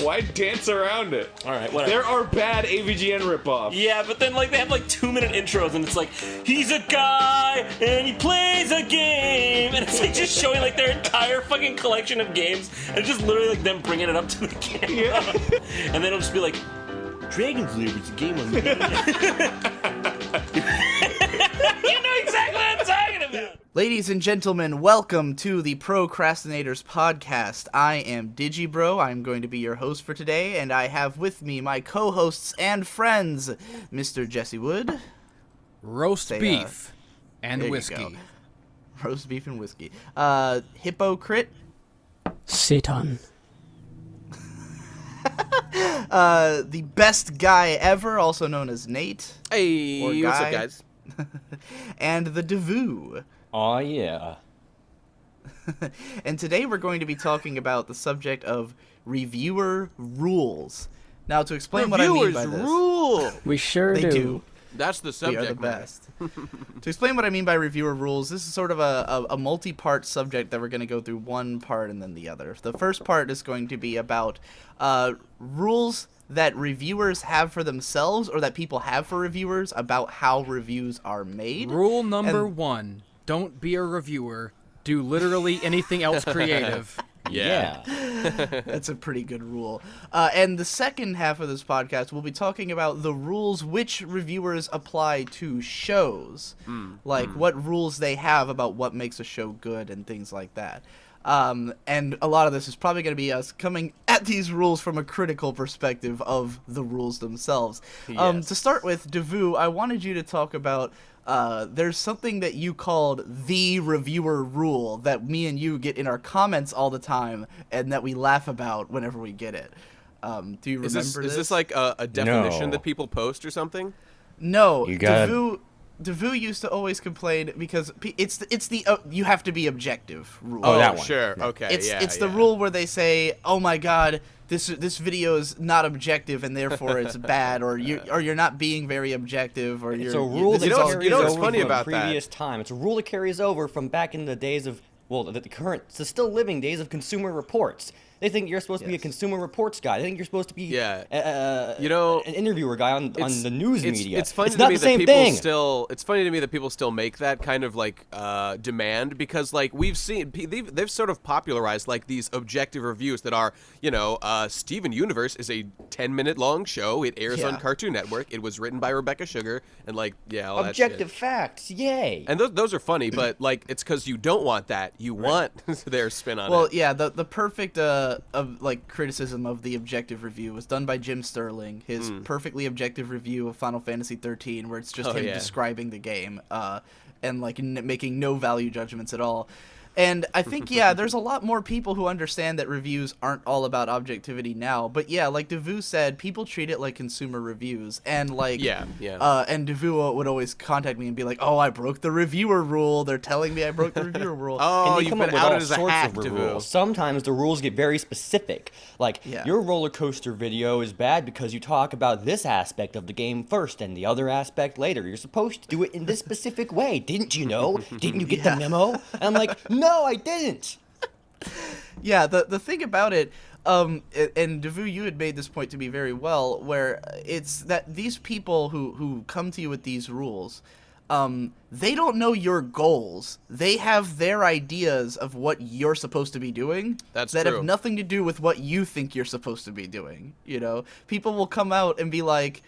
Why dance around it? All right, whatever. There are bad AVGN ripoffs. Yeah, but then like they have like 2-minute intros, and it's like he's a guy and he plays a game, and it's like just showing like their entire fucking collection of games, and just literally like them bringing it up to the camera, and then it'll just be like, Dragon's Lair is a game on the internet. You know exactly what I'm talking about. Ladies and gentlemen, welcome to the Pro Crastinators Podcast. I am Digibro. I'm going to be your host for today, and I have with me my co-hosts and friends, Mr. Jesse Wood. Roast beef and whiskey. Roast beef and whiskey. Hypocrite. Satan. The best guy ever, also known as Nate. Hey, or what's Guy. up, guys? And the Devoo. Oh yeah. And today we're going to be talking about the subject of reviewer rules. Now, to explain what I mean by this, rule. We sure they do. That's the We subject. are the best. To explain what I mean by reviewer rules, this is sort of a multi-part subject that we're going to go through one part and then the other. The first part is going to be about rules that reviewers have for themselves or that people have for reviewers about how reviews are made. Rule number 1, don't be a reviewer. Do literally anything else creative. Yeah. That's a pretty good rule. And the second half of this podcast, we'll be talking about the rules which reviewers apply to shows. Like what rules they have about what makes a show good and things like that. And a lot of this is probably going to be us coming at these rules from a critical perspective of the rules themselves. Yes. To start with, Devoo, I wanted you to talk about there's something that you called the reviewer rule that me and you get in our comments all the time and that we laugh about whenever we get it. Do you remember Is this like a definition that people post or something? No, You got- Devoo used to always complain because it's the you have to be objective rule. Oh, that one. Sure. Okay. It's the rule where they say, "Oh my God, this video is not objective and therefore it's bad," or you're not being very objective, or It's you're a rule this that is all- carries you know what's over funny from about a that? previous time. It's a rule that carries over from back in the days of, well, the current, the still living days of Consumer Reports. They think you're supposed to be a Yes. Consumer Reports guy. They think you're supposed to be an interviewer guy on the news media. It's funny it's to not me the that same people thing. still. It's funny to me that people still make that kind of like demand, because like we've seen they've sort of popularized like these objective reviews that are, Steven Universe is a 10-minute long show. It airs on Yeah. Cartoon Network. It was written by Rebecca Sugar, and like all Objective that shit. facts, yay. And those are funny, but like it's because you don't want that. You want their spin on Well, it. yeah, the perfect of like criticism of the objective review was done by Jim Sterling. His perfectly objective review of Final Fantasy 13, where it's just him describing the game and like making no value judgments at all. And I think, there's a lot more people who understand that reviews aren't all about objectivity now. But yeah, like Devoo said, people treat it like consumer reviews. And like, and Devoo would always contact me and be like, "Oh, I broke the reviewer rule. They're telling me I broke the reviewer rule." Oh, And they you've come up been with all outed as a sorts hack, of Devoo. rules. Sometimes the rules get very specific. Like, your roller coaster video is bad because you talk about this aspect of the game first and the other aspect later. You're supposed to do it in this specific way. Didn't you know? Didn't you get the memo? And I'm like, no, I didn't. Yeah, the thing about it, and Devoo, you had made this point to me very well, where it's that these people who come to you with these rules, they don't know your goals. They have their ideas of what you're supposed to be doing That's that true. have nothing to do with what you think you're supposed to be doing. People will come out and be like,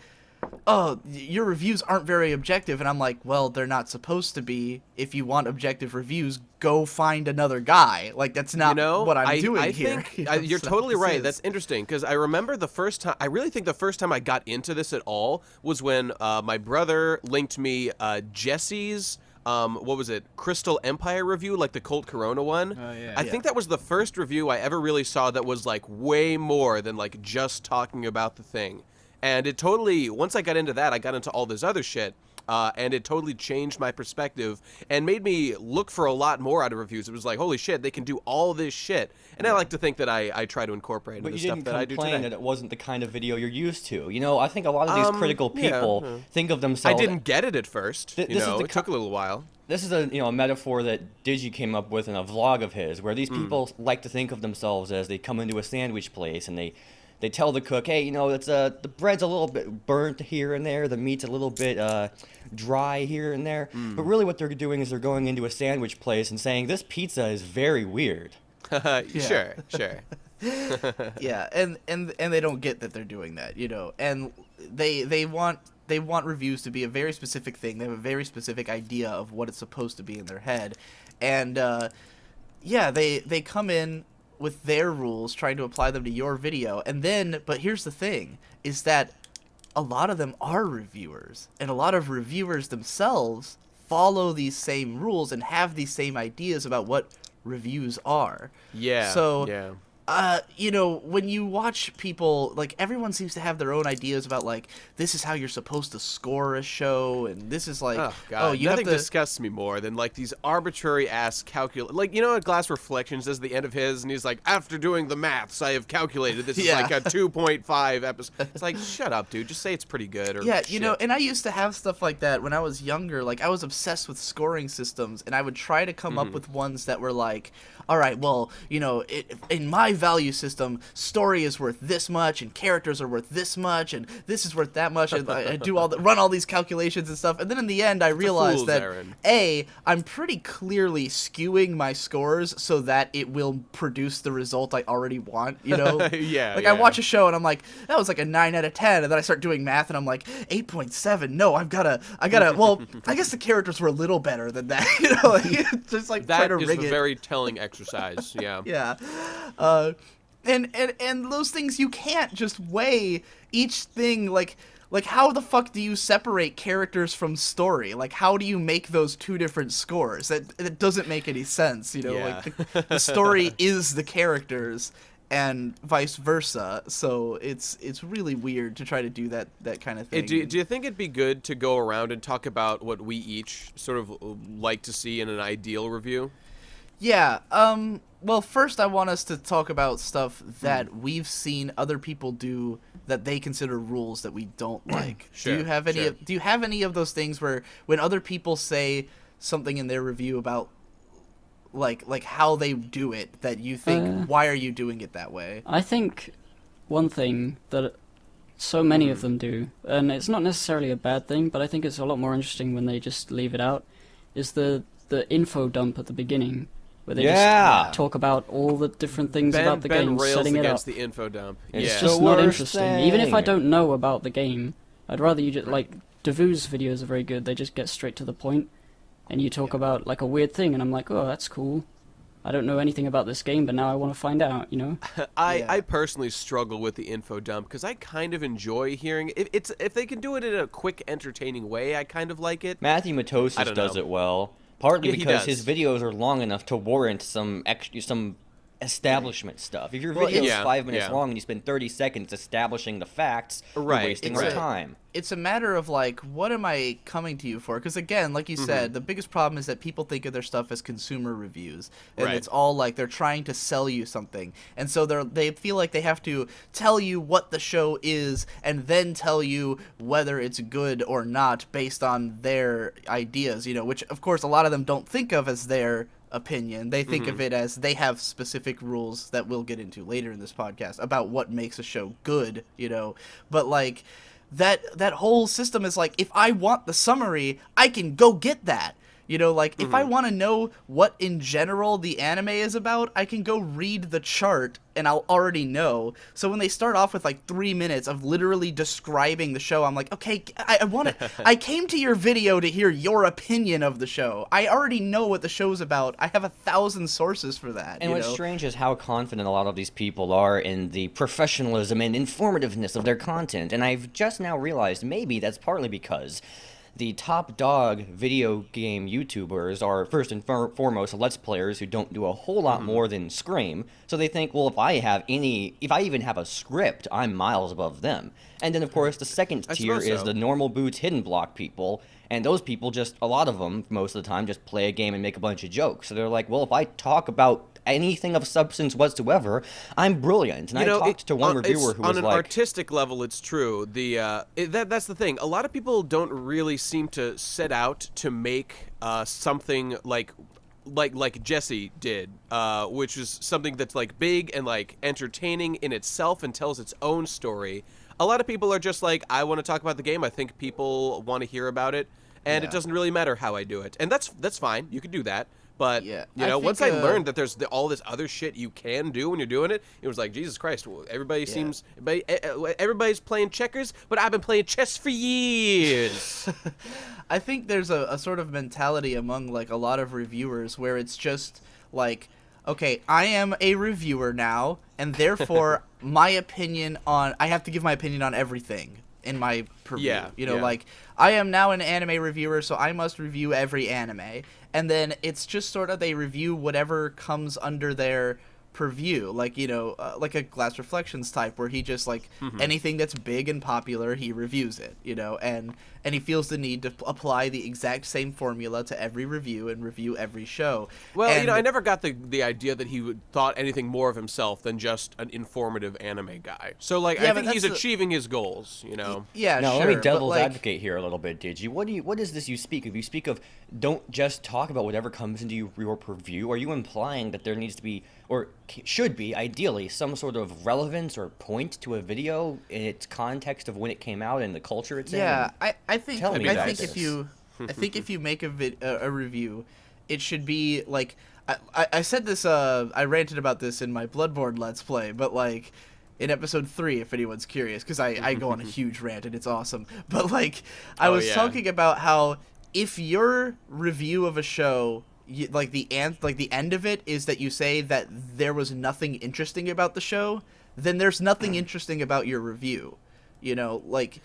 "Oh, your reviews aren't very objective," and I'm like, "Well, they're not supposed to be. If you want objective reviews, go find another guy. Like, that's not what I'm doing I here." think you're That's not totally what this right. is. That's interesting, because I remember the first time. I really think the first time I got into this at all was when my brother linked me Jesse's. What was it? Crystal Empire review, like the Colt Corona one. Oh, yeah. I think that was the first review I ever really saw that was like way more than like just talking about the thing. And it totally, once I got into that, I got into all this other shit. And it totally changed my perspective and made me look for a lot more out of reviews. It was like, holy shit, they can do all this shit. And I like to think that I try to incorporate into But the you stuff didn't that I do complain today. that it wasn't the kind of video you're used to. I think a lot of these critical people think of I themselves... didn't get it at first. This is the It took a little while. This is a metaphor that Digi came up with in a vlog of his, where these people like to think of themselves as they come into a sandwich place and they they tell the cook, hey, it's the bread's a little bit burnt here and there, the meat's a little bit dry here and there. But really what they're doing is they're going into a sandwich place and saying, this pizza is very weird. Sure. Yeah, and they don't get that they're doing that, and they want reviews to be a very specific thing. They have a very specific idea of what it's supposed to be in their head, and they come in with their rules, trying to apply them to your video, but here's the thing, is that a lot of them are reviewers, and a lot of reviewers themselves follow these same rules and have these same ideas about what reviews are. Yeah. So, yeah. When you watch people, like, everyone seems to have their own ideas about, like, this is how you're supposed to score a show, and this is like, oh, God. you Nothing have to... disgusts me more than, like, these arbitrary-ass like, Glass Reflections is the end of his, and he's like, after doing the maths, I have calculated this is like a 2.5 episode. It's like, shut up, dude. Just say it's pretty good. Or shit. And I used to have stuff like that when I was younger. Like, I was obsessed with scoring systems, and I would try to come up with ones that were like, all right, well, in my value system, story is worth this much, and characters are worth this much, and this is worth that much, and I do run all these calculations and stuff, and then in the end, I realized that I'm pretty clearly skewing my scores so that it will produce the result I already want. I watch a show and I'm like, that was like a 9 out of 10, and then I start doing math and I'm like, 8.7. No, I gotta. Well, I guess the characters were a little better than that. Just like that try to is rig a it. very telling exercise. Yeah. Yeah. And those things, you can't just weigh each thing, like how the fuck do you separate characters from story? Like, how do you make those two different scores? That doesn't make any sense, Yeah. Like the story is the characters and vice versa. So it's really weird to try to do that kind of thing. Do you think it'd be good to go around and talk about what we each sort of like to see in an ideal review? Yeah, well, first I want us to talk about stuff that we've seen other people do that they consider rules that we don't like. Sure, do you have any of those things where when other people say something in their review about like how they do it that you think, why are you doing it that way? I think one thing that so many of them do, and it's not necessarily a bad thing, but I think it's a lot more interesting when they just leave it out, is the info dump at the beginning. Where they just talk about all the different things about the game, setting it up. The info dump. It's just not interesting. Even if I don't know about the game, I'd rather you just, like, Devu's videos are very good. They just get straight to the point, and you talk about, like, a weird thing, and I'm like, oh, that's cool. I don't know anything about this game, but now I want to find out, I personally struggle with the info dump, because I kind of enjoy hearing it. If they can do it in a quick, entertaining way, I kind of like it. Matthew Matosis does it well. Partly because does. his videos are long enough to warrant some establishment stuff. If your video is 5 minutes long and you spend 30 seconds establishing the facts, you're wasting our time. It's a matter of, like, what am I coming to you for? Because, again, like you said, the biggest problem is that people think of their stuff as consumer reviews. And it's all, like, they're trying to sell you something. And so they feel like they have to tell you what the show is and then tell you whether it's good or not based on their ideas, which, of course, a lot of them don't think of as their opinion. They think of it as they have specific rules that we'll get into later in this podcast about what makes a show good, But, like, that whole system is like, if I want the summary, I can go get that. If I want to know what in general the anime is about, I can go read the chart and I'll already know. So when they start off with like 3 minutes of literally describing the show, I'm like, okay, I came to your video to hear your opinion of the show. I already know what the show's about. I have 1,000 sources for that. And what's strange is how confident a lot of these people are in the professionalism and informativeness of their content. And I've just now realized maybe that's partly because the top dog video game YouTubers are first and foremost Let's Players who don't do a whole lot more than scream. So they think, well, if I even have a script, I'm miles above them. And then, of course, the second tier is the normal boots hidden block people. And those people a lot of them, most of the time, just play a game and make a bunch of jokes. So they're like, well, if I talk about anything of substance whatsoever, I'm brilliant. And I talked to one reviewer who was like, on an artistic level, it's true. That's the thing. A lot of people don't really seem to set out to make something like like Jesse did, which is something that's like big and like entertaining in itself and tells its own story. A lot of people are just like, I want to talk about the game. I think people want to hear about it, and it doesn't really matter how I do it, and that's fine. You can do that. But, once I learned that there's all this other shit you can do when you're doing it, it was like, Jesus Christ, everybody's playing checkers, but I've been playing chess for years. I think there's a sort of mentality among, like, a lot of reviewers where it's just, like, okay, I am a reviewer now, and therefore I have to give my opinion on everything in my purview. Like, I am now an anime reviewer, so I must review every anime. And then it's just sort of they review whatever comes under their purview, like, like a Glass Reflections type, where he just, like, anything that's big and popular, he reviews it, and he feels the need to apply the exact same formula to every review and review every show. Well, I never got the idea that he thought anything more of himself than just an informative anime guy. So, like, I think he's achieving his goals, Yeah, now, sure. let me devil's like, advocate here a little bit, Digi. What is this you speak of? You speak of don't just talk about whatever comes into your purview. Are you implying that there needs to be, or should be, ideally, some sort of relevance or point to a video in its context of when it came out and the culture it's in? Yeah, I think if you make a review, it should be like I said this. I ranted about this in my Bloodborne Let's Play, but like in episode 3, if anyone's curious, because I go on a huge rant and it's awesome. But like I was talking about how if your review of a show, like the end of it is that you say that there was nothing interesting about the show, then there's nothing interesting about your review. Like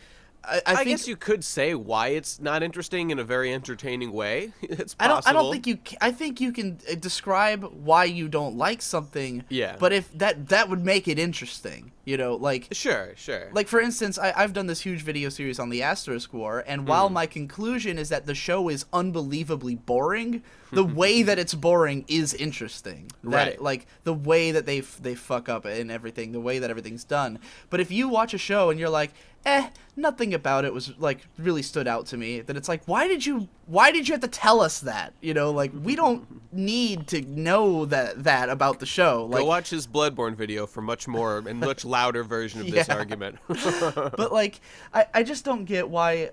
I guess you could say why it's not interesting in a very entertaining way. It's possible. I don't think you. I think you can describe why you don't like something. Yeah. But if that would make it interesting, like. Sure. Like, for instance, I've done this huge video series on the Asterisk War, and while my conclusion is that the show is unbelievably boring, the way that it's boring is interesting. Right. Like the way that they fuck up and everything, the way that everything's done. But if you watch a show and you're like, nothing about it was like really stood out to me, then it's like, why did you have to tell us that? Like, we don't need to know that about the show. Like, go watch his Bloodborne video for much more and much louder version of this argument. But like, I just don't get why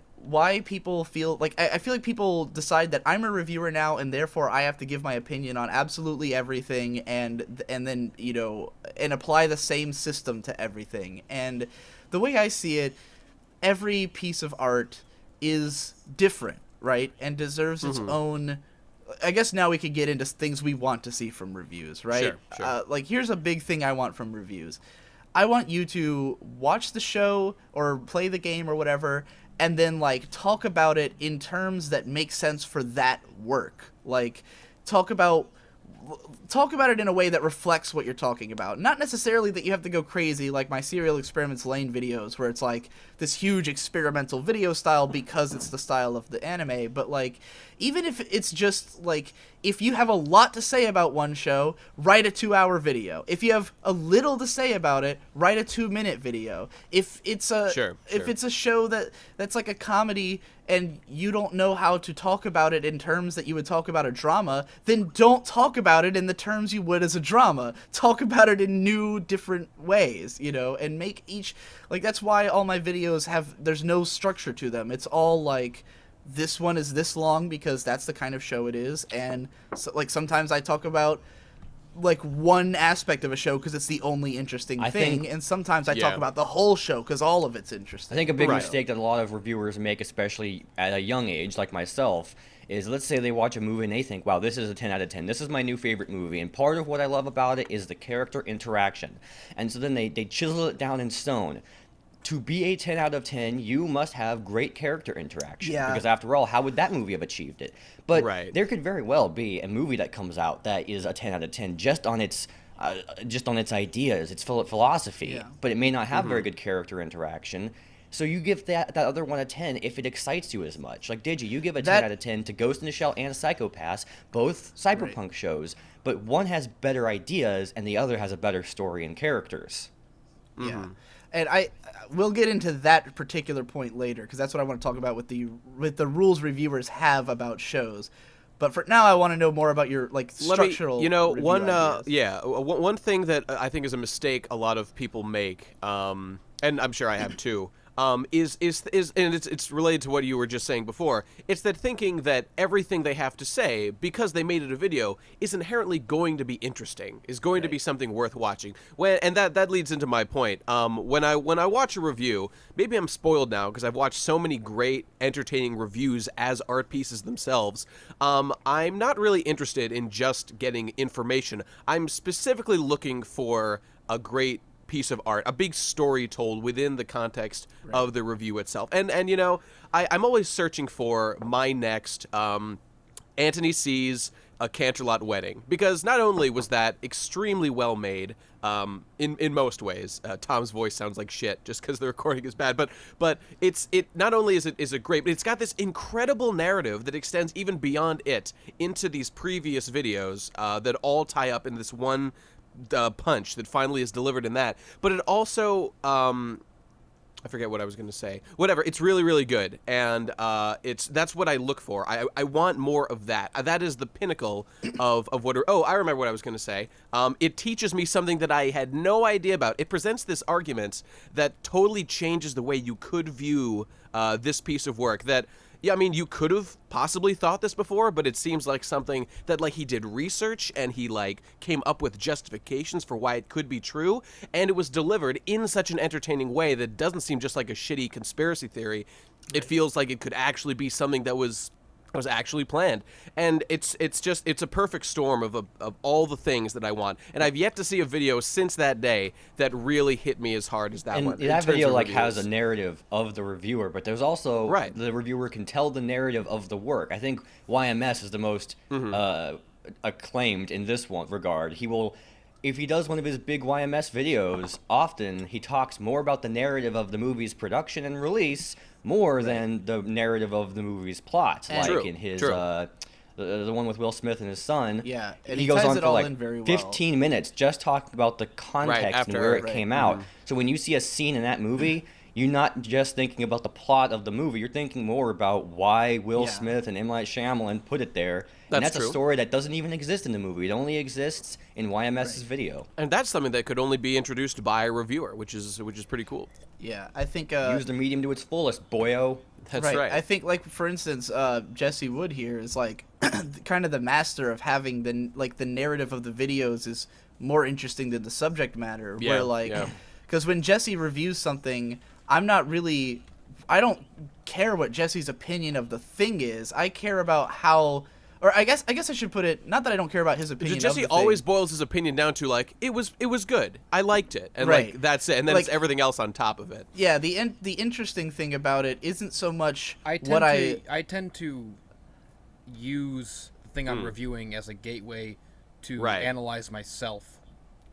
people feel like I feel like people decide that I'm a reviewer now and therefore I have to give my opinion on absolutely everything and then and apply the same system to everything. And the way I see it, every piece of art is different, right? And deserves its own. I guess now we could get into things we want to see from reviews, right? Sure. Like, here's a big thing I want from reviews. I want you to watch the show or play the game or whatever, and then like talk about it in terms that make sense for that work. Like, talk about it in a way that reflects what you're talking about. Not necessarily that you have to go crazy like my Serial Experiments Lane videos, where it's like this huge experimental video style because it's the style of the anime, but like, even if it's just like, if you have a lot to say about one show, write a 2-hour video. If you have a little to say about it, write a 2-minute video. If it's a show that's like a comedy and you don't know how to talk about it in terms that you would talk about a drama, then don't talk about it in the terms you would as a drama. Talk about it in new, different ways, and make each, like, that's why all my videos there's no structure to them. It's all like, this one is this long because that's the kind of show it is, and so, like, sometimes I talk about like one aspect of a show because it's the only interesting thing, and sometimes I talk about the whole show because all of it's interesting. I think a big mistake that a lot of reviewers make, especially at a young age like myself, is let's say they watch a movie and they think, wow, this is a 10 out of 10. This is my new favorite movie, and part of what I love about it is the character interaction. And so then they chisel it down in stone. To be a 10 out of 10, you must have great character interaction. Yeah. Because after all, how would that movie have achieved it? But there could very well be a movie that comes out that is a 10 out of 10 just on its ideas, its philosophy. Yeah. But it may not have very good character interaction. So you give that other one a 10 if it excites you as much. Like, did you give a 10 out of 10 to Ghost in the Shell and Psychopaths, both cyberpunk shows, but one has better ideas and the other has a better story and characters. Yeah. And we'll get into that particular point later, because that's what I want to talk about with the rules reviewers have about shows. But for now, I want to know more about your structural. Review ideas. One thing that I think is a mistake a lot of people make, and I'm sure I have too. Is and it's related to what you were just saying before. It's that thinking that everything they have to say, because they made it a video, is inherently going to be interesting, is going to be something worth watching. And that leads into my point. When I watch a review, maybe I'm spoiled now because I've watched so many great, entertaining reviews as art pieces themselves. I'm not really interested in just getting information. I'm specifically looking for a great piece of art, a big story told within the context of the review itself. And I'm always searching for my next Anthony C's A Canterlot Wedding, because not only was that extremely well made in most ways, Tom's voice sounds like shit just because the recording is bad, but it not only is it great, but it's got this incredible narrative that extends even beyond it into these previous videos that all tie up in this one punch that finally is delivered in that. But it also I forget what I was going to say. Whatever, it's really, really good, and that's what I look for. I want more of that. That is the pinnacle of what. I remember what I was going to say. It teaches me something that I had no idea about. It presents this argument that totally changes the way you could view this piece of work. That, yeah, I mean, you could have possibly thought this before, but it seems like something that, like, he did research and he, like, came up with justifications for why it could be true, and it was delivered in such an entertaining way that doesn't seem just like a shitty conspiracy theory. It feels like it could actually be something that was actually planned, and it's a perfect storm of all the things that I want, and I've yet to see a video since that day that really hit me as hard as that one. And that video has a narrative of the reviewer, but there's also the reviewer can tell the narrative of the work. I think YMS is the most acclaimed in this one regard. He will, if he does one of his big YMS videos, often he talks more about the narrative of the movie's production and release more than the narrative of the movie's plot. Like in his the one with Will Smith and his son. Yeah, and he goes ties on it for all like in very well. 15 minutes just talking about the context and where it came out. So when you see a scene in that movie, you're not just thinking about the plot of the movie. You're thinking more about why Will Smith and M. Night Shyamalan put it there. And that's a story that doesn't even exist in the movie. It only exists in YMS's video. And that's something that could only be introduced by a reviewer, which is pretty cool. Yeah, I think use the medium to its fullest, boyo. That's right. I think, like, for instance, Jesse Wood here is like kind of the master of having the narrative of the videos is more interesting than the subject matter. Yeah, where like, because when Jesse reviews something, I don't care what Jesse's opinion of the thing is. I care about how. Or I guess I should put it, not that I don't care about his opinion. Jesse always boils his opinion down to, like, it was good. I liked it, and like that's it. And then, like, it's everything else on top of it. Yeah, the interesting thing about it isn't so much I tend to use the thing I'm reviewing as a gateway to analyze myself.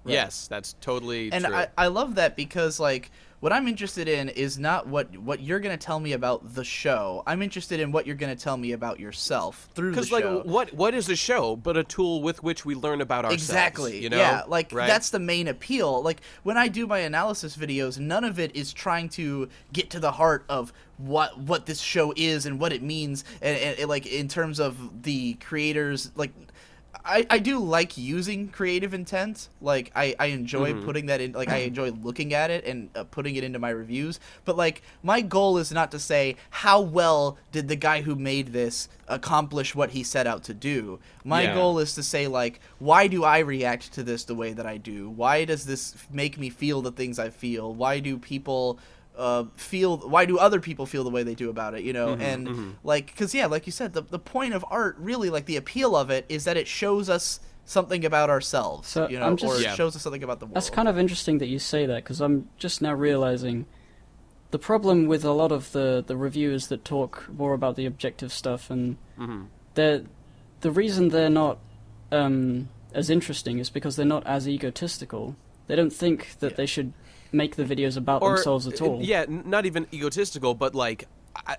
Right. Yes, that's totally true. And I love that because, like, what I'm interested in is not what you're going to tell me about the show. I'm interested in what you're going to tell me about yourself through the show. Because, like, what is a show but a tool with which we learn about ourselves? Exactly. You know? Yeah, like, that's the main appeal. Like, when I do my analysis videos, none of it is trying to get to the heart of what this show is and what it means, and like, in terms of the creators, like, I do like using creative intent. Like, I enjoy putting that in. Like, I enjoy looking at it and putting it into my reviews. But, like, my goal is not to say how well did the guy who made this accomplish what he set out to do. My goal is to say, like, why do I react to this the way that I do? Why does this make me feel the things I feel? Why do people why do other people feel the way they do about it, you know? Like, because, like you said, the point of art, really, like, the appeal of it is that it shows us something about ourselves, so you know, or it shows us something about the world. That's kind of interesting that you say that, because I'm just now realizing the problem with a lot of the reviewers that talk more about the objective stuff, and the reason they're not as interesting is because they're not as egotistical. They don't think that they should make the videos about themselves at all. Yeah, not even egotistical, but, like,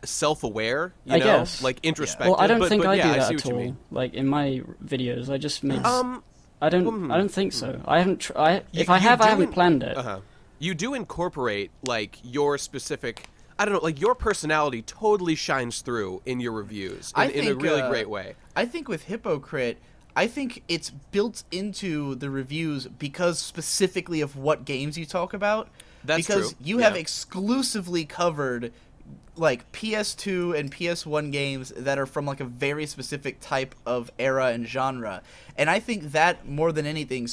self-aware, I guess. like, introspective. Well, I don't think I do I that see at what you all. mean. Like, in my videos, I just make... I don't think so. I haven't... I haven't planned it. You do incorporate, like, your specific... I don't know, like your personality totally shines through in your reviews in a really great way. I think with Hypocrite, I think it's built into the reviews because specifically of what games you talk about. That's because true. you have exclusively covered like PS2 and PS1 games that are from like a very specific type of era and genre. And I think that more than anything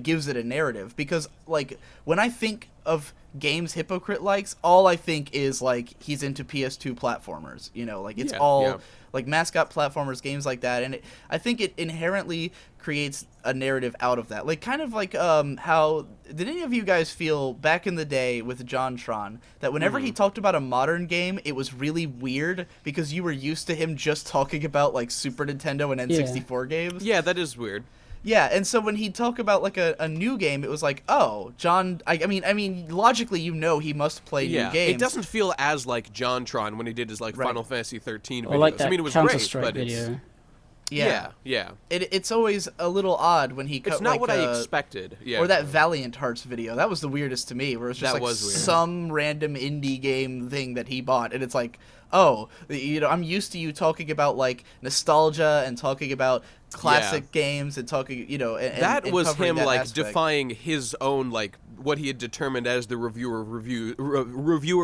gives it a narrative, because like when I think of games Hypocrite likes, all I think is like he's into PS2 platformers, like it's like mascot platformers, games like that. And I think it inherently creates a narrative out of that. Like kind of like how did any of you guys feel back in the day with JonTron that whenever he talked about a modern game, it was really weird because you were used to him just talking about like Super Nintendo and N64 games? Yeah, that is weird. Yeah, and so when he'd talk about like a new game, it was like, oh, John. I mean, logically, he must play new games. It doesn't feel as like JonTron when he did his like Final Fantasy 13 videos. Or like that I mean, it was Counter-Strike great, but video. Yeah. It's always a little odd when he. It's not what I expected. Yeah. Or that Valiant Hearts video. That was the weirdest to me, where it's just like some random indie game thing that he bought, and it's like, oh, I'm used to you talking about like nostalgia and talking about classic games and talking, that was him that like aspect. defying his own like what he had determined as the reviewer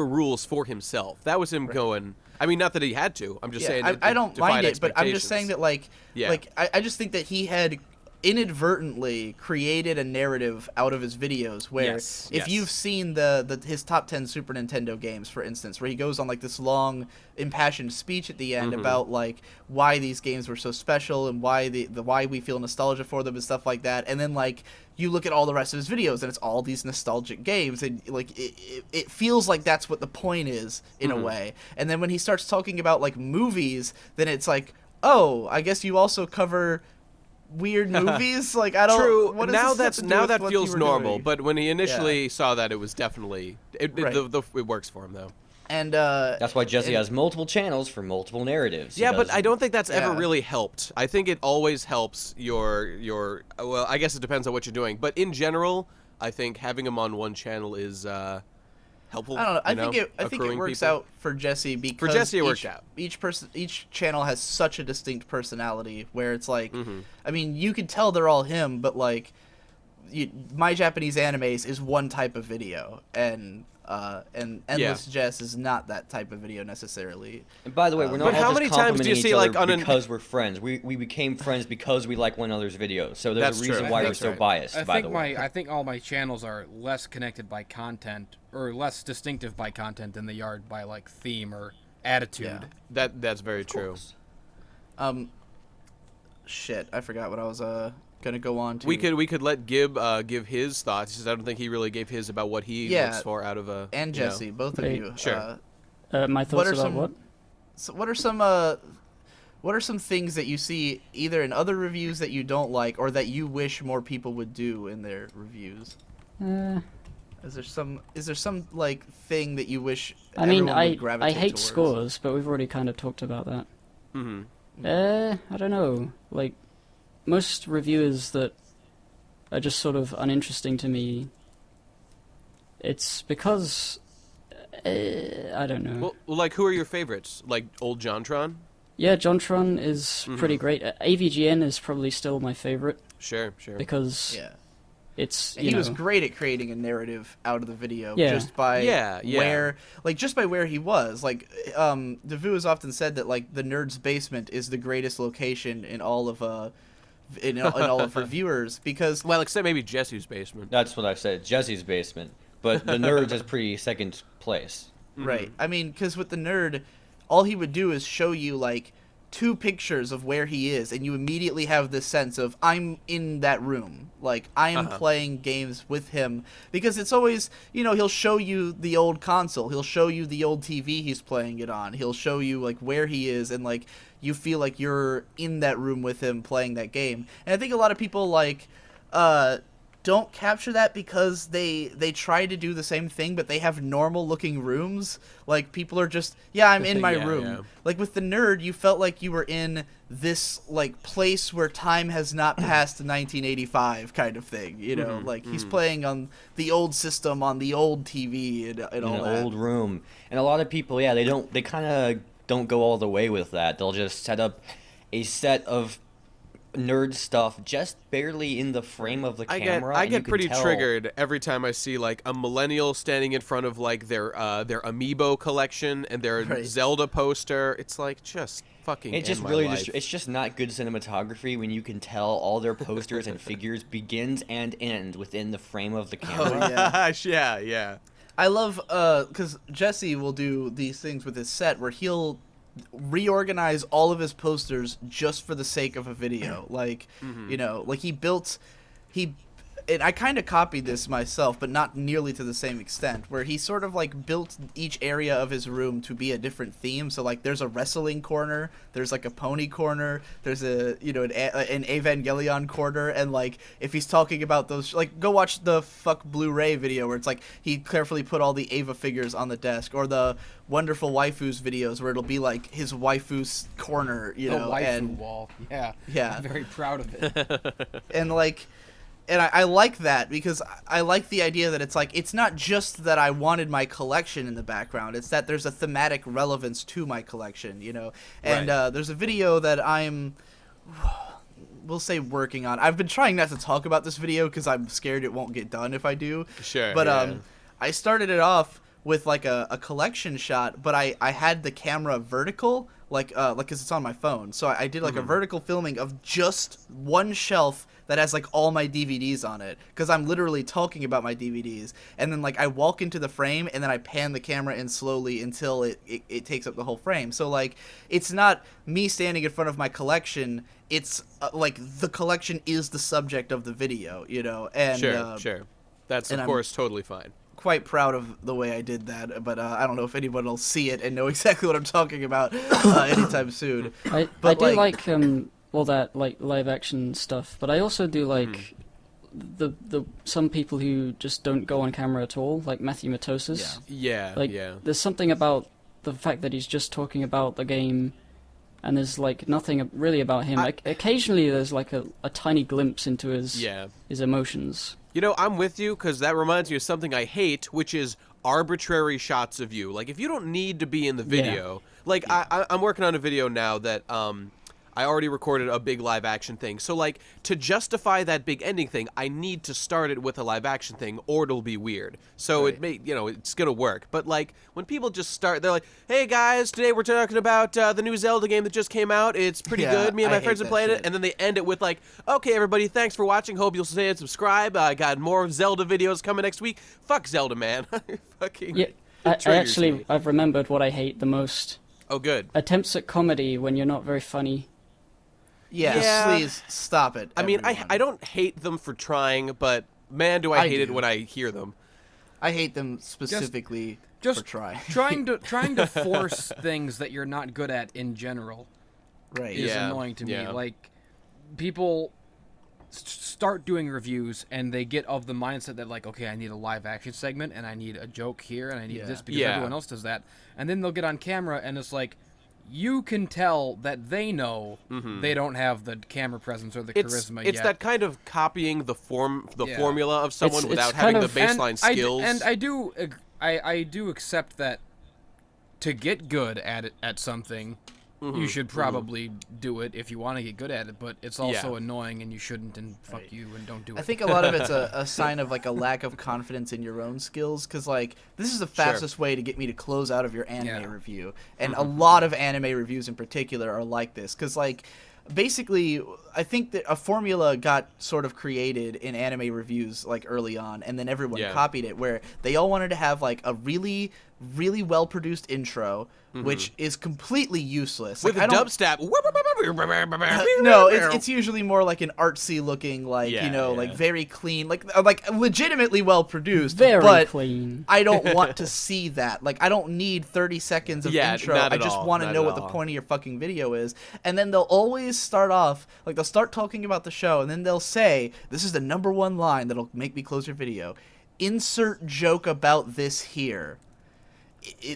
rules for himself. That was him going. I mean, not that he had to. I'm just saying. I don't mind it, but I'm just saying that I just think that he had inadvertently created a narrative out of his videos where if you've seen his top 10 Super Nintendo games, for instance, where he goes on like this long impassioned speech at the end about like why these games were so special and why why we feel nostalgia for them and stuff like that, and then like you look at all the rest of his videos and it's all these nostalgic games, and like it feels like that's what the point is in a way. And then when he starts talking about like movies, then it's like, oh, I guess you also cover weird movies. Like I don't. True. What now that feels normal, doing? but when he initially saw that, it was definitely it works for him though. And that's why Jesse has multiple channels for multiple narratives. Yeah, but I don't think that's ever really helped. I think it always helps your well, I guess it depends on what you're doing, but in general, I think having him on one channel is helpful. I don't know. I think it works out for Jesse because for Jesse it worked out. Each channel has such a distinct personality where it's like, I mean, you can tell they're all him, but like, My Japanese Animes is one type of video, and Endless Jess is not that type of video necessarily. And by the way, we're not how all many just times do you complimenting see, each like, other because we're friends. We became friends because we like one another's videos. So there's a reason why we're so biased. I think all my channels are less connected by content or less distinctive by content than they are by like theme or attitude. Yeah. That's very true. Shit, I forgot what I was gonna go on to. We could let Gib give his thoughts. Because I don't think he really gave his about what he looks for out of a and Jesse, both of you. Sure. My thoughts about what? So what are some things that you see either in other reviews that you don't like or that you wish more people would do in their reviews? Is there some like thing that you wish everyone would gravitate I hate towards? scores, but we've already kind of talked about that. I don't know. Like most reviewers that are just sort of uninteresting to me, it's because I don't know. Well, like who are your favorites? Like old JonTron? Yeah, JonTron is pretty great. AVGN is probably still my favorite. Sure. Because he was great at creating a narrative out of the video just by where he was. Like Devu has often said that like the Nerd's Basement is the greatest location in all of in all of reviewers because except maybe Jesse's basement. That's what I said, Jesse's basement. But the Nerds is pretty second place. Right. I mean, because with the Nerd, all he would do is show you like 2 pictures of where he is, and you immediately have this sense of I'm in that room, like I am playing games with him, because it's always, he'll show you the old console, he'll show you the old TV he's playing it on, he'll show you like where he is, and like you feel like you're in that room with him playing that game. And I think a lot of people like don't capture that because they try to do the same thing, but they have normal looking rooms. Like, people are just, I'm in my room. Yeah. Like, with the nerd, you felt like you were in this, like, place where time has not passed 1985 kind of thing, you know? Like, he's playing on the old system, on the old TV, and all in that. an old room. And a lot of people, they kind of don't go all the way with that. They'll just set up a set of nerd stuff just barely in the frame of the camera. I get pretty triggered every time I see like a millennial standing in front of like their amiibo collection and their Zelda poster. It's like, just fucking It just end really my life. it's just not good cinematography when you can tell all their posters and figures begins and end within the frame of the camera. Yeah. I love, because Jesse will do these things with his set where he'll reorganize all of his posters just for the sake of a video. Like, you know, like and I kind of copied this myself, but not nearly to the same extent, where he sort of like built each area of his room to be a different theme. So like there's a wrestling corner, there's like a pony corner, there's an Evangelion corner, and like if he's talking about those, like go watch the Fuck Blu-ray video where it's like he carefully put all the Eva figures on the desk, or the Wonderful Waifus videos where it'll be like his waifu's corner, you know, waifu and wall. Yeah. Yeah. I'm very proud of it. and like. And I like that because I like the idea that it's like, it's not just that I wanted my collection in the background. It's that there's a thematic relevance to my collection, you know? And there's a video that we'll say working on. I've been trying not to talk about this video because I'm scared it won't get done if I do. Sure. But yeah. I started it off with like a collection shot, but I had the camera vertical, like cause it's on my phone. So I did like a vertical filming of just one shelf that has like all my DVDs on it, because I'm literally talking about my DVDs, and then like I walk into the frame and then I pan the camera in slowly until it takes up the whole frame. So like it's not me standing in front of my collection, it's like the collection is the subject of the video, you know. And sure, that's of course totally fine. Quite proud of the way I did that, but I don't know if anyone will see it and know exactly what I'm talking about anytime soon. I do like all that like live action stuff, but I also do like the some people who just don't go on camera at all, like Matthew Matosis. Yeah. There's something about the fact that he's just talking about the game, and there's like nothing really about him. Occasionally there's like a tiny glimpse into his emotions. You know, I'm with you, because that reminds me of something I hate, which is arbitrary shots of you. Like, if you don't need to be in the video, like, I'm working on a video now that I already recorded a big live action thing. So, like, to justify that big ending thing, I need to start it with a live action thing, or it'll be weird. So it may, you know, it's gonna work. But like, when people just start, they're like, "Hey guys, today we're talking about the new Zelda game that just came out. It's pretty good. Me and my friends have played it." And then they end it with like, "Okay, everybody, thanks for watching. Hope you'll stay and subscribe. I got more Zelda videos coming next week." Fuck Zelda, man. Fucking. Yeah, I've remembered what I hate the most. Oh, good. Attempts at comedy when you're not very funny. Yeah, please stop it. I mean, I don't hate them for trying, but man, do I hate it when I hear them. I hate them specifically just for trying. trying to force things that you're not good at in general, is annoying to me. Like, people start doing reviews and they get of the mindset that like, okay, I need a live action segment and I need a joke here and I need this because everyone else does that, and then they'll get on camera and it's like, you can tell that they know they don't have the camera presence or the charisma yet. It's that kind of copying the formula of someone without having the baseline skills. I do accept that to get good at something, you should probably do it if you want to get good at it, but it's also annoying and you shouldn't, and fuck you and don't do it. I think a lot of it's a sign of like a lack of confidence in your own skills, because like this is the fastest way to get me to close out of your anime review, and a lot of anime reviews in particular are like this, because like basically I think that a formula got sort of created in anime reviews like early on, and then everyone copied it, where they all wanted to have like a really really well-produced intro, which is completely useless. With like, a dubstep. No, it's usually more like an artsy-looking, like, like very clean, like legitimately well-produced. Very clean. I don't want to see that. Like, I don't need 30 seconds of intro. I just want to know what the point of your fucking video is. And then they'll always start off, like, they'll start talking about the show, and then they'll say, this is the number one line that'll make me close your video. Insert joke about this here.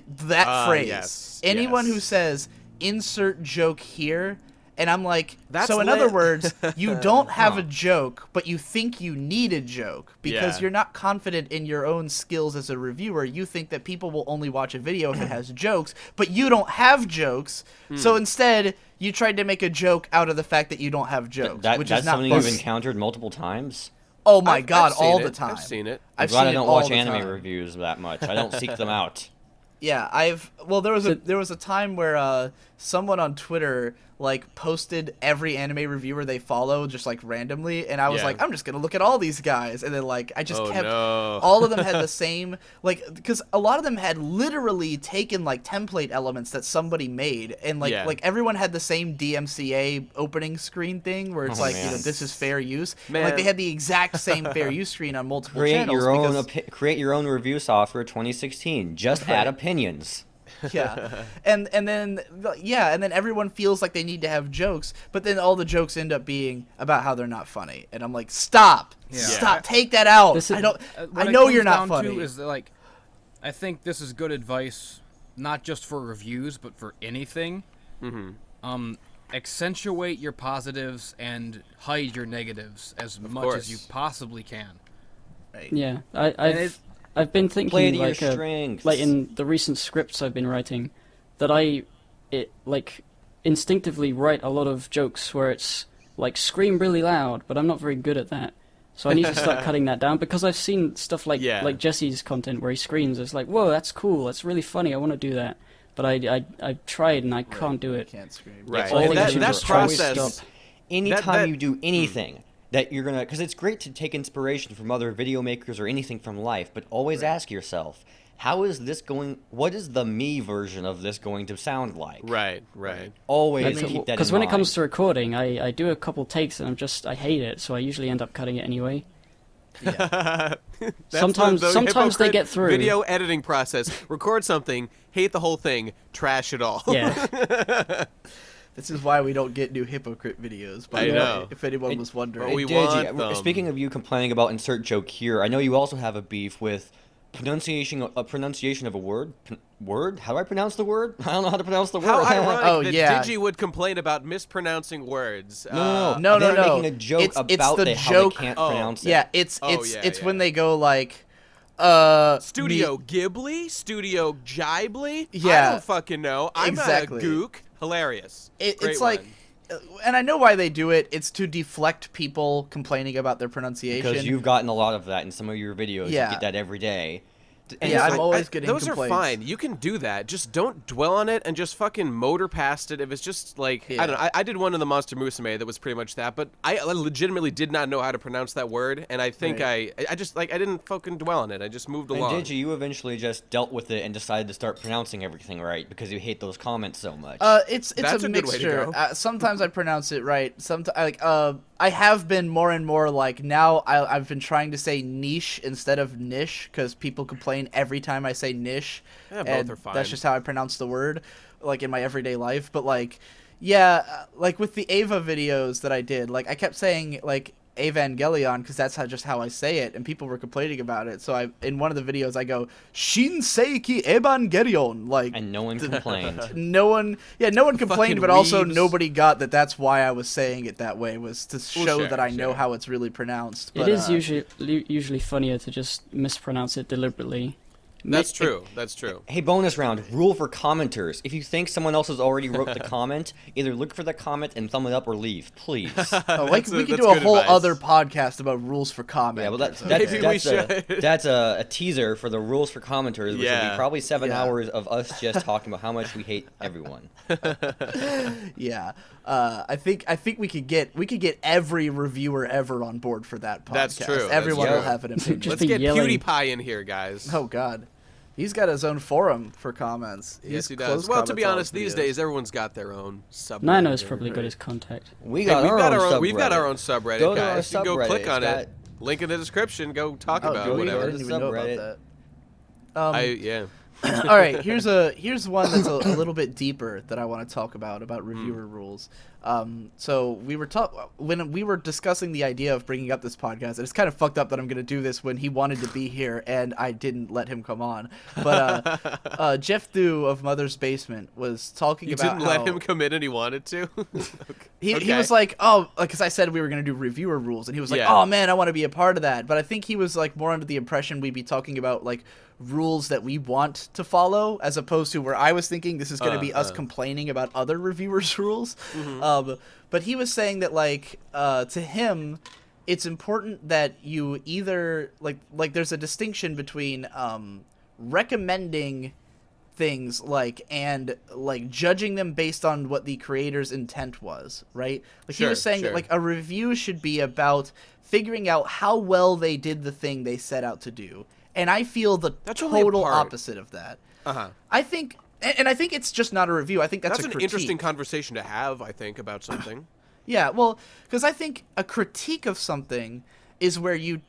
That phrase. Yes, Anyone who says insert joke here, and I'm like, so in other words, you don't have a joke, but you think you need a joke because you're not confident in your own skills as a reviewer. You think that people will only watch a video if it has jokes, but you don't have jokes. So instead, you tried to make a joke out of the fact that you don't have jokes, which is that's not something fun. you've encountered multiple times. Oh my god, all the time. I've seen it. I've I'm glad seen I don't it all watch the anime time. reviews that much. I don't seek them out. Yeah, there was a time where someone on Twitter like posted every anime reviewer they follow just like randomly, and I was like, I'm just gonna look at all these guys, and then like I just kept all of them had the same, like, because a lot of them had literally taken like template elements that somebody made, and like everyone had the same DMCA opening screen thing where it's this is fair use. Like they had the exact same fair use screen on multiple channels. Create your own review software 2016. Just add opinions. and then everyone feels like they need to have jokes, but then all the jokes end up being about how they're not funny, and I'm like, stop, take that out. I know you're not funny. Is that, like, I think this is good advice, not just for reviews, but for anything. Accentuate your positives and hide your negatives as much as you possibly can. Right. Yeah, I've been thinking like in the recent scripts I've been writing that I instinctively write a lot of jokes where it's like scream really loud, but I'm not very good at that. So I need to start cutting that down because I've seen stuff like Jesse's content where he screams. It's like, whoa, that's cool, that's really funny. I want to do that, but I've tried and I can't do it. Can't scream. Right. That process. Anytime you do anything. That you're gonna, because it's great to take inspiration from other video makers or anything from life, but always ask yourself, how is this going? What is the me version of this going to sound like? Right. Always keep that in mind. Because when it comes to recording, I do a couple takes and I hate it, so I usually end up cutting it anyway. Yeah. sometimes they get through. Video editing process. Record something, hate the whole thing, trash it all. Yeah. This is why we don't get new hypocrite videos, by the way, if anyone was wondering. Speaking of you complaining about insert joke here, I know you also have a beef with pronunciation of a word. How do I pronounce the word? I don't know how to pronounce the word. How ironic that Digi would complain about mispronouncing words. No. They're making a joke about how they can't pronounce it. Yeah, it's when they go like... Studio Ghibli? Studio Ghibli? Yeah. I don't fucking know. I'm a gook. Hilarious. It's like, and I know why they do it. It's to deflect people complaining about their pronunciation. Because you've gotten a lot of that in some of your videos. You get that every day. And I'm always getting those complaints. Are fine. You can do that. Just don't dwell on it and just fucking motor past it. If it's just like I don't know. I did one in the Monster Musume that was pretty much that, but I legitimately did not know how to pronounce that word, and I think I just I didn't fucking dwell on it. I just moved along. And you eventually just dealt with it and decided to start pronouncing everything right because you hate those comments so much. It's a mixture. Sometimes I pronounce it right. Sometimes I have been more and more like now I've been trying to say niche instead of niche because people complain every time I say niche. Yeah, and both are fine. That's just how I pronounce the word, like in my everyday life. But like, like with the Ava videos that I did, like I kept saying like Evangelion because that's how I say it, and people were complaining about it. So in one of the videos I go Shinseiki Evangelion, like, and no one complained. No one complained, but also weebs. nobody got that. That's why I was saying it that way, was to show that I know how it's really pronounced. But, it is usually funnier to just mispronounce it deliberately. That's true. Hey, bonus round. Rule for commenters. If you think someone else has already wrote the comment, either look for the comment and thumb it up or leave, please. We could do a whole other podcast about rules for commenters. Yeah, well, that's a teaser for the rules for commenters, which will be probably 7 hours of us just talking about how much we hate everyone. I think we could get every reviewer ever on board for that podcast. That's true. Everyone will have an opinion. Let's get PewDiePie in here, guys. Oh God. He's got his own forum for comments. Yes, he does. Well, to be honest, these days everyone's got their own subreddit. Nino's probably got his contact. We've got our own subreddit, guys. You can go click on it. Link in the description. Go talk about whatever. I didn't even know about that. Yeah. All right, here's one that's a little bit deeper that I want to talk about reviewer rules. So when we were discussing the idea of bringing up this podcast, and it's kind of fucked up that I'm going to do this when he wanted to be here and I didn't let him come on. But Jeff Dew of Mother's Basement was talking about You didn't let him come in and he wanted to? He was like, because I said we were going to do reviewer rules, and he was like, oh man, I want to be a part of that. But I think he was like more under the impression we'd be talking about like rules that we want to follow, as opposed to where I was thinking this is going to be us complaining about other reviewers' rules. But he was saying that like to him, it's important that you either like there's a distinction between recommending things and judging them based on what the creator's intent was, right? Like he was saying that like a review should be about figuring out how well they did the thing they set out to do. And I feel the total opposite of that. I think it's just not a review. I think that's a critique. An interesting conversation to have, I think, about something. Yeah, well, because I think a critique of something is where you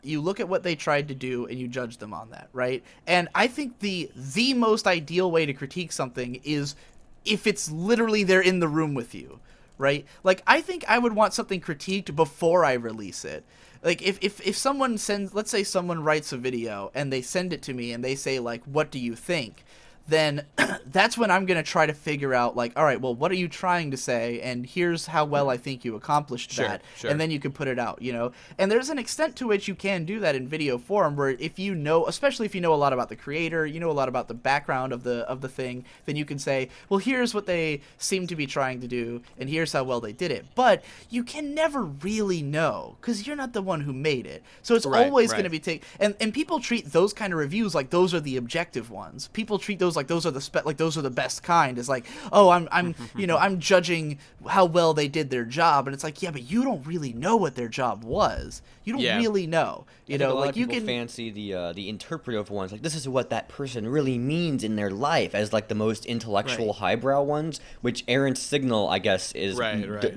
look at what they tried to do and you judge them on that, right? And I think the most ideal way to critique something is if it's literally they're in the room with you, right? Like, I think I would want something critiqued before I release it. Like, if someone let's say someone writes a video and they send it to me and they say, like, what do you think? Then that's when I'm going to try to figure out, like, all right, well, what are you trying to say? And here's how well I think you accomplished that. And then you can put it out, you know? And there's an extent to which you can do that in video form where if you know, especially if you know a lot about the creator, you know a lot about the background of the thing, then you can say, well, here's what they seem to be trying to do, and here's how well they did it. But you can never really know because you're not the one who made it. So it's always going to be and people treat those kind of reviews like those are the objective ones. People treat those like those are the best kind. It's like, oh, I'm you know, I'm judging how well they did their job, and it's like, yeah, but you don't really know what their job was. You don't really know. You know, like you can fancy the interpretive ones. Like, this is what that person really means in their life, as like the most intellectual highbrow ones, which Aaron Signal, I guess, is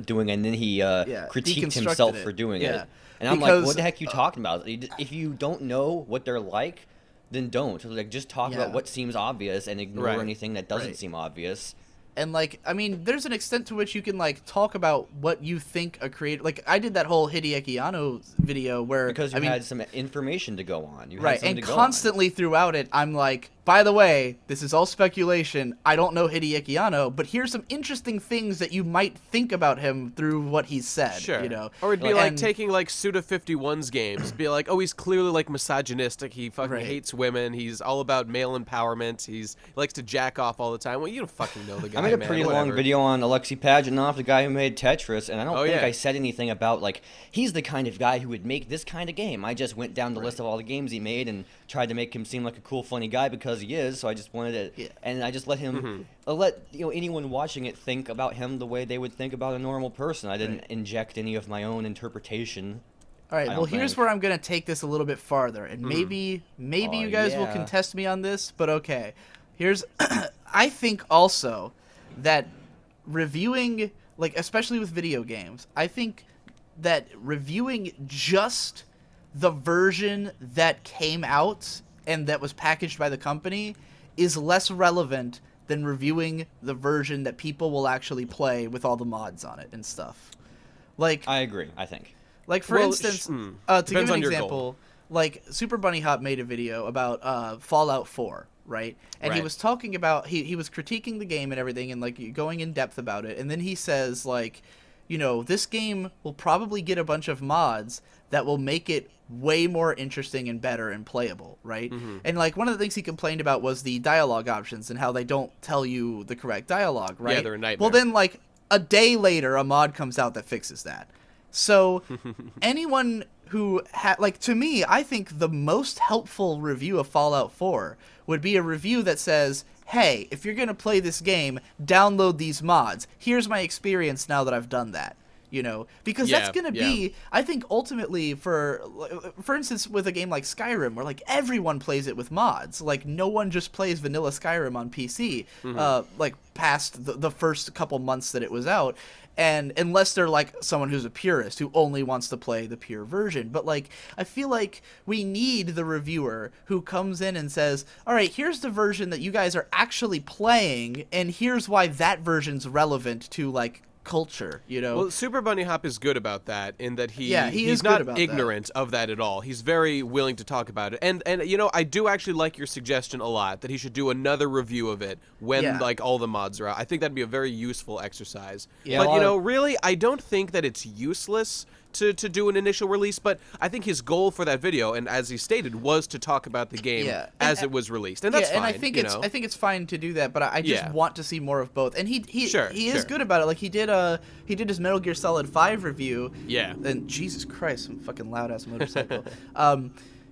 doing, and then he critiqued himself for doing it. And I'm like, what the heck are you talking about? If you don't know what they're like, then don't. So, like, just talk about what seems obvious and ignore anything that doesn't seem obvious. And, like, I mean, there's an extent to which you can, like, talk about what you think a creator... Like, I did that whole Hideaki Anno video where... Because you had some information to go on. And constantly throughout it, I'm like, by the way, this is all speculation. I don't know Hideaki Anno, but here's some interesting things that you might think about him through what he's said. Sure. You know? Or it'd be like taking, like, Suda51's games. Be like, oh, he's clearly, like, misogynistic. He fucking hates women. He's all about male empowerment. He likes to jack off all the time. Well, you don't fucking know the guy, I made a pretty long video on Alexei Pajitnov, the guy who made Tetris, and I don't think I said anything about, like, he's the kind of guy who would make this kind of game. I just went down the list of all the games he made and tried to make him seem like a cool, funny guy because he is, so I just wanted to... And I just let him... let anyone watching it think about him the way they would think about a normal person. I didn't inject any of my own interpretation. All right, well, here's where I'm going to take this a little bit farther, and maybe you guys will contest me on this, but okay. Here's... I think also... that reviewing, like, especially with video games, I think that reviewing just the version that came out and that was packaged by the company is less relevant than reviewing the version that people will actually play with all the mods on it and stuff. Like, I agree, I think. Like, for instance, to give an example, like, Super Bunny Hop made a video about Fallout 4. Right? And he was talking about, he was critiquing the game and everything and, like, going in depth about it. And then he says, like, you know, this game will probably get a bunch of mods that will make it way more interesting and better and playable, right? And, like, one of the things he complained about was the dialogue options and how they don't tell you the correct dialogue, right? Yeah, they're a nightmare. Well, then, like, a day later, a mod comes out that fixes that. So anyone who like, to me, I think the most helpful review of Fallout 4 would be a review that says, hey, if you're going to play this game, download these mods. Here's my experience now that I've done that. because that's going to be, I think, ultimately for instance, with a game like Skyrim, where like everyone plays it with mods, like no one just plays vanilla Skyrim on PC, like past the first couple months that it was out. And unless they're like someone who's a purist who only wants to play the pure version. But like, I feel like we need the reviewer who comes in and says, all right, here's the version that you guys are actually playing, and here's why that version's relevant to like culture, Well, Super Bunny Hop is good about that in that he's is not good ignorant of that at all. He's very willing to talk about it. And I do actually like your suggestion a lot that he should do another review of it when like all the mods are out. I think that'd be a very useful exercise. Yeah, but really, I don't think that it's useless to do an initial release, but I think his goal for that video, and as he stated, was to talk about the game as it was released, and that's fine. And I think it's fine to do that, but I just want to see more of both. And he is good about it. Like he did his Metal Gear Solid 5 review. Yeah. And Jesus Christ, some fucking loud ass motorcycle.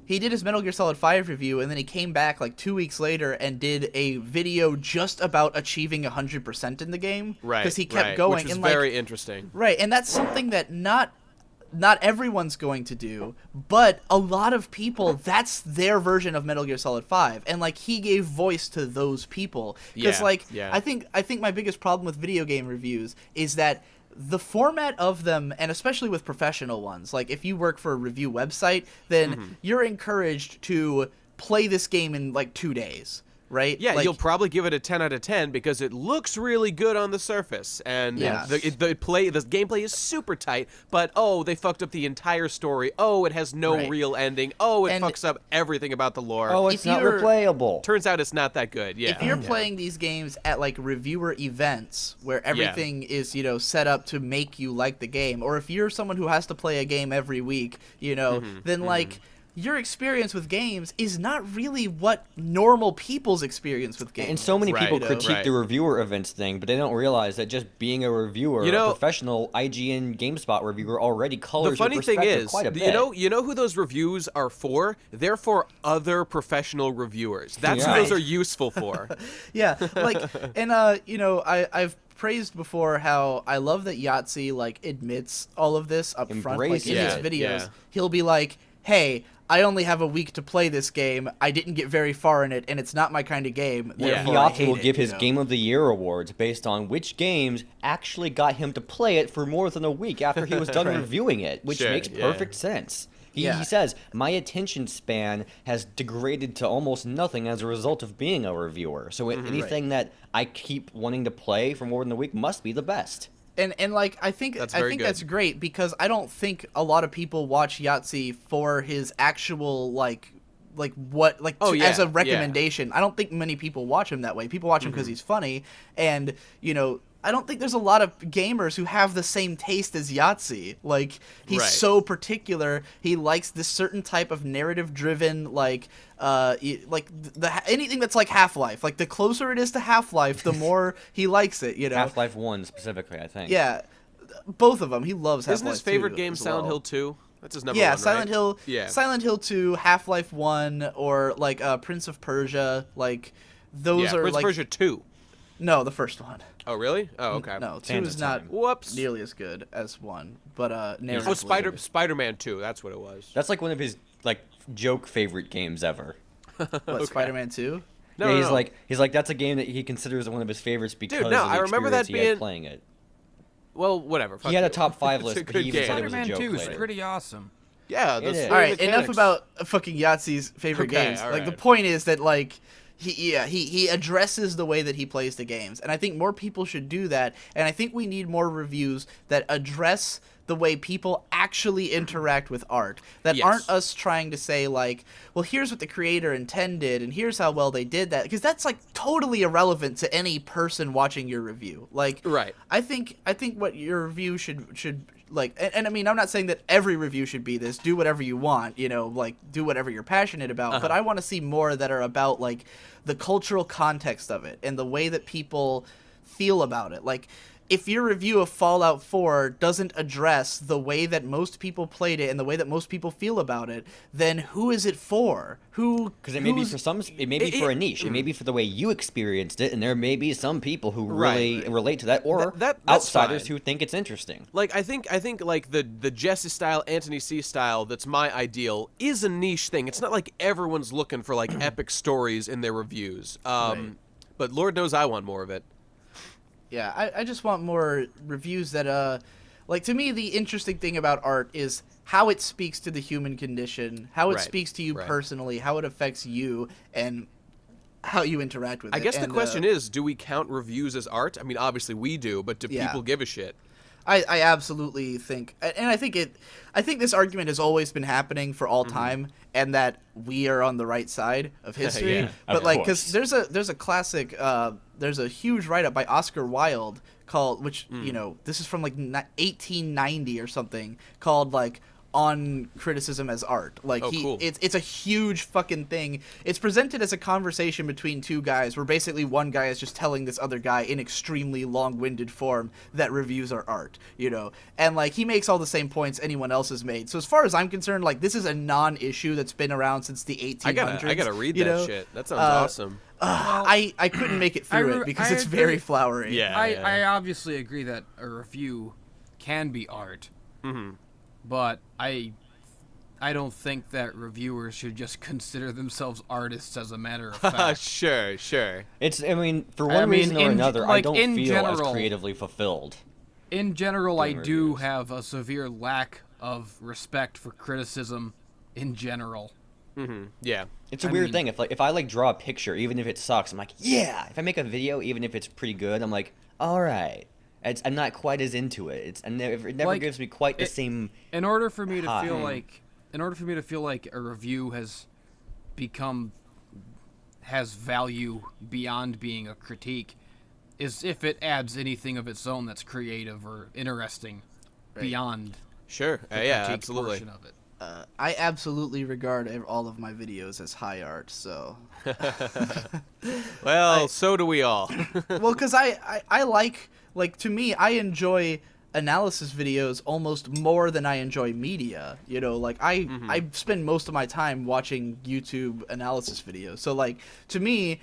He did his Metal Gear Solid 5 review, and then he came back like 2 weeks later and did a video just about achieving 100% in the game. Right. Because he kept going, which was and very interesting. Right, and that's something that not everyone's going to do, but a lot of people, that's their version of Metal Gear Solid 5, and like he gave voice to those people. Because I think my biggest problem with video game reviews is that the format of them, and especially with professional ones, like if you work for a review website, then you're encouraged to play this game in like 2 days. Right? Yeah, like, you'll probably give it a 10 out of 10 because it looks really good on the surface, and the gameplay is super tight. But they fucked up the entire story. It has no real ending. It fucks up everything about the lore. It's not replayable. Turns out it's not that good. Yeah. If you're playing these games at like reviewer events where everything is set up to make you like the game, or if you're someone who has to play a game every week, then like. Your experience with games is not really what normal people's experience with games. And so many people critique the reviewer events thing, but they don't realize that just being a reviewer, a professional IGN GameSpot reviewer, already colors your perspective quite a bit. You know who those reviews are for? They're for other professional reviewers. That's who those are useful for. I've praised before how I love that Yahtzee like admits all of this up front. Like in his videos, he'll be like, hey, I only have a week to play this game. I didn't get very far in it, and it's not my kind of game. Yahtzee will give his Game of the Year awards based on which games actually got him to play it for more than a week after he was done reviewing it, which makes perfect sense. He says, my attention span has degraded to almost nothing as a result of being a reviewer. So anything that I keep wanting to play for more than a week must be the best. And like I think that's great because I don't think a lot of people watch Yahtzee for his actual as a recommendation. I don't think many people watch him that way. People watch him because he's funny, and I don't think there's a lot of gamers who have the same taste as Yahtzee. Like he's so particular. He likes this certain type of narrative-driven, anything that's like Half-Life. Like the closer it is to Half-Life, the more he likes it. Half-Life 1 specifically, I think. Yeah, both of them. He loves Half-Life 2. Isn't his favorite game Silent Hill 2? That's his number one, Silent right? Hill. Yeah, Silent Hill 2, Half-Life 1, or like Prince of Persia. Like those are Prince of Persia 2. No, the first one. Oh, really? Oh, okay. No, 2 is not nearly as good as 1, but narratively. Spider-Man 2, that's what it was. That's like one of his joke favorite games ever. What, Spider-Man 2? No, he's like that's a game that he considers one of his favorites because of the I remember that he had playing it. Well, whatever. He had a top 5 list, but he even said it was a joke. Spider-Man 2 is pretty awesome. Yeah, all right, enough about fucking Yahtzee's favorite games. The point is that he addresses the way that he plays the games, and I think more people should do that. And I think we need more reviews that address the way people actually interact with art, that aren't us trying to say well, here's what the creator intended and here's how well they did that, because that's totally irrelevant to any person watching your review. I think what your review should and I mean, I'm not saying that every review should be this. Do whatever you want, do whatever you're passionate about. But I want to see more that are about the cultural context of it and the way that people feel about it. if your review of Fallout 4 doesn't address the way that most people played it and the way that most people feel about it, then who is it for? Because it may be for it may be for a niche. It may be for the way you experienced it, and there may be some people who really relate to that, or that's outsiders fine. who think it's interesting. Like I think like the Jesse style, Anthony C style, that's my ideal, is a niche thing. It's not like everyone's looking for like epic stories in their reviews. But Lord knows I want more of it. Yeah, I just want more reviews that, like, to me, the interesting thing about art is how it speaks to the human condition, how it speaks to you personally, how it affects you, and how you interact with it. I guess the question is, do we count reviews as art? I mean, obviously we do, but do people give a shit? I absolutely think, and I think this argument has always been happening for all time, and that we are on the right side of history. But like, because there's a classic, there's a huge write-up by Oscar Wilde called, which this is from like 1890 or something, called like On Criticism as Art. Like cool. It's a huge fucking thing. It's presented as a conversation between two guys where basically one guy is just telling this other guy in extremely long-winded form that reviews are art, and like he makes all the same points anyone else has made. So as far as I'm concerned, like this is a non-issue that's been around since the 1800s. I gotta read that shit. That sounds awesome. I couldn't make it through it because it's very flowery. Yeah, I obviously agree that a review can be art. But I don't think that reviewers should just consider themselves artists as a matter of fact. Sure. I mean, for one reason or another, I don't feel as creatively fulfilled. In general, I do have a severe lack of respect for criticism in general. Yeah. It's a weird thing. If I like draw a picture, even if it sucks, I'm like, yeah. If I make a video, even if it's pretty good, I'm like, all right. I'm not quite as into it. It never gives me quite the same. In order for me to feel like a review has value beyond being a critique, is if it adds anything of its own that's creative or interesting beyond. Sure. Yeah, absolutely. Portion of it. I absolutely regard all of my videos as high art, so. Well, so do we all. Well, because I like, to me, I enjoy analysis videos almost more than I enjoy media. Like, I spend most of my time watching YouTube analysis videos. So, like, to me,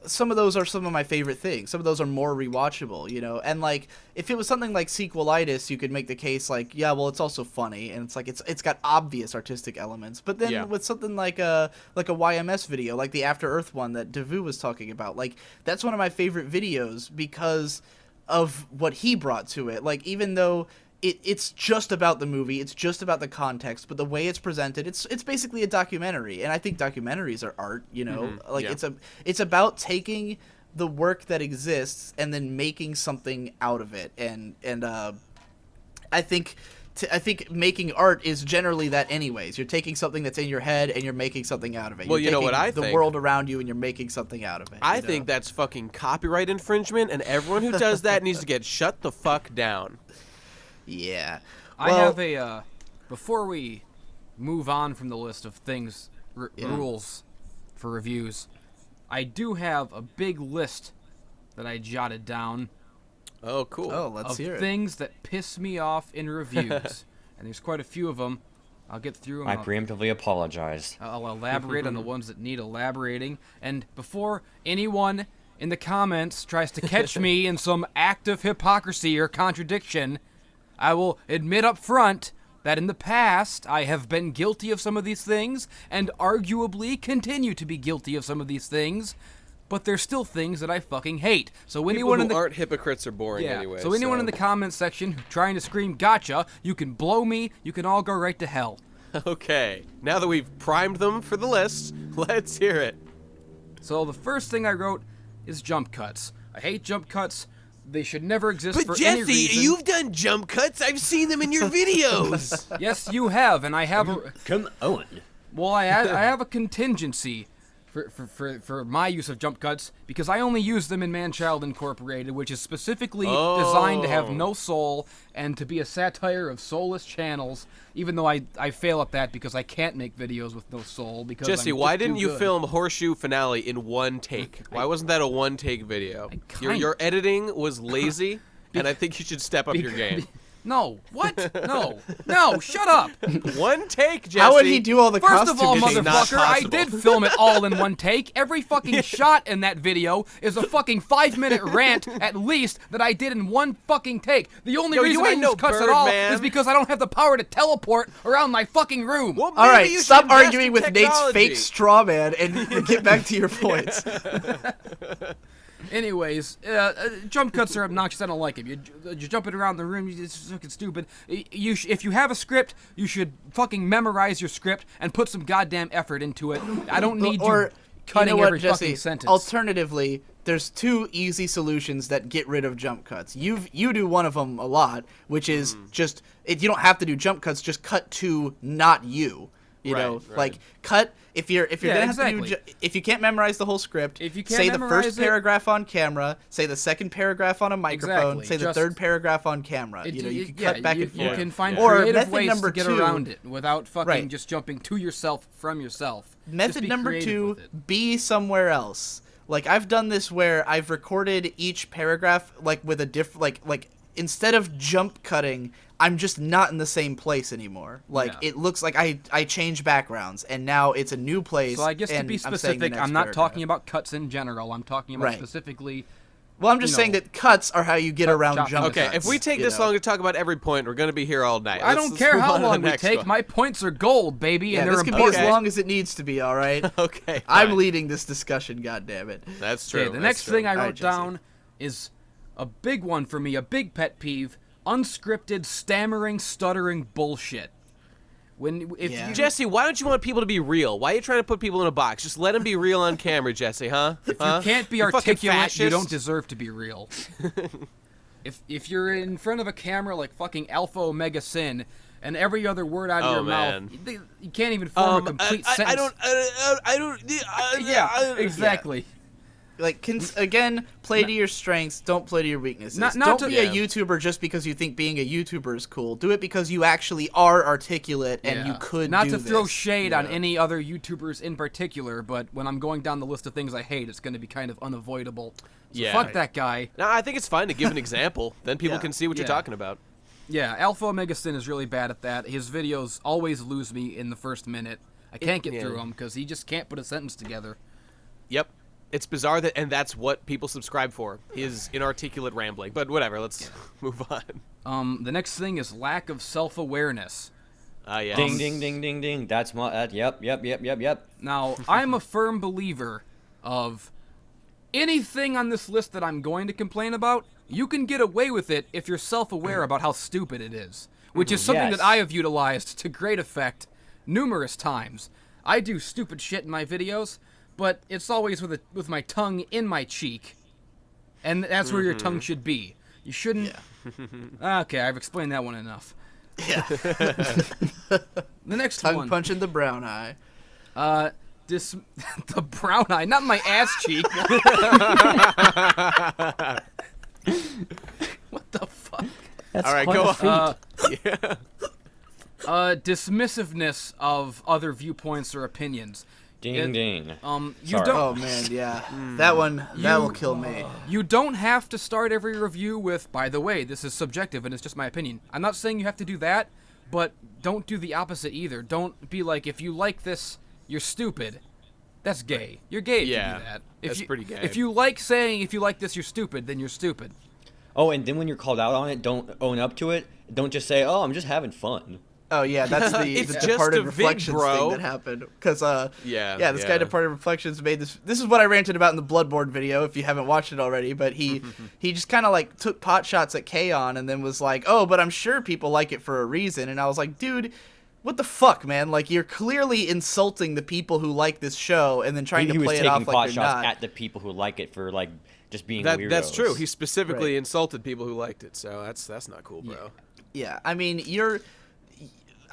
some of those are some of my favorite things. Some of those are more rewatchable, and like if it was something like Sequelitis, you could make the case like, yeah, well, it's also funny, and it's like it's got obvious artistic elements. But then with something like a YMS video, like the After Earth one that Devu was talking about, like that's one of my favorite videos because of what he brought to it. Like, even though it's just about the movie, it's just about the context, but the way it's presented, it's basically a documentary, and I think documentaries are art. It's about taking the work that exists and then making something out of it, and I think making art is generally that anyways. You're taking something that's in your head and you're making something out of it. Well, you know what I think? The world around you and you're making something out of it. I think that's fucking copyright infringement, and everyone who does that needs to get shut the fuck down. Yeah. I have a before we move on from the list of things rules for reviews, I do have a big list that I jotted down. Oh, cool. Oh, let's hear it. Things that piss me off in reviews. And there's quite a few of them. I'll get through them. I preemptively apologize. I'll elaborate on the ones that need elaborating. And before anyone in the comments tries to catch me in some act of hypocrisy or contradiction, I will admit up front that in the past I have been guilty of some of these things and arguably continue to be guilty of some of these things, but there's still things that I fucking hate. So anyone People who aren't hypocrites are boring anyway. So anyone in the comments section trying to scream gotcha, you can blow me, you can all go right to hell. Okay, now that we've primed them for the list, let's hear it. So the first thing I wrote is jump cuts. I hate jump cuts. They should never exist but for Jesse, any reason. you've done jump cuts. I've seen them in your videos. Yes, you have, and I have a... Come on. Well, I have a contingency for my use of jump cuts, because I only use them in Man-Child Incorporated, which is specifically designed to have no soul and to be a satire of soulless channels, even though I fail at that because I can't make videos with no soul. Because Jesse, I'm why just didn't too you good. film Horseshoe Finale in one take? Why wasn't that a one-take video? Your editing was lazy. and I think you should step up your game. No. What? No, shut up. One take, Jesse. How would he do all the First of all, costume changes? motherfucker, I did film it all in one take. Every fucking shot in that video is a fucking 5-minute rant, at least, that I did in one fucking take. The only reason I use cuts at all is because I don't have the power to teleport around my fucking room. Well, all right, stop arguing with technology. Nate's fake straw man and get back to your points. Anyways, jump cuts are obnoxious. I don't like them. You're jumping around the room. It's fucking stupid. If you have a script, you should fucking memorize your script and put some goddamn effort into it. I don't need you cutting every fucking sentence. Alternatively, there's 2 easy solutions that get rid of jump cuts. You do one of them a lot, which is just you don't have to do jump cuts. Just cut to not you. You know, like cut if you're gonna have to do, if you can't memorize the whole script, if you can't say the first paragraph on camera, say the second paragraph on a microphone, say the third paragraph on camera. You can cut back and forth. You can find creative ways to get around it without fucking just jumping to yourself from yourself. Method number 2: be somewhere else. Like I've done this where I've recorded each paragraph like with a different like instead of jump cutting, I'm just not in the same place anymore. Like it looks like I change backgrounds and now it's a new place. So I guess to be specific, I'm not talking about cuts in general. I'm talking about specifically. Well, I'm just saying that cuts are how you get around jump cuts. Okay, if we take this long to talk about every point, we're going to be here all night. I don't care how long we take. My points are gold, baby, and they're this can be as long as it needs to be, all right? Okay. Fine. I'm leading this discussion, goddammit. That's true. Okay, the next thing I wrote down is a big one for me, a big pet peeve: unscripted, stammering, stuttering bullshit. Jesse, why don't you want people to be real? Why are you trying to put people in a box? Just let them be real on camera, Jesse, huh? If you can't be articulate, you don't deserve to be real. If you're in front of a camera like fucking Alpha Omega Sin, and every other word out of your mouth, you can't even form a complete sentence. I don't. Exactly. Like, again, play to your strengths. Don't play to your weaknesses. Don't be a YouTuber just because you think being a YouTuber is cool. Do it because you actually are articulate and you could Not do to this, throw shade on any other YouTubers in particular, but when I'm going down the list of things I hate, it's going to be kind of unavoidable. So fuck that guy. No, I think it's fine to give an example. Then people can see what you're talking about. Yeah, Alpha Omega Sin is really bad at that. His videos always lose me in the first minute. I can't get through them because he just can't put a sentence together. Yep. It's bizarre and that's what people subscribe for, is inarticulate rambling. But whatever, let's move on. The next thing is lack of self-awareness. Yes. Ding, ding, ding, ding, ding. That's my, yep. Now, I'm a firm believer of anything on this list that I'm going to complain about, you can get away with it if you're self-aware about how stupid it is, which is something that I have utilized to great effect numerous times. I do stupid shit in my videos, but it's always with my tongue in my cheek, and that's where your tongue should be. You shouldn't... Okay, I've explained that one enough. Yeah. The next tongue one. punching the brown eye. The brown eye, not my ass cheek. What the fuck? That's all right, quite go on. Dismissiveness of other viewpoints or opinions. Ding, ding. You Sorry. don't. Oh man, yeah. That one, that will kill me. You don't have to start every review with, by the way, this is subjective and it's just my opinion. I'm not saying you have to do that, but don't do the opposite either. Don't be like, if you like this, you're stupid. That's gay. You're gay if you do that. That's pretty gay. If you like saying, if you like this, you're stupid, then you're stupid. Oh, and then when you're called out on it, don't own up to it. Don't just say, "Oh, I'm just having fun." Oh yeah, that's the Departed Reflections thing that happened. Because this guy Departed Reflections made this. This is what I ranted about in the Bloodborne video. If you haven't watched it already, but he just kind of like took pot shots at K-On! And then was like, "Oh, but I'm sure people like it for a reason." And I was like, "Dude, what the fuck, man? Like, you're clearly insulting the people who like this show, and then trying to play it off like you're not." He was taking pot shots at the people who like it for like just being weirdos. That's true. He specifically insulted people who liked it, so that's not cool, bro. Yeah, I mean,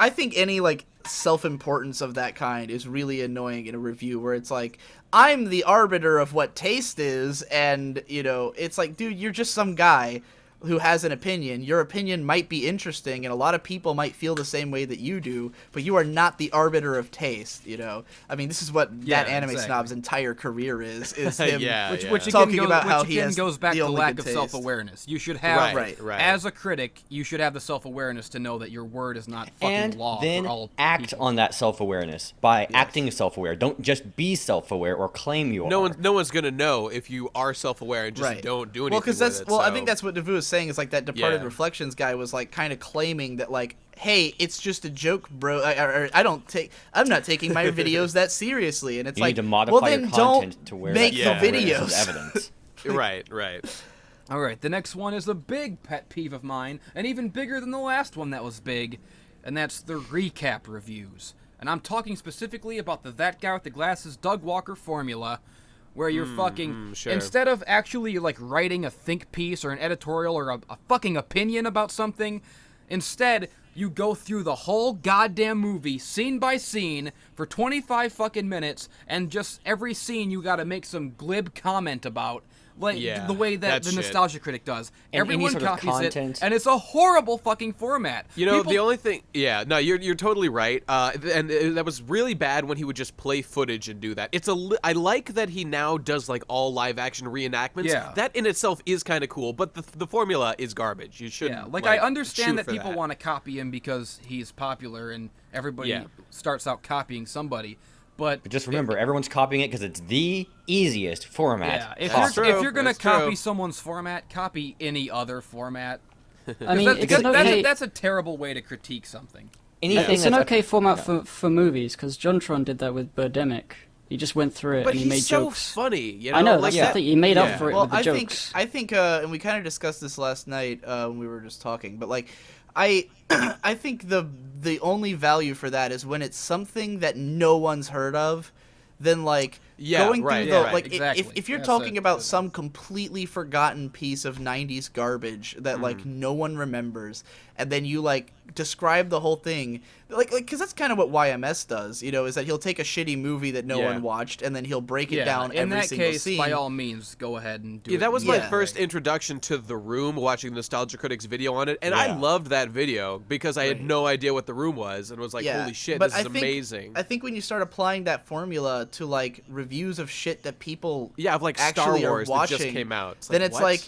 I think any like self-importance of that kind is really annoying in a review where it's like, I'm the arbiter of what taste is, and it's like, dude, you're just some guy. who has an opinion. Your opinion might be interesting, and a lot of people might feel the same way that you do, but you are not the arbiter of taste, you know? I mean, this is what that anime snob's entire career is him which talking about how he goes back to lack of self-awareness. You should have, as a critic, you should have the self-awareness to know that your word is not fucking law then for all act people. on that self-awareness by acting self-aware. Don't just be self-aware or claim you are. No one's gonna know if you are self-aware and just don't do anything. Well, because with it, I think that's what Devu is saying, is like that Departed Yeah. Reflections guy was like kind of claiming that like, hey, it's just a joke, bro. I'm not taking my videos that seriously, and it's you like, need to modify well, then your content don't to where make that the self-awareness is videos. evidence. Right. All right, the next one is a big pet peeve of mine, and even bigger than the last one that was big, and that's the recap reviews. And I'm talking specifically about the That Guy with the Glasses Doug Walker formula, where you're instead of actually like writing a think piece or an editorial or a fucking opinion about something, instead you go through the whole goddamn movie scene by scene for 25 fucking minutes, and just every scene you gotta make some glib comment about. Like the way that the Nostalgia Critic does. And everyone any sort of copies it, content. and it's a horrible fucking format. You know, the only thing, you're totally right, and that was really bad when he would just play footage and do that. I like that he now does like all live action reenactments. Yeah. That in itself is kind of cool, but the formula is garbage. You shouldn't. Yeah, like I understand shoot that for people want to copy him because he's popular and everybody starts out copying somebody. But just remember, everyone's copying it because it's the easiest format. Yeah, if you're gonna copy someone's format, copy any other format. I mean, that's a terrible way to critique something. It's an okay format for movies, because JonTron did that with Birdemic. He just went through it and he made jokes. So funny, you know? I know, like that's the thing. He made up for it with the jokes. I think, and we kind of discussed this last night when we were just talking, but like, I think the only value for that is when it's something that no one's heard of, then like going through if you're talking about some completely forgotten piece of 90s garbage that like no one remembers, and then you like describe the whole thing like because that's kind of what YMS does, you know, is that he'll take a shitty movie that no one watched and then he'll break it down every single scene. By all means, go ahead and do it. That was my first introduction to The Room, watching the Nostalgia Critic's video on it, and I loved that video because I had no idea what The Room was and was like, holy shit, this is amazing. I think when you start applying that formula to like reviews of shit that people of like actually Star Wars are watching, that just came out, then it's like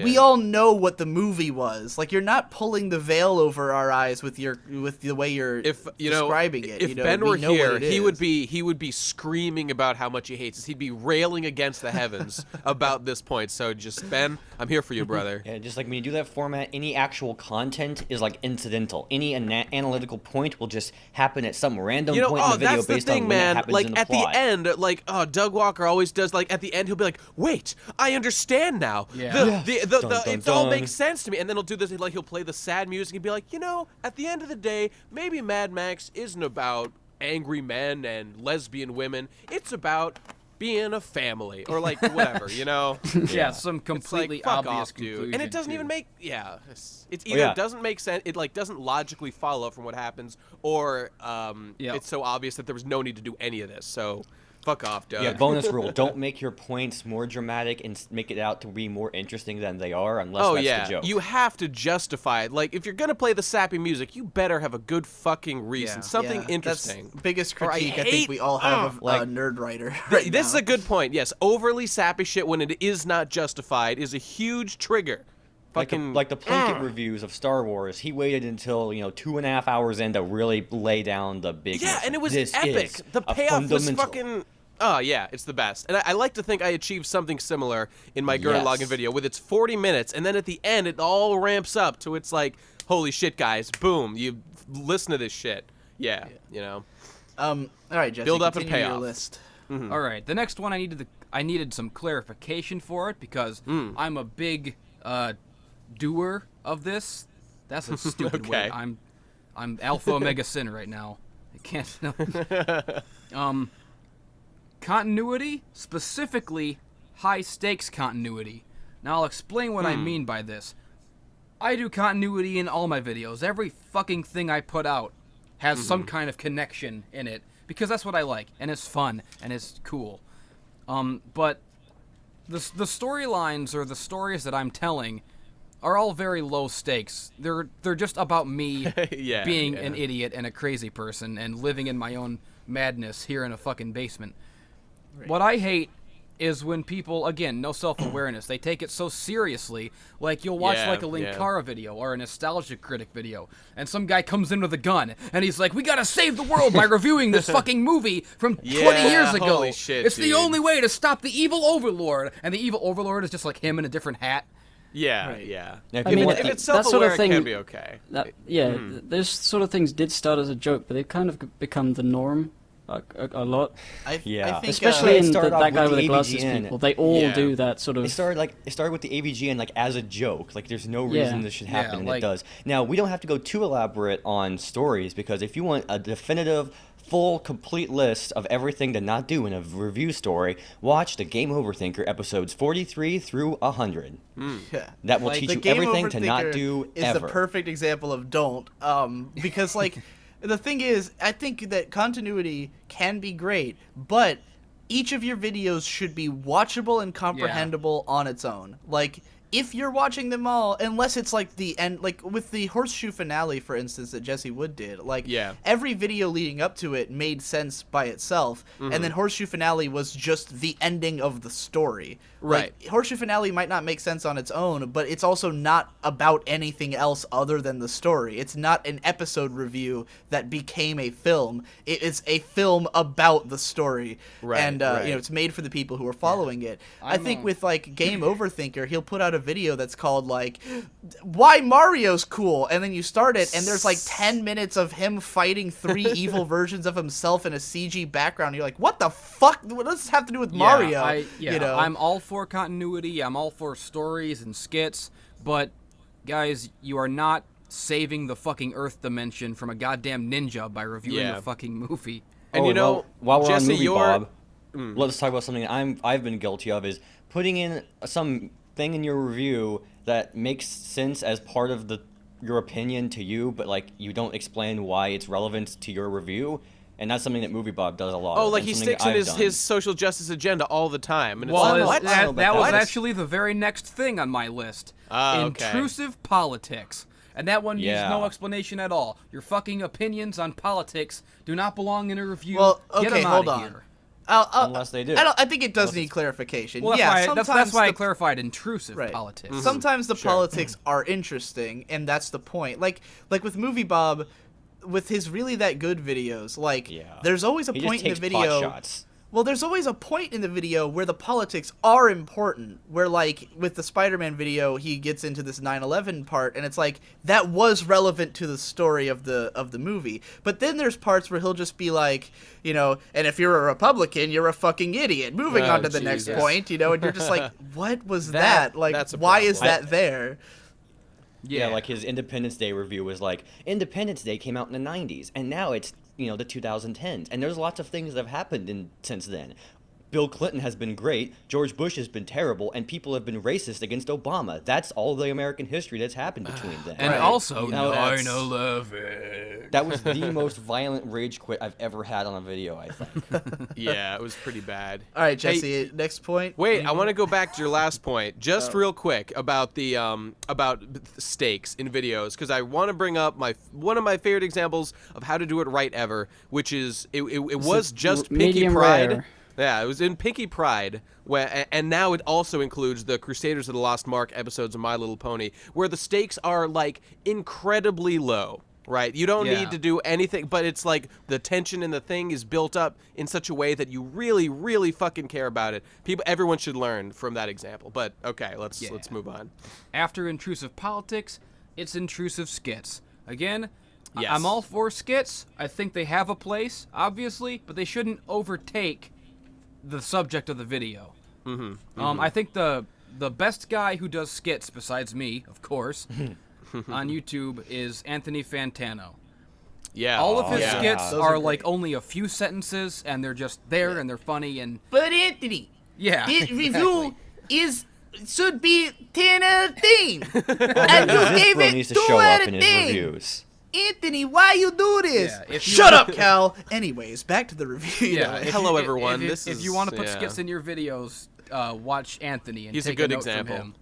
we all know what the movie was. Like, you're not pulling the veil over our eyes with the way you're describing it. If Ben were here, he would be screaming about how much he hates us. He'd be railing against the heavens about this point. So just, Ben, I'm here for you, brother. Yeah, just like when you do that format, any actual content is like incidental. Any analytical point will just happen at some random point in the video based on when it happens in the plot. At the end, like, Doug Walker always does, like, at the end he'll be like, wait, I understand now. Yeah. It all makes sense to me, and then he'll do this. Like, he'll play the sad music and be like, you know, at the end of the day, maybe Mad Max isn't about angry men and lesbian women. It's about being a family, or like whatever, you know. Some completely like, fuck obvious off, dude. conclusion. And it doesn't even make it's either doesn't make sense. It like doesn't logically follow from what happens, or it's so obvious that there was no need to do any of this. So. Fuck off, Doug. Yeah, bonus rule. Don't make your points more dramatic and make it out to be more interesting than they are unless that's the joke. You have to justify it. Like, if you're going to play the sappy music, you better have a good fucking reason. Something interesting. That's biggest critique I think we all have of Nerd Writer This is a good point, yes. Overly sappy shit when it is not justified is a huge trigger. Like the Plunkett reviews of Star Wars, he waited until 2.5 hours in to really lay down the big. Yeah, and it was epic. The payoff was fucking. Oh, yeah, it's the best. And I like to think I achieved something similar in my Gurren Lagann video with its 40 minutes, and then at the end it all ramps up to it's like, holy shit, guys, boom, you listen to this shit. Yeah, you know. All right, Jesse, build up and pay your off. list. Mm-hmm. All right, the next one I needed some clarification for it because I'm a big doer of this. That's a stupid word. I'm alpha omega sin right now. I can't. Continuity, specifically high stakes continuity. Now I'll explain what I mean by this. I do continuity in all my videos. Every fucking thing I put out has some kind of connection in it because that's what I like and it's fun and it's cool. But the storylines or the stories that I'm telling are all very low stakes. They're just about me being an yeah. idiot and a crazy person and living in my own madness here in a fucking basement. Right. What I hate is when people, again, no self-awareness, they take it so seriously. Like, you'll watch, like, a Linkara video or a Nostalgia Critic video, and some guy comes in with a gun, and he's like, we gotta save the world by reviewing this fucking movie from 20 years ago. Holy shit, it's dude. the only way to stop the evil overlord. And the evil overlord is just, like, him in a different hat. Yeah, Right. yeah. I mean, if it's that self-aware, sort of thing, it can be okay. Those sort of things did start as a joke, but they've kind of become the norm a lot. I think, Especially in started off that guy with with the the glasses AVGN. people. They all Yeah. do that sort of... It started with the AVGN like as a joke. Like there's no reason this should happen, and like- it does. Now we don't have to go too elaborate on stories because if you want a definitive, full, complete list of everything to not do in a review story, watch the Game Over Thinker episodes 43 through 100. Yeah. That will Like, teach the you Game everything Over to not Thinker do is ever. the perfect example of don't. Because, like, the thing is, I think that continuity can be great, but each of your videos should be watchable and comprehensible on its own. Like, if you're watching them all, unless it's like the end, like with the horseshoe finale, for instance, that Jesse Wood did, like every video leading up to it made sense by itself, and then horseshoe finale was just the ending of the story. Right. Like, horseshoe finale might not make sense on its own, but it's also not about anything else other than the story. It's not an episode review that became a film. It is a film about the story. Right, And, right. you know, it's made for the people who are following it. I think with, like, Game Over Thinker, he'll put out a video that's called, like, Why Mario's Cool? And then you start it, and there's, like, 10 minutes of him fighting 3 evil versions of himself in a CG background. You're like, what the fuck? What does this have to do with Mario? You know? I'm all for continuity. I'm all for stories and skits. But, guys, you are not saving the fucking Earth dimension from a goddamn ninja by reviewing a fucking movie. And you know, while we're Jesse, on movie, Bob, let's talk about something I've been guilty of is putting in some thing in your review that makes sense as part of your opinion to you, but like you don't explain why it's relevant to your review. And that's something that Movie Bob does a lot. Oh, of, like and he something sticks that in I've done. his social justice agenda all the time. And it's Well, like, what? that was What? actually the very next thing on my list. Okay. Intrusive politics. And that one needs Yeah. no explanation at all. Your fucking opinions on politics do not belong in a review. Well, Get okay, 'em hold outta on. here. Unless they do. I think it does need clarification. Well, that's sometimes why I the- clarified intrusive Right. politics. Sometimes the politics are interesting, and that's the point. Like with Movie Bob, with his really that good videos, like there's always a He point just in takes the pot video. shots. Well, there's always a point in the video where the politics are important. Where, like, with the Spider-Man video, he gets into this 9/11 part, and it's like that was relevant to the story of the movie. But then there's parts where he'll just be like, you know, and if you're a Republican, you're a fucking idiot. Moving on to the next point, you know, and you're just like, what was that? Like, that's a why is problem. that there? Yeah, like his Independence Day review was like, Independence Day came out in the 90s, and now it's, you know, the 2010s. And there's lots of things that have happened since then. Bill Clinton has been great, George Bush has been terrible, and people have been racist against Obama. That's all the American history that's happened between them. And also, Now, 9/11. that was the most violent rage quit I've ever had on a video, I think. Yeah, it was pretty bad. All right, Jesse, next point. Wait, I want to go back to your last point, just real quick about the about stakes in videos, because I want to bring up one of my favorite examples of how to do it right ever, which is it was just Pinky medium Pride. rare. Yeah, it was in Pinky Pride, and now it also includes the Crusaders of the Lost Mark episodes of My Little Pony, where the stakes are like incredibly low. Right, you don't need to do anything, but it's like the tension in the thing is built up in such a way that you really, really fucking care about it. Everyone should learn from that example. But okay, let's move on. After intrusive politics, it's intrusive skits. Again, Yes. I'm all for skits. I think they have a place, obviously, but they shouldn't overtake the subject of the video. I think the best guy who does skits, besides me, of course, on YouTube is Anthony Fantano. Yeah. All of his yeah. skits Those are are like only a few sentences, and they're just there and they're funny and But Anthony, this review should be 10 out of 10. And you This gave bro it needs to 2 show out up of in 10. his reviews. Anthony, why you do this? Yeah, if you- Shut up, Cal. Anyways, back to the review. You know, if Hello, you- everyone. If, This if is- you want to put yeah. skits in your videos, watch Anthony and He's a take good note example. from him.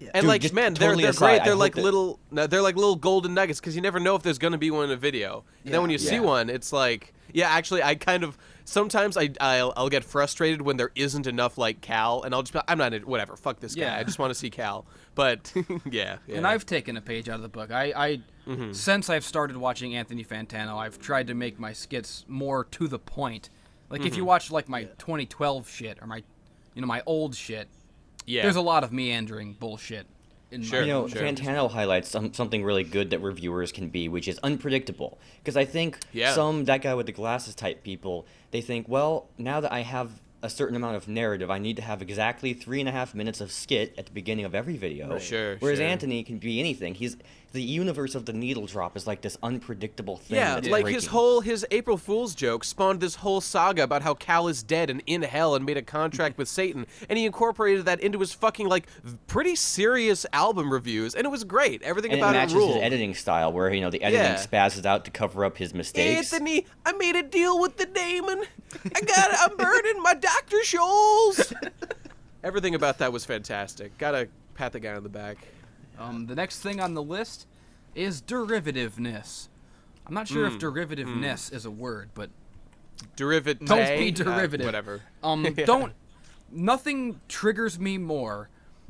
And Dude, like, just man, totally they're aside, great. They're I like hope that- they're like little golden nuggets because you never know if there's gonna be one in a video. And then when you see one, it's like, yeah, actually, I kind of sometimes I'll get frustrated when there isn't enough like Cal, and I'll just be, I'm not whatever, fuck this guy. Yeah. I just want to see Cal. But yeah. And I've taken a page out of the book. Since I've started watching Anthony Fantano, I've tried to make my skits more to the point. Like if you watch like my 2012 shit or my old shit, there's a lot of meandering bullshit. Sure. Fantano highlights something really good that reviewers can be, which is unpredictable. Because I think that guy with the glasses type people, they think, well, now that I have a certain amount of narrative, I need to have exactly 3.5 minutes of skit at the beginning of every video. Right. Whereas Anthony can be anything. The universe of the needle drop is like this unpredictable thing. Yeah, that's like breaking. his April Fool's joke spawned this whole saga about how Cal is dead and in hell and made a contract with Satan, and he incorporated that into his fucking like pretty serious album reviews, and it was great. Everything and about it matches it ruled. his editing style, where the editing spazzes out to cover up his mistakes. Anthony, I made a deal with the daemon. I'm burning my Dr. Scholl's. Everything about that was fantastic. Gotta pat the guy on the back. The next thing on the list is derivativeness. I'm not sure if derivativeness is a word, but Derivative. don't be derivative. Whatever. Nothing triggers me more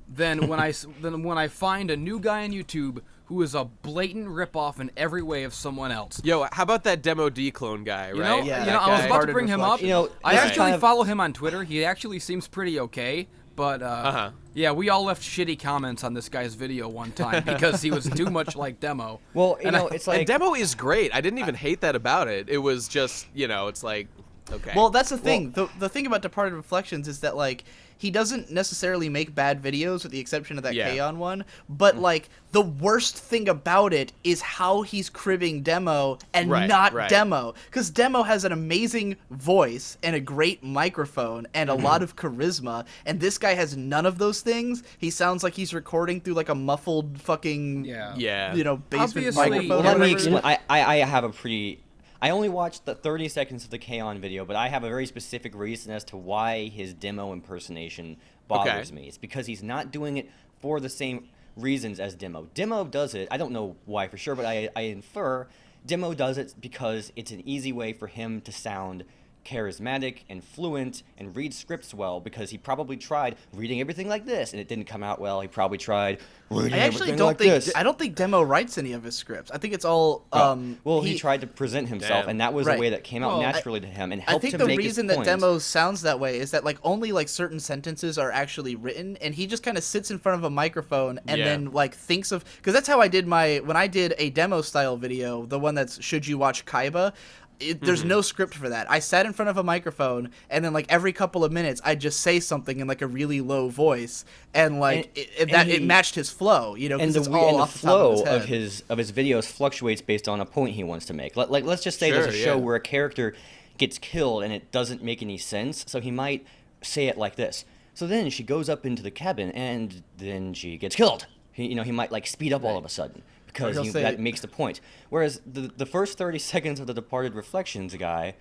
than when I find a new guy on YouTube who is a blatant ripoff in every way of someone else. Yo, how about that Demo D clone guy, You right? know, Yeah, you that know, I was guy. about to bring him up. I this is actually kind of- follow him on Twitter. He actually seems pretty okay. But yeah, we all left shitty comments on this guy's video one time because he was too much like Demo. Well, it's like And Demo is great. I didn't even hate that about it. It was just, it's like, okay. Well, that's the thing. The thing about Departed Reflections is that, like, he doesn't necessarily make bad videos with the exception of that K-On! One, but, like, the worst thing about it is how he's cribbing Demo and not Demo. Because Demo has an amazing voice and a great microphone and a lot of charisma, and this guy has none of those things. He sounds like he's recording through, like, a muffled fucking, basement Obviously, microphone. Well, or let me whatever. explain. I have a pretty. I only watched the 30 seconds of the K-On! Video, but I have a very specific reason as to why his Demo impersonation bothers me. It's because he's not doing it for the same reasons as Demo. Demo does it, I don't know why for sure, but I infer Demo does it because it's an easy way for him to sound charismatic and fluent and read scripts well, because he probably tried reading everything like this and it didn't come out well. He probably tried reading everything like this. I don't think Demo writes any of his scripts. I think it's all. He tried to present himself, and that was a way that came out naturally to him and helped him make his point. I think the reason that Demo sounds that way is that, like, only, like, certain sentences are actually written, and he just kind of sits in front of a microphone and then, like, thinks of, because that's how I did when I did a Demo style video, the one that's Should You Watch Kaiba. There's no script for that. I sat in front of a microphone, and then, like, every couple of minutes, I'd just say something in, like, a really low voice, and, like, it matched his flow, And it's the all off the top flow of his videos fluctuates based on a point he wants to make. Like, let's just say there's a show where a character gets killed and it doesn't make any sense, so he might say it like this. So then she goes up into the cabin, and then she gets killed. He might, like, speed up all of a sudden, because that makes the point. Whereas the first 30 seconds of the Departed Reflections guy,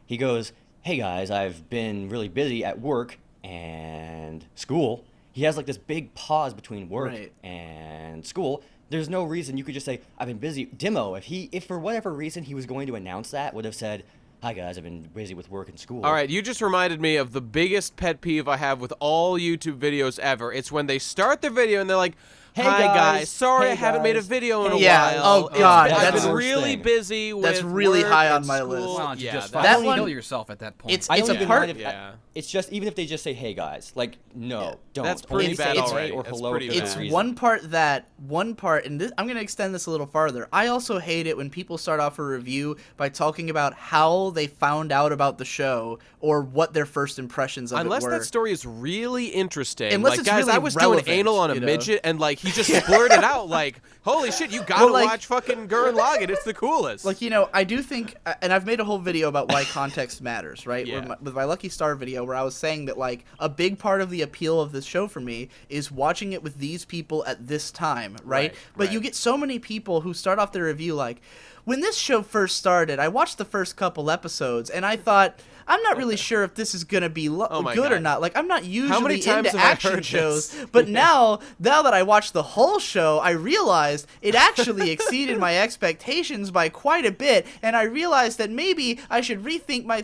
he goes, hey guys, I've been really busy at work and school. He has, like, this big pause between work and school. There's no reason you could just say, I've been busy. Demo, if for whatever reason he was going to announce that, would have said, hi guys, I've been busy with work and school. All right, you just reminded me of the biggest pet peeve I have with all YouTube videos ever. It's when they start their video and they're like, Hey hi guys, sorry hey I haven't made a guys. video in a Yeah, while. oh god, I've that's been the really worst busy with That's really work high on and my school. list. Why don't you Yeah, just that- that fucking one- kill yourself at that point? It's I a don't even part. mind if Yeah. it's just, even if they just say, hey guys, like, no, don't. That's Only pretty say bad hey already. or That's hello pretty for bad. that It's reason. one part, and this, I'm going to extend this a little farther. I also hate it when people start off a review by talking about how they found out about the show or what their first impressions of Unless it were. that story is really interesting. Unless like, it's guys, really I was relevant, doing anal on a you know? midget, and, like, he just blurted out like, "Holy shit, you gotta watch fucking Gurren Lagann. It's the coolest." Like, I do think, and I've made a whole video about why context matters, right? Yeah. With my Lucky Star video, where I was saying that like a big part of the appeal of this show for me is watching it with these people at this time, right? But you get so many people who start off their review like, when this show first started, I watched the first couple episodes and I thought, I'm not really sure if this is going to be good or not. Like, I'm not usually into action shows, but now that I watched the whole show, I realized it actually exceeded my expectations by quite a bit, and I realized that maybe I should rethink my...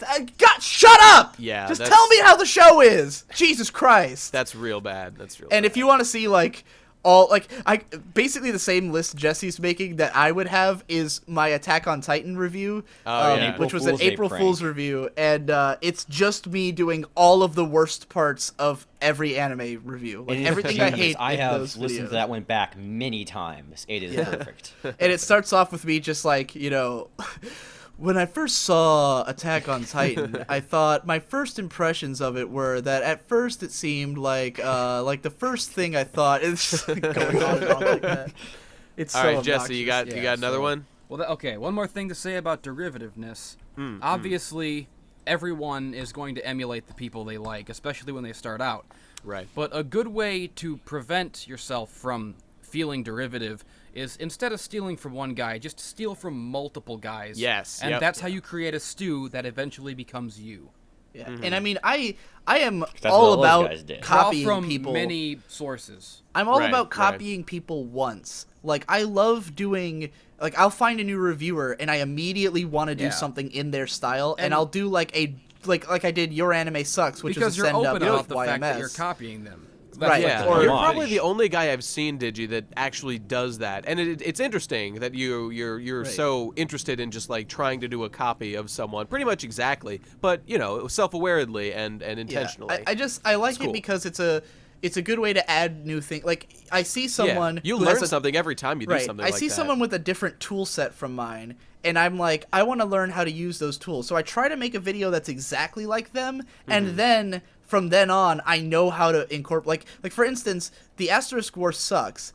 shut up! Yeah, just tell me how the show is! Jesus Christ! That's real bad. And if you want to see, like... basically the same list Jesse's making that I would have is my Attack on Titan review, which was an April Fool's review, and it's just me doing all of the worst parts of every anime review, like everything I hate. I have those listened videos. to that one back many times. It is perfect. And it starts off with me just like, when I first saw Attack on Titan, I thought my first impressions of it were that at first it seemed like the first thing I thought is going on and on like that. It's all so right, obnoxious. Jesse, you got another one? Well, okay. One more thing to say about derivativeness. Obviously, everyone is going to emulate the people they like, especially when they start out. Right. But a good way to prevent yourself from feeling derivative is instead of stealing from one guy, just steal from multiple guys. Yes. And that's how you create a stew that eventually becomes you. Yeah. And I mean, I am That's all what all those about guys did. copying Draw from people. many sources. I'm all Right, about right. copying people once. Like, I love doing... Like, I'll find a new reviewer, and I immediately want to do something in their style, and I'll do, like, like I did Your Anime Sucks, which because is a you're send-up open with about the YMS. fact that you're copying them. Right. That's Or- You're Homage. probably the only guy I've seen, Digi, that actually does that, and it's interesting that you're so interested in just like trying to do a copy of someone, pretty much exactly, but self-awaredly and intentionally. I like it cool. because it's a good way to add new things. Like, I see someone you who learn has something every time you do something like that. I see someone with a different tool set from mine, and I'm like, I want to learn how to use those tools. So I try to make a video that's exactly like them, and then from then on, I know how to incorporate. Like for instance, the Asterisk War Sucks.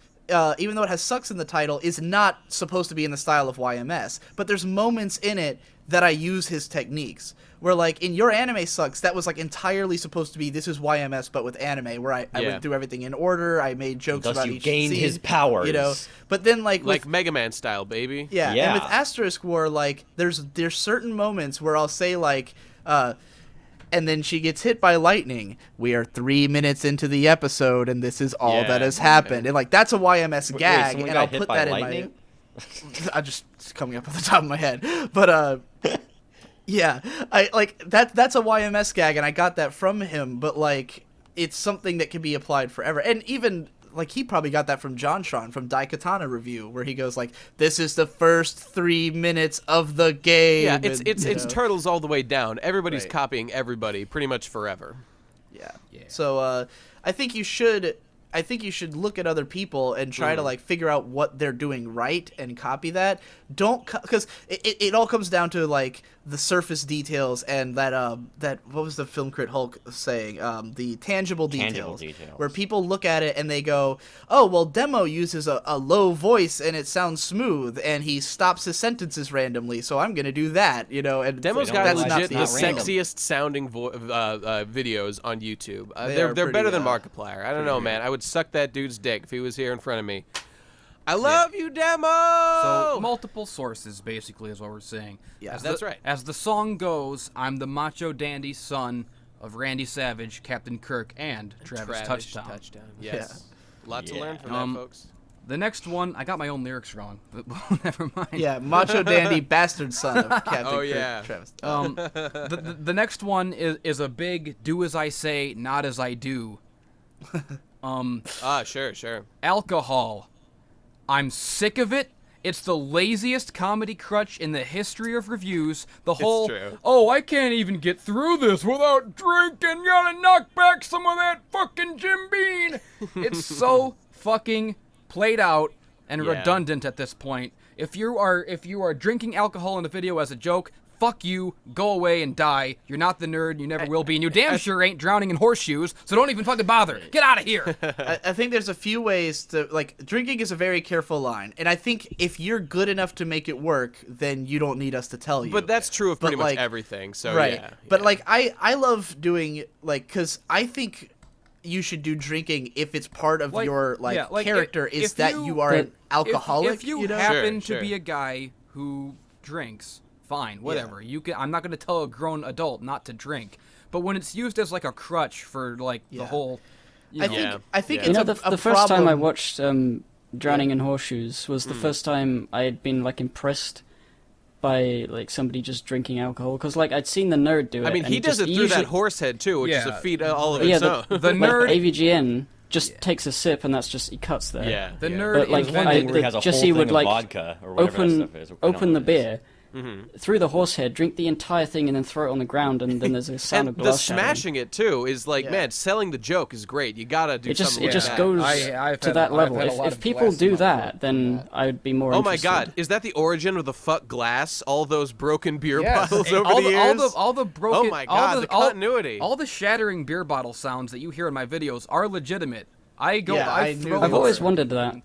Even though it has sucks in the title, is not supposed to be in the style of YMS. But there's moments in it that I use his techniques. Where, like, in Your Anime Sucks, that was, like, entirely supposed to be, this is YMS, but with anime, where I went through everything in order, I made jokes Thus about you each gained scene, his powers. But then, like Mega Man style, baby. Yeah, Yeah. and with Asterisk War, like, there's certain moments where I'll say, like, and then she gets hit by lightning. We are 3 minutes into the episode, and this is all that has happened. And, like, that's a YMS gag, someone and got I'll hit put by that lightning? in my... I just it's coming up at the top of my head. But, yeah, I like that's a YMS gag, and I got that from him, but, like, it's something that can be applied forever. And even... Like, he probably got that from John Tron from Daikatana Review, where he goes, like, this is the first 3 minutes of the game. Yeah, and, it's Turtles all the way down. Everybody's Right. copying everybody pretty much forever. Yeah. So, I think you should look at other people and try to, like, figure out what they're doing right and copy that. Don't... Because it all comes down to, like, the surface details and that what was the Film Crit Hulk saying? The tangible details. Where people look at it and they go, oh, well, Demo uses a low voice and it sounds smooth, and he stops his sentences randomly, so I'm going to do that, and Demo's don't got realize legit the it's not random. sexiest sounding videos on YouTube. They They're are pretty, better than Markiplier. I don't know, man. I would suck that dude's dick if he was here in front of me. I love you, Demo! So multiple sources, basically, is what we're saying. Yeah, that's right. As the song goes, I'm the macho dandy son of Randy Savage, Captain Kirk, and Travis Touchdown. Yes. Lot to learn from that, folks. The next one, I got my own lyrics wrong, but never mind. Yeah, macho dandy bastard son of Captain Oh, Kirk, yeah. Travis. The next one is a big do as I say, not as I do. Sure. Alcohol. I'm sick of it. It's the laziest comedy crutch in the history of reviews. The whole, true. oh, I can't even get through this without drinking. Gotta knock back some of that fucking Jim Beam. It's so fucking played out and redundant at this point. If you are drinking alcohol in the video as a joke, fuck you, go away and die. You're not the nerd, you never will be, and you damn sure ain't drowning in horseshoes, so don't even fucking bother. Get out of here. I think there's a few ways to, like, drinking is a very careful line, and I think if you're good enough to make it work, then you don't need us to tell you. But that's true of pretty much like, everything, so right. yeah. But, like, I love doing, like, because I think you should do drinking if it's part of your, character is that you are an alcoholic. If you know? happen Sure. to be a guy who drinks, fine, whatever. You can. I'm not going to tell a grown adult not to drink. But when it's used as like a crutch for like the whole, I think You it's know, a the first time I problem. watched Drowning in Horseshoes was the first time I had been like impressed by like somebody just drinking alcohol, because like I'd seen the nerd do it. I mean, and he does just it through usually, that horse head too, which is a feat all of yeah, its own. the like, nerd. AVGN just takes a sip and that's just he cuts there. Yeah, The yeah. nerd But like invented. where he has a whole Jesse thing would of like vodka or whatever that stuff is. open the beer through the horse head, drink the entire thing, and then throw it on the ground, and then there's a sound of And the glass shattering. smashing it too is like, man, selling the joke is great. You gotta do It just something it just like goes I've to had- that I've level. had a lot If of people glass in do my that, throat then I'd be more that. Oh my interested. god, is that the origin of the fuck glass? All those broken beer Yes. bottles And over all the the, years? all the broken. Oh my god, the continuity. All the shattering beer bottle sounds that you hear in my videos are legitimate. I Yeah, I knew throw they I've always were. wondered that.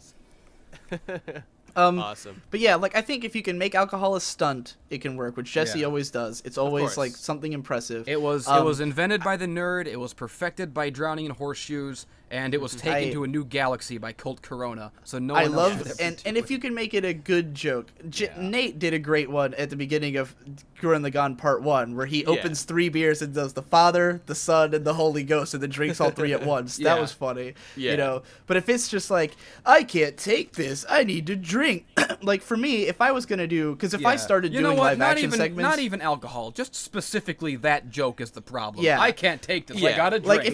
Awesome. But yeah, like I think if you can make alcohol a stunt, it can work, which Jesse Yeah. always does. It's always course. like something impressive. It was invented by the nerd. It was perfected by Drowning in Horseshoes, and it was taken to a new galaxy by Colt Corona. So no one I else love, should ever and do if it. you can make it a good joke, Nate did a great one at the beginning of Gurren Lagann Part 1, where he opens 3 beers and does the Father, the Son, and the Holy Ghost, and then drinks all 3 at once. That Yeah. was funny, Yeah. you know. But if it's just like, I can't take this, I need to drink. Like for me, if I was gonna do, because if I started You know doing what? live Not action even, segments, not even alcohol. Just specifically that joke is the problem. Yeah. I can't take this. I Yeah. gotta drink. like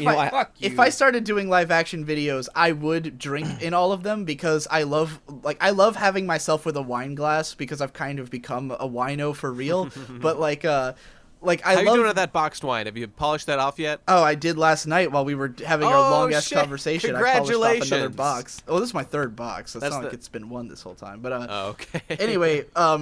if if I you. started doing live action videos, I would drink in all of them because I love having myself with a wine glass because I've kind of become a wino for real. But I How you love. doing with that boxed wine? Have you polished that off yet? Oh, I did last night while we were having our Oh, long ass shit. conversation. I polished off another Congratulations. box. Oh, this is my 3rd box. It's That's not like the- it's been one this whole time. But Oh, okay. anyway, I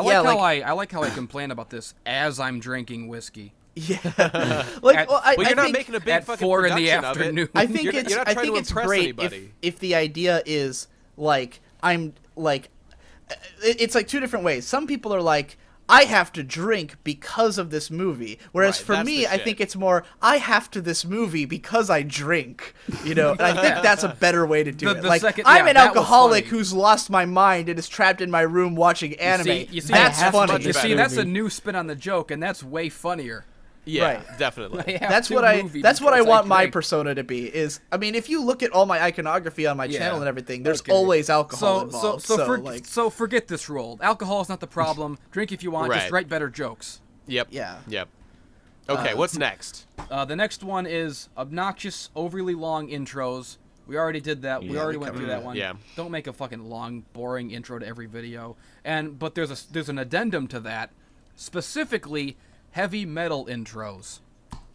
like yeah, how like- I like how I complain about this as I'm drinking whiskey. yeah, At- well, Well, I you're not think, making a big at fucking 4 in the production of it. afternoon. I think You're it's not I trying think to it's impress great anybody. if the idea is like I'm like it's like 2 different ways. Some people are like, I have to drink because of this movie, whereas Right, for that's me, the I shit. think it's more I have to this movie because I drink, you know. And I think that's a better way to do The- it. the Like second- I'm yeah, an that was alcoholic funny. who's lost my mind and is trapped in my room watching anime. You see, That's have funny. much You see, better. that's a new spin on the joke, and that's way funnier. Yeah, Right. definitely. I have That's to what I. movie That's what I because want my drink. persona to be. Is I mean, if you look at all my iconography on my channel and everything, there's Okay. always alcohol involved. So forget this rule. Alcohol is not the problem. Drink if you want. Just Right. write better jokes. Yep. Yeah. Yep. Okay, what's next? The next one is obnoxious, overly long intros. We already did that. We already went through that one. Yeah. Don't make a fucking long, boring intro to every video. But there's an addendum to that, specifically heavy metal intros.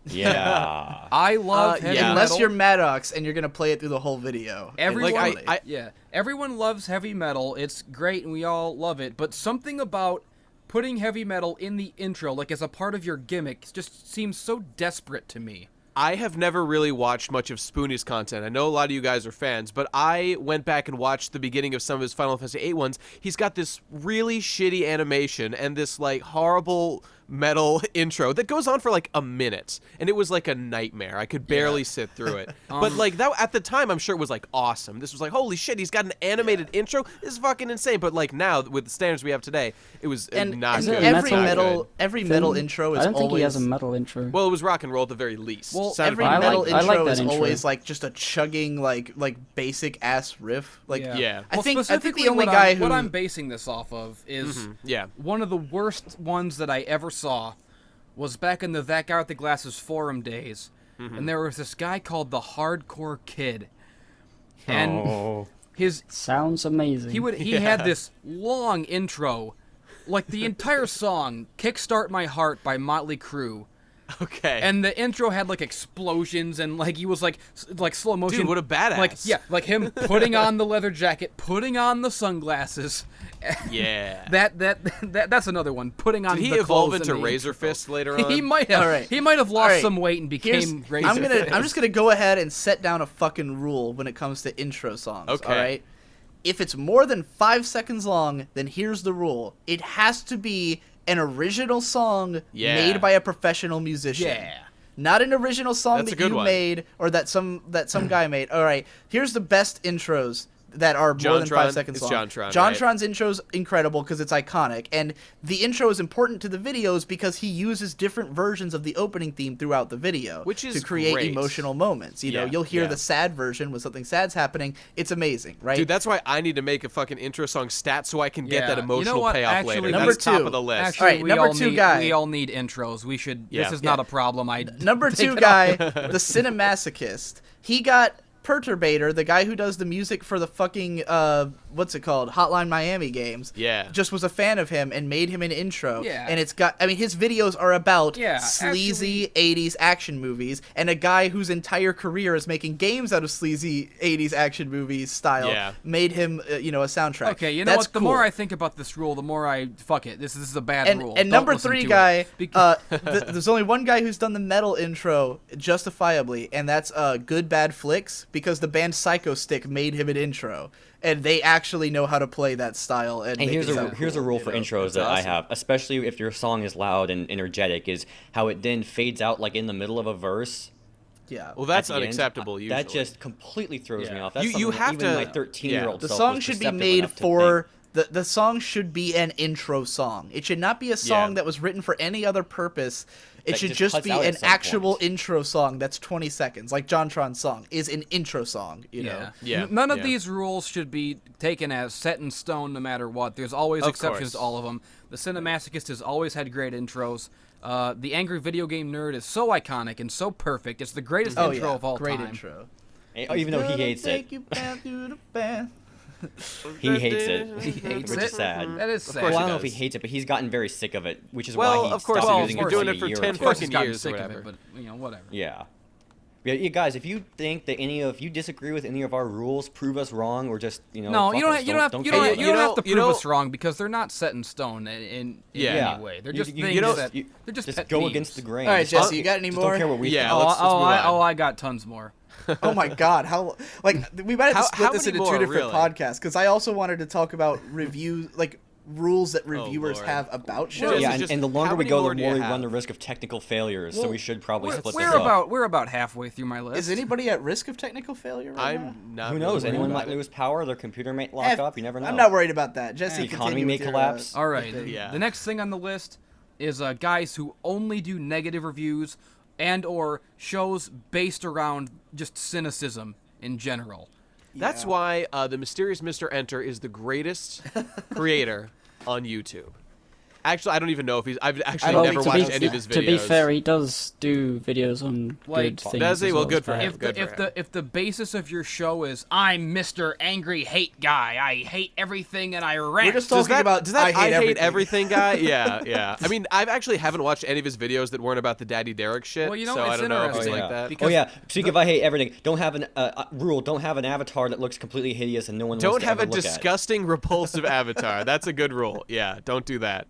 Yeah. I love heavy metal. Unless you're Maddox and you're gonna play it through the whole video. Everyone, It's funny. yeah, everyone loves heavy metal. It's great, and we all love it. But something about putting heavy metal in the intro, like as a part of your gimmick, just seems so desperate to me. I have never really watched much of Spoonie's content. I know a lot of you guys are fans, but I went back and watched the beginning of some of his Final Fantasy VIII ones. He's got this really shitty animation and this like horrible metal intro that goes on for like a minute, and it was like a nightmare. I could barely sit through it. But like that at the time, I'm sure it was like awesome. This was like, holy shit, he's got an animated intro. This is fucking insane. But like now, with the standards we have today, it was and not Is it good. a every metal metal intro is I don't think always. he has a metal intro. Well, it was rock and roll at the very least. Well, Sounded Every fine. metal I intro like that is intro. always like just a chugging like basic ass riff. Like Yeah. I think specifically the only what guy I'm, who what I'm basing this off of is Yeah. one of the worst ones that I ever saw was back in the That Guy with the Glasses forum days, and there was this guy called the Hardcore Kid, and his Sounds amazing. he had this long intro, like the entire song "Kickstart My Heart" by Motley Crue, Okay. And the intro had like explosions and like he was like slow motion. Dude, what a badass. Like him putting on the leather jacket, putting on the sunglasses. Yeah. That's another one. Putting on. Did he the evolve clothes into in the Razor intro. Fist later on? He might have. All right. He might have lost All right. some weight and became Razor Fist. I'm just gonna go ahead and set down a fucking rule when it comes to intro songs. Okay. All right. If it's more than 5 seconds long, then here's the rule: it has to be an original song made by a professional musician. Yeah. Not an original song That's a that good you one. made or that some guy made. All right, here's the best intros that are more than 5 seconds long. JonTron's intro's incredible because it's iconic, and the intro is important to the videos because he uses different versions of the opening theme throughout the video, which is to create great. emotional moments. You know, you'll hear the sad version when something sad's happening. It's amazing, right? Dude, that's why I need to make a fucking intro song stat so I can get that emotional payoff Actually, later. number That's top two. of the list. Actually, All right, number two guy. We all need intros. We should. Yeah. This is not a problem. Number two guy, the Cinemasochist. He got Perturbator, the guy who does the music for the fucking what's it called, Hotline Miami games, just was a fan of him and made him an intro. And it's got, I mean, his videos are about sleazy 80s action movies, and a guy whose entire career is making games out of sleazy 80s action movies style made him a soundtrack. Okay, you know That's what? The cool. more I think about this rule, the more I fuck it. This is a bad rule. And Don't number listen 3 to guy, it. there's only one guy who's done the metal intro justifiably, and that's Good Bad Flicks, because the band Psycho Stick made him an intro, and they actually know how to play that style. And hey, here's a rule for intros that I have, especially if your song is loud and energetic, is how it then fades out like in the middle of a verse. Yeah. Well, that's unacceptable. Usually, that just completely throws me off. That's you have even to. my 13-year-old The self song was should be perceptive made enough to for. The song should be an intro song. It should not be a song that was written for any other purpose. It That should just just cuts be out at an some actual point. intro song that's 20 seconds. Like JonTron's song is an intro song, you know? None of these rules should be taken as set in stone no matter what. There's always exceptions to all of them. The Cinemasochist has always had great intros. The Angry Video Game Nerd is so iconic and so perfect. It's the greatest intro of all Great time. intro. Even though he hates it. He hates it. He hates which it? is sad. That is sad. Well, I don't know does. if he hates it, but he's gotten very sick of it, which is Well, why he of course stopped he using is. it You're doing like it for a year 10 or Of two. course fucking he's gotten years or sick of whatever. it, but whatever. Yeah. Yeah, you guys, if you think that if you disagree with any of our rules, prove us wrong, or just No, fuck you don't. us, You don't have. You care. don't have to you prove know- us wrong because they're not set in stone in any way. They're just things that they're just pet go peeves. against the grain. All right, Jesse, you got any Just more? don't care what we Yeah, think. let's move on. I got tons more. Oh my god, how we might have to split how this many into more, two different really? podcasts, because I also wanted to talk about review rules that reviewers Lord. have about shows. Yeah, just- and the longer how we many go, more the do more you we run have? the risk of technical failures. So we should probably split this We're up. about halfway through my list. Is anybody at risk of technical failure right now? I'm not. Who really knows? worried Anyone about might it. lose power. Their computer might lock up. You never know. I'm not worried about that. Jesse, The economy continue may with your, collapse. All right. Yeah. The next thing on the list is guys who only do negative reviews and or shows based around just cynicism in general. That's why the mysterious Mr. Enter is the greatest creator on YouTube. Actually, I don't even know if I've actually never watched any of his videos. To be fair, he does do videos on good things. Does he? as Well, as good for bad. him. If the basis of your show is I'm Mr. Angry Hate Guy, I hate everything and I rant. We're just talking about does that I hate everything guy? Yeah. I mean, I've actually haven't watched any of his videos that weren't about the Daddy Derek shit. Well, you know, so I it's don't know if it's interesting. like that. Because Oh yeah. Speaking of I hate everything, don't have an rule. Don't have an avatar that looks completely hideous and no one Don't wants to have a ever look at. disgusting, repulsive avatar. That's a good rule. Yeah, don't do that.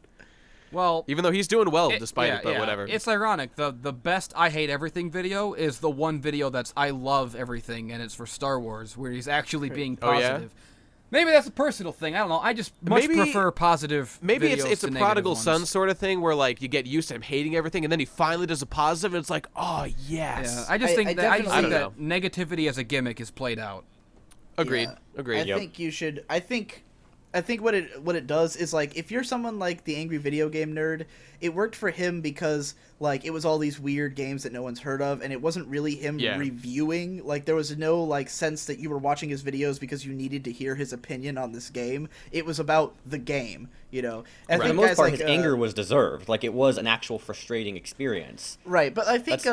well, Even though he's doing well despite it, but whatever. It's ironic. The best I hate everything video is the one video that's I love everything and it's for Star Wars where he's actually being Oh, yeah? positive. Maybe that's a personal thing. I don't know. I just much prefer positive. Maybe videos it's to a negative prodigal ones. son sort of thing where like you get used to him hating everything and then he finally does a positive and it's like, oh yes. Yeah, I just think that definitely- that negativity as a gimmick is played out. Agreed. Yeah. Agreed. I think you should. I think what it does is, like, if you're someone like the Angry Video Game Nerd, it worked for him because, like, it was all these weird games that no one's heard of, and it wasn't really him reviewing. Like, there was no, like, sense that you were watching his videos because you needed to hear his opinion on this game. It was about the game, you know. And For the most part, his anger was deserved. Like, it was an actual frustrating experience. Right, but I think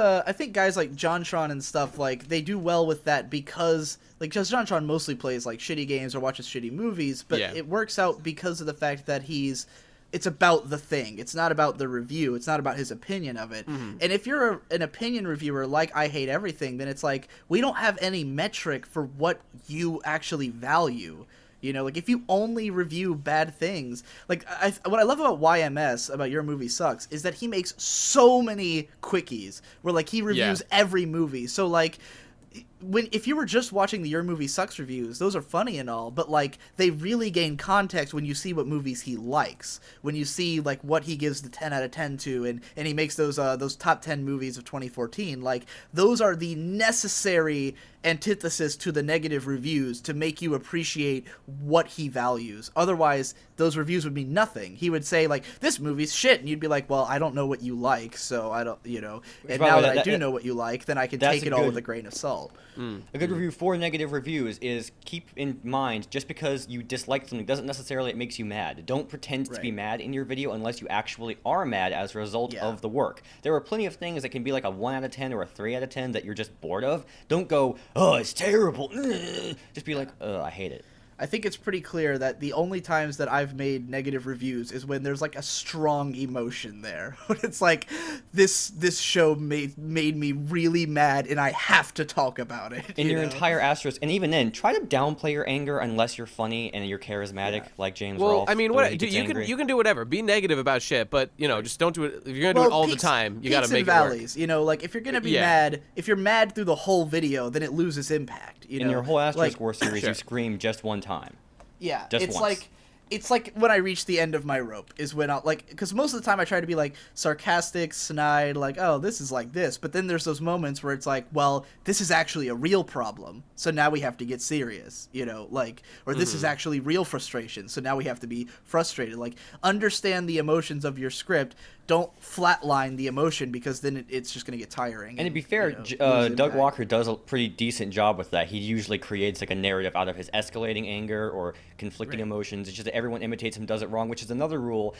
guys like JonTron and stuff, like, they do well with that because, like, just JonTron mostly plays, like, shitty games or watches shitty movies, but it works out because of the fact that he's it's about the thing. It's not about the review. It's not about his opinion of it. And if you're an opinion reviewer like I Hate Everything, then it's like, we don't have any metric for what you actually value. You know, like, if you only review bad things, like, what I love about YMS, about Your Movie Sucks, is that he makes so many quickies where, like, he reviews every movie. So, like, if you were just watching the Your Movie Sucks reviews, those are funny and all, but, like, they really gain context when you see what movies he likes, when you see, like, what he gives the 10 out of 10 to, and he makes those top 10 movies of 2014. Like, those are the necessary antithesis to the negative reviews to make you appreciate what he values. Otherwise, those reviews would mean nothing. He would say, like, this movie's shit, and you'd be like, well, I don't know what you like, so I don't, you know, and now that I do know what you like, then I can take it all with a grain of salt. A good review for negative reviews is, keep in mind, just because you dislike something doesn't necessarily it makes you mad. Don't pretend to be mad in your video unless you actually are mad as a result of the work. There are plenty of things that can be like a 1 out of 10 or a 3 out of 10 that you're just bored of. Don't go, oh, it's terrible. Just be like, I hate it. I think it's pretty clear that the only times that I've made negative reviews is when there's, like, a strong emotion there. When it's like, this show made me really mad and I have to talk about it. In your entire asterisk, and even then, try to downplay your anger unless you're funny and you're charismatic, like James Rolfe. Well, I mean, you can do whatever. Be negative about shit, but, you know, just don't do it. If you're going to do it all the time, you got to make it work. Valleys, you know, like, if you're going to be mad, if you're mad through the whole video, then it loses impact, you know? In your whole Asterisk War series, you scream just one time. Yeah, just it's once. it's like when I reach the end of my rope is when I'll, like, because most of the time I try to be, like, sarcastic, snide, like, oh, this is like this, but then there's those moments where it's like, well, this is actually a real problem, so now we have to get serious, you know, like, or this is actually real frustration, so now we have to be frustrated. Like, understand the emotions of your script. Don't flatline the emotion, because then it's just going to get tiring. And to be fair, Doug Walker does a pretty decent job with that. He usually creates, like, a narrative out of his escalating anger or conflicting emotions. It's just that everyone imitates him, does it wrong, which is another rule.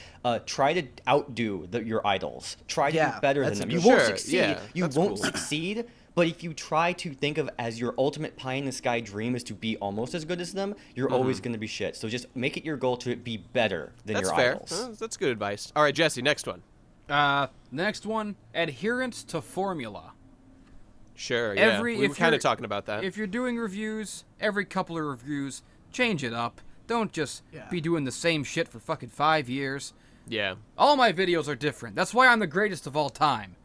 Try to outdo your idols. Try to do better than them. You won't succeed. Yeah, you won't succeed. But if you try to think of as your ultimate pie-in-the-sky dream is to be almost as good as them, you're always going to be shit. So just make it your goal to be better than your idols. That's fair. That's good advice. All right, Jesse, next one. Next one, adherence to formula. Sure, yeah. We were kind of talking about that. If you're doing reviews, every couple of reviews, change it up. Don't just be doing the same shit for fucking 5 years. Yeah. All my videos are different. That's why I'm the greatest of all time.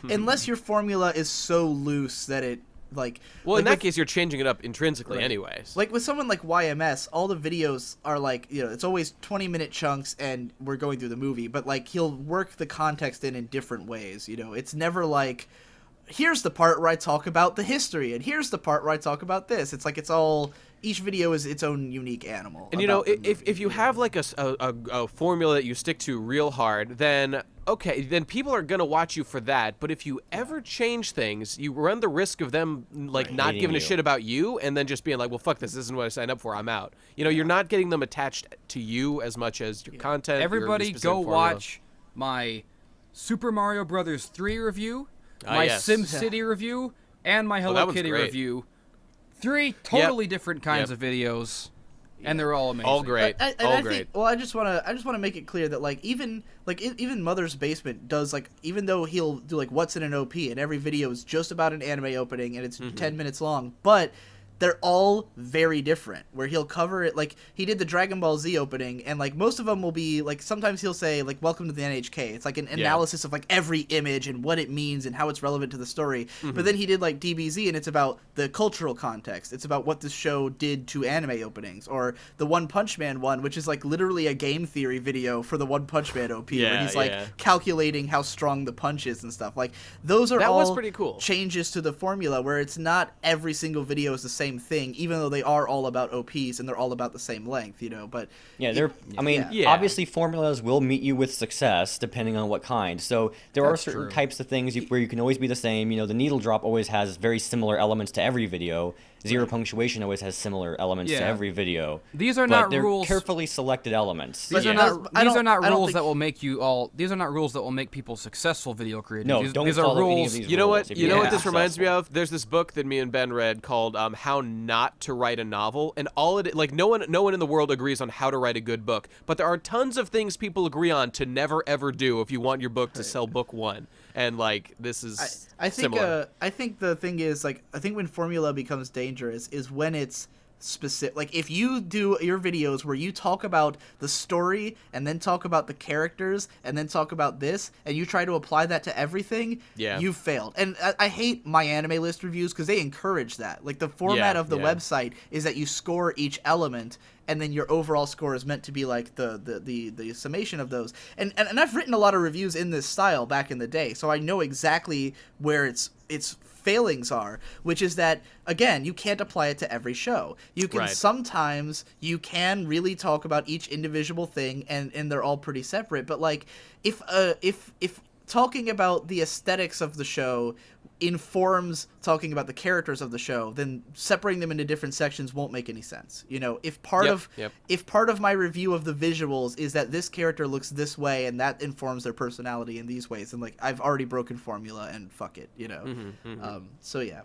Unless your formula is so loose that it, like... Well, like in that case, you're changing it up intrinsically anyways. Like, with someone like YMS, all the videos are, like, you know, it's always 20-minute chunks and we're going through the movie, but, like, he'll work the context in different ways, you know? It's never like, here's the part where I talk about the history, and here's the part where I talk about this. It's like, it's all... Each video is its own unique animal. And, you know, if you have, like, a formula that you stick to real hard, then, okay, then people are going to watch you for that. But if you ever change things, you run the risk of them, like, not giving a shit about you and then just being like, well, fuck this isn't what I signed up for, I'm out. You know, you're not getting them attached to you as much as your content. Everybody go watch my Super Mario Brothers 3 review, my SimCity review, and my Hello Kitty review. 3 totally different kinds of videos, and they're all amazing. All great. All great. Well, I just want to make it clear that, like, even Mother's Basement does, like, even though he'll do, like, what's in an OP, and every video is just about an anime opening, and it's 10 minutes long, but they're all very different, where he'll cover it, like, he did the Dragon Ball Z opening, and, like, most of them will be, like, sometimes he'll say, like, welcome to the NHK. It's, like, an analysis of, like, every image and what it means and how it's relevant to the story. But then he did, like, DBZ, and it's about the cultural context. It's about what this show did to anime openings. Or the One Punch Man one, which is, like, literally a game theory video for the One Punch Man OP, where he's, like, calculating how strong the punch is and stuff. Like, those are all pretty cool. changes to the formula, where it's not every single video is the same thing, even though they are all about OPs and they're all about the same length, you know. But obviously formulas will meet you with success depending on what kind. So there are certain types of things where you can always be the same. You know, the needle drop always has very similar elements to every video. Zero punctuation always has similar elements to every video. These are but not they're rules. Carefully selected elements. These are not rules that will make you all. These are not rules that will make people successful video creators. No, these, don't these follow are rules. any of these You know rules what? if You know want what to be this reminds me successful. of? There's this book that me and Ben read called "How Not to Write a Novel," and no one in the world agrees on how to write a good book, but there are tons of things people agree on to never ever do if you want your book to sell book one. And like this is similar. I think the thing is I think when formula becomes dangerous is when it's specific. Like if you do your videos where you talk about the story and then talk about the characters and then talk about this and you try to apply that to everything, you've failed. And I hate my anime list reviews because they encourage that. Like the format of the website is that you score each element and then your overall score is meant to be like the summation of those. And I've written a lot of reviews in this style back in the day, so I know exactly where its failings are, which is that, again, you can't apply it to every show. You can sometimes you can really talk about each individual thing and they're all pretty separate, but like if talking about the aesthetics of the show informs talking about the characters of the show, then separating them into different sections won't make any sense. You know, if part of my review of the visuals is that this character looks this way and that informs their personality in these ways, and like I've already broken formula and fuck it, you know. So yeah,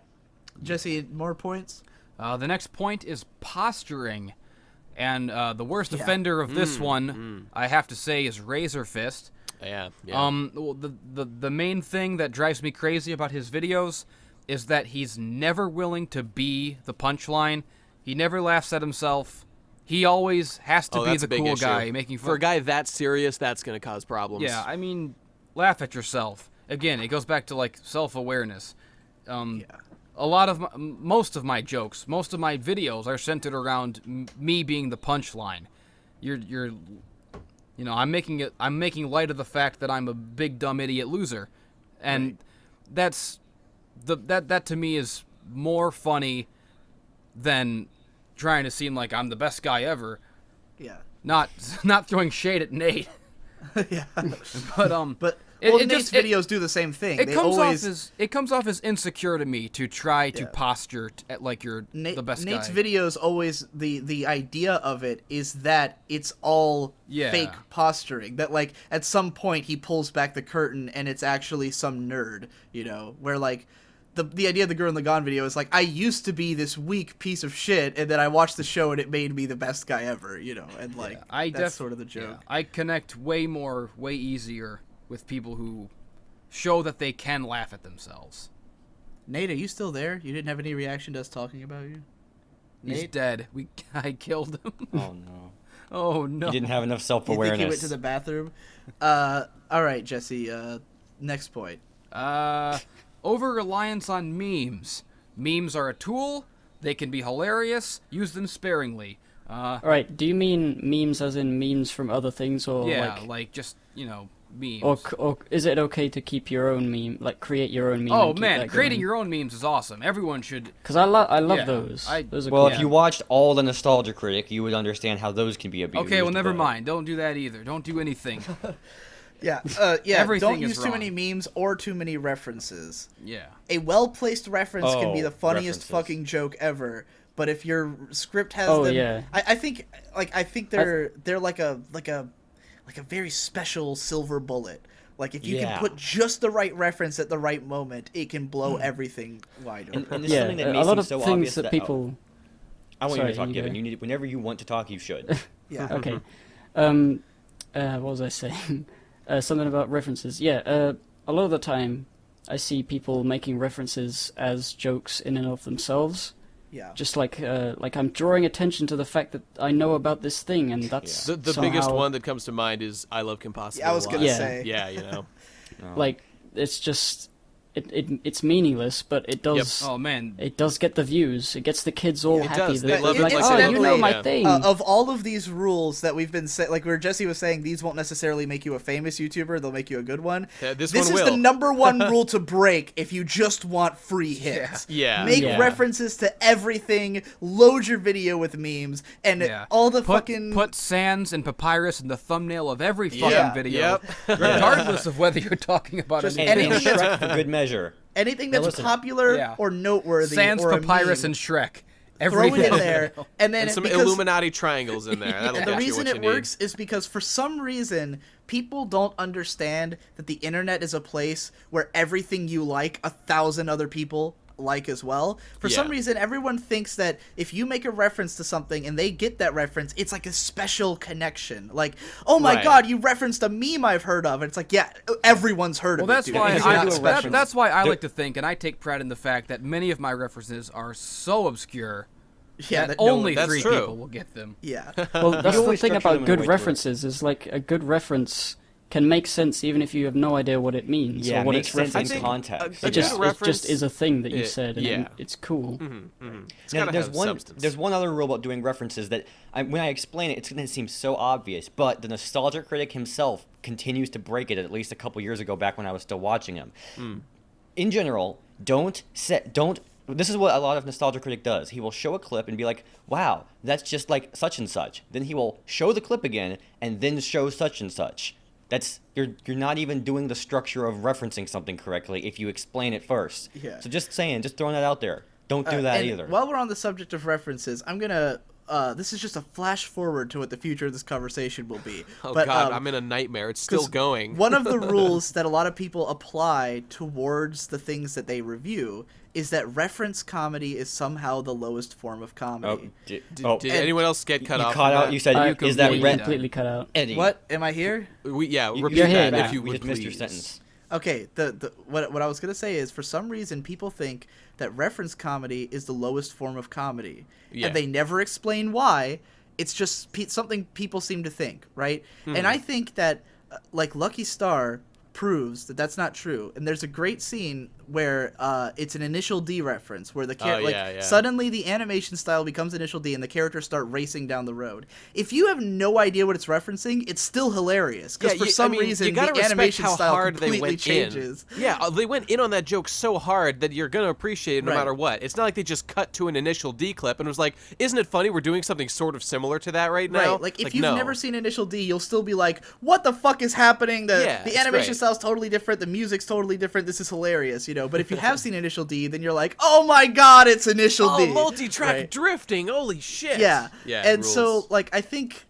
Jesse, more points. The next point is posturing, and the worst offender of this one, I have to say, is Razor Fist. Yeah. The main thing that drives me crazy about his videos is that he's never willing to be the punchline. He never laughs at himself. He always has to be the cool guy making fun. For a guy that serious, that's going to cause problems. Yeah, I mean, laugh at yourself. Again, it goes back to like self-awareness. Most of my jokes, most of my videos are centered around me being the punchline. You know, I'm making light of the fact that I'm a big dumb idiot loser, and that to me is more funny than trying to seem like I'm the best guy ever. Yeah. Not throwing shade at Nate. Yeah. But Nate's videos do the same thing. It comes off as insecure to me to try to posture at like you're the best Nate's guy. videos always the idea of it is that it's all fake posturing. That like at some point he pulls back the curtain and it's actually some nerd, you know, where like the idea of the Girl in the Gone video is like, I used to be this weak piece of shit, and then I watched the show and it made me the best guy ever, you know, and like that's sort of the joke. I connect way easier with people who show that they can laugh at themselves. Nate, are you still there? You didn't have any reaction to us talking about you? He's Nate? dead. I killed him. Oh no. Oh no. You didn't have enough You self-awareness. think he went to the bathroom? All right, Jesse. Next point. Over-reliance on memes. Memes are a tool. They can be hilarious. Use them sparingly. Alright, do you mean memes as in memes from other things, or like just, you know, memes. Or is it okay to keep your own meme, like create your own meme? Oh man, creating your own memes is awesome. Everyone should. Because I love those. Those are well, cool. if you watched all the Nostalgia Critic, you would understand how those can be abused. Okay, well never mind. Don't do that either. Don't do anything. Yeah, Everything don't is use too many memes or too many references. Yeah. A well-placed reference can be the funniest references. fucking joke ever, but if your script has them, I think they're like a very special silver bullet. Like if you can put just the right reference at the right moment, it can blow everything wide open. And there's something that may a lot seem of so things obvious that people. I want you to Sorry, talk, Given. You need, whenever you want to talk, you should. Yeah. Okay. What was I saying? Something about references. Yeah. A lot of the time, I see people making references as jokes in and of themselves. Yeah. Just like I'm drawing attention to the fact that I know about this thing, and that's the somehow, biggest one that comes to mind is I Love Compossible. I was gonna Yeah. say. Yeah, you know. like it's just it's meaningless, but it does. Oh man. It does get the views. It gets the kids all It happy. does. They They're love it like, like oh, they you love know it. my Yeah. thing. Of all of these rules that we've been like where Jesse was saying these won't necessarily make you a famous YouTuber, they'll make you a good one. This This one is will. the number one rule to break if you just want free hits. Yeah. Make Yeah. references to everything, load your video with memes, and all the put Sans and Papyrus in the thumbnail of every fucking Yeah. video, Yep. regardless of whether you're talking about Just anything. And Shrek for good measure. measure. Anything that's popular or noteworthy, Sans or Papyrus a meme, and Shrek. Throw it in there, and then some Illuminati triangles in there. That'll and get the you reason what it you works is because for some reason people don't understand that the internet is a place where everything you like 1,000 other people like as well. For some reason, everyone thinks that if you make a reference to something and they get that reference, it's like a special connection. Like, oh my god, you referenced a meme I've heard of. And it's like, yeah, everyone's heard of it. That's dude. why It's that's why I like to think, and I take pride in the fact that many of my references are so obscure that only three people will get them. Yeah. Well, that's the thing about good references is like a good reference can make sense even if you have no idea what it means or what it's referencing. Context. It just is a thing that you said, and it's cool. Now, there's one other rule about doing references that when I explain it, it's going to seem so obvious, but the nostalgia critic himself continues to break it. At least a couple years ago, back when I was still watching him. In general, this is what a lot of nostalgia critic does. He will show a clip and be like, "Wow, that's just like such and such." Then he will show the clip again and then show such and such. That's you're not even doing the structure of referencing something correctly if you explain it first. Yeah. So just throwing that out there. Don't do that either. While we're on the subject of references, I'm gonna. This is just a flash forward to what the future of this conversation will be. God, I'm in a nightmare. It's still going. One of the rules that a lot of people apply towards the things that they review is that reference comedy is somehow the lowest form of comedy. Did anyone else get cut off? You cut out. You said is that completely cut out? Eddie. What? Am I here? Repeat that if you would, just please. missed your sentence. Okay, what I was gonna say is for some reason people think that reference comedy is the lowest form of comedy, and they never explain why. It's just something people seem to think, right? And I think that like Lucky Star proves that that's not true. And there's a great scene where it's an Initial D reference where the suddenly the animation style becomes Initial D and the characters start racing down the road. If you have no idea what it's referencing, it's still hilarious because for some reason the animation style completely changes. They went in on that joke so hard that you're gonna appreciate it no matter what. It's not like they just cut to an Initial D clip and was like, "Isn't it funny? We're doing something sort of similar to that right now." Right. Like if you've never seen Initial D, you'll still be like, "What the fuck is happening?" The animation style's totally different. The music's totally different. This is hilarious, you know. But if you have seen Initial D, then you're like, "Oh my god, it's Initial D!" Multi-track drifting. Holy shit. Yeah. And so, like, I think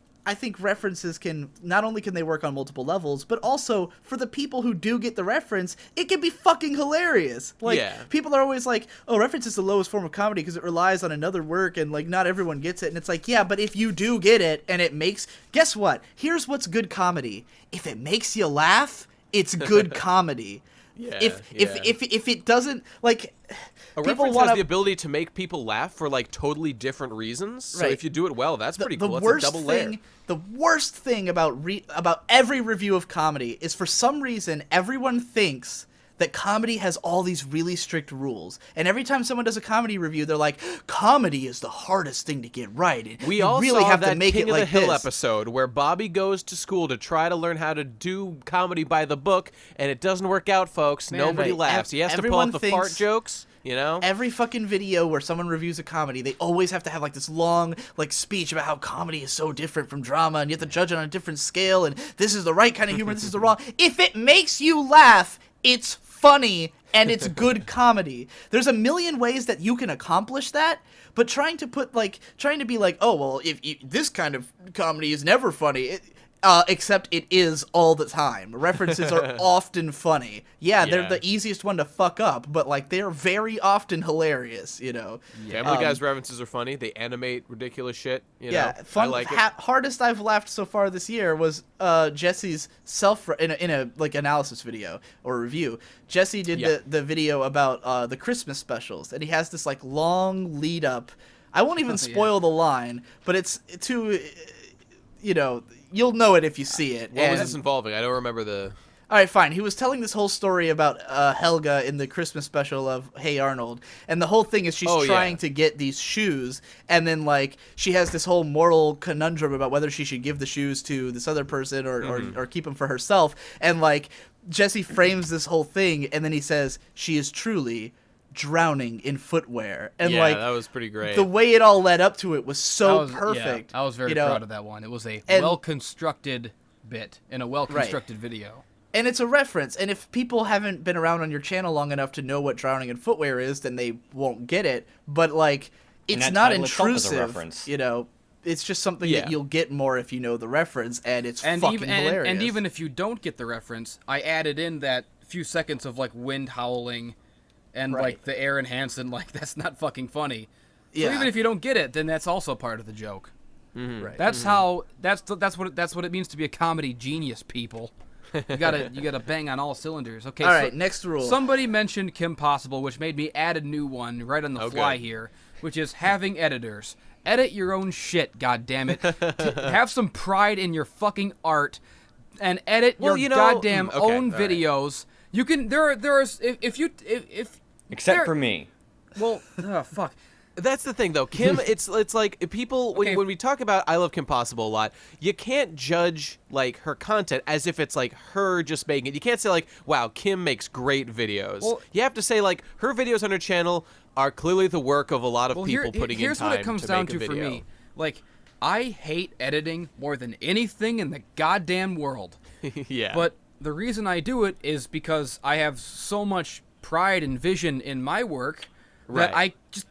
references can not only can they work on multiple levels, but also for the people who do get the reference, it can be fucking hilarious. Like people are always like, "Oh, reference is the lowest form of comedy because it relies on another work and like not everyone gets it." And it's like, yeah, but if you do get it and it makes, guess what? Here's what's good comedy. If it makes you laugh, it's good comedy. If it doesn't, like, a reference has the ability to make people laugh for like totally different reasons. So if you do it well, that's pretty cool. That's a double layer. The worst thing about every review of comedy is for some reason everyone thinks that comedy has all these really strict rules. And every time someone does a comedy review, they're like, "Comedy is the hardest thing to get right. We all really have to make it like this." King of the Hill episode where Bobby goes to school to try to learn how to do comedy by the book, and it doesn't work out, folks. Nobody laughs. He has to pull out the fart jokes. You know? Every fucking video where someone reviews a comedy, they always have to have like this long like speech about how comedy is so different from drama and you have to judge it on a different scale and this is the right kind of humor, this is the wrong. If it makes you laugh, it's funny and it's good comedy. There's a million ways that you can accomplish that, but trying to be like, "Oh, well, if this kind of comedy is never funny." Except it is all the time. References are often funny. Yeah, they're the easiest one to fuck up, but like they're very often hilarious, you know. Family Guy's references are funny. They animate ridiculous shit, you know. Fun, I like it. Hardest I've laughed so far this year was Jesse's in a like analysis video or review. Jesse did the video about the Christmas specials, and he has this like long lead up. I won't even spoil the line, but it's too, you know, you'll know it if you see it. What was this involving? I don't remember the... All right, fine. He was telling this whole story about Helga in the Christmas special of Hey Arnold, and the whole thing is she's trying to get these shoes, and then like she has this whole moral conundrum about whether she should give the shoes to this other person or keep them for herself, and like Jesse frames this whole thing, and then he says she is truly drowning in footwear, and that was pretty great. The way it all led up to it was so perfect. I was very proud of that one. It was a well-constructed bit in a well-constructed video. And it's a reference. And if people haven't been around on your channel long enough to know what drowning in footwear is, then they won't get it. But, like, it's not intrusive, you know. It's just something that you'll get more if you know the reference, and it's fucking hilarious. And even if you don't get the reference, I added in that few seconds of, like, wind howling and, like, the Aaron Hansen, like, that's not fucking funny. So even if you don't get it, then that's also part of the joke. Mm-hmm. Right. That's how that's what it means to be a comedy genius, people. You gotta bang on all cylinders. Okay. All right. Next rule. Somebody mentioned Kim Possible, which made me add a new one right on the fly here, which is having editors. Edit your own shit, goddammit. Have some pride in your fucking art, and edit your goddamn own videos. You can if except for me. Well, fuck. That's the thing, though. Kim, it's like people when we talk about I Love Kim Possible a lot, you can't judge like her content as if it's like her just making it. You can't say like, wow, Kim makes great videos. Well, you have to say like her videos on her channel are clearly the work of a lot of people putting in time to make a video. Here's what it comes down to for me. Like, I hate editing more than anything in the goddamn world. Yeah. But the reason I do it is because I have so much pride and vision in my work. That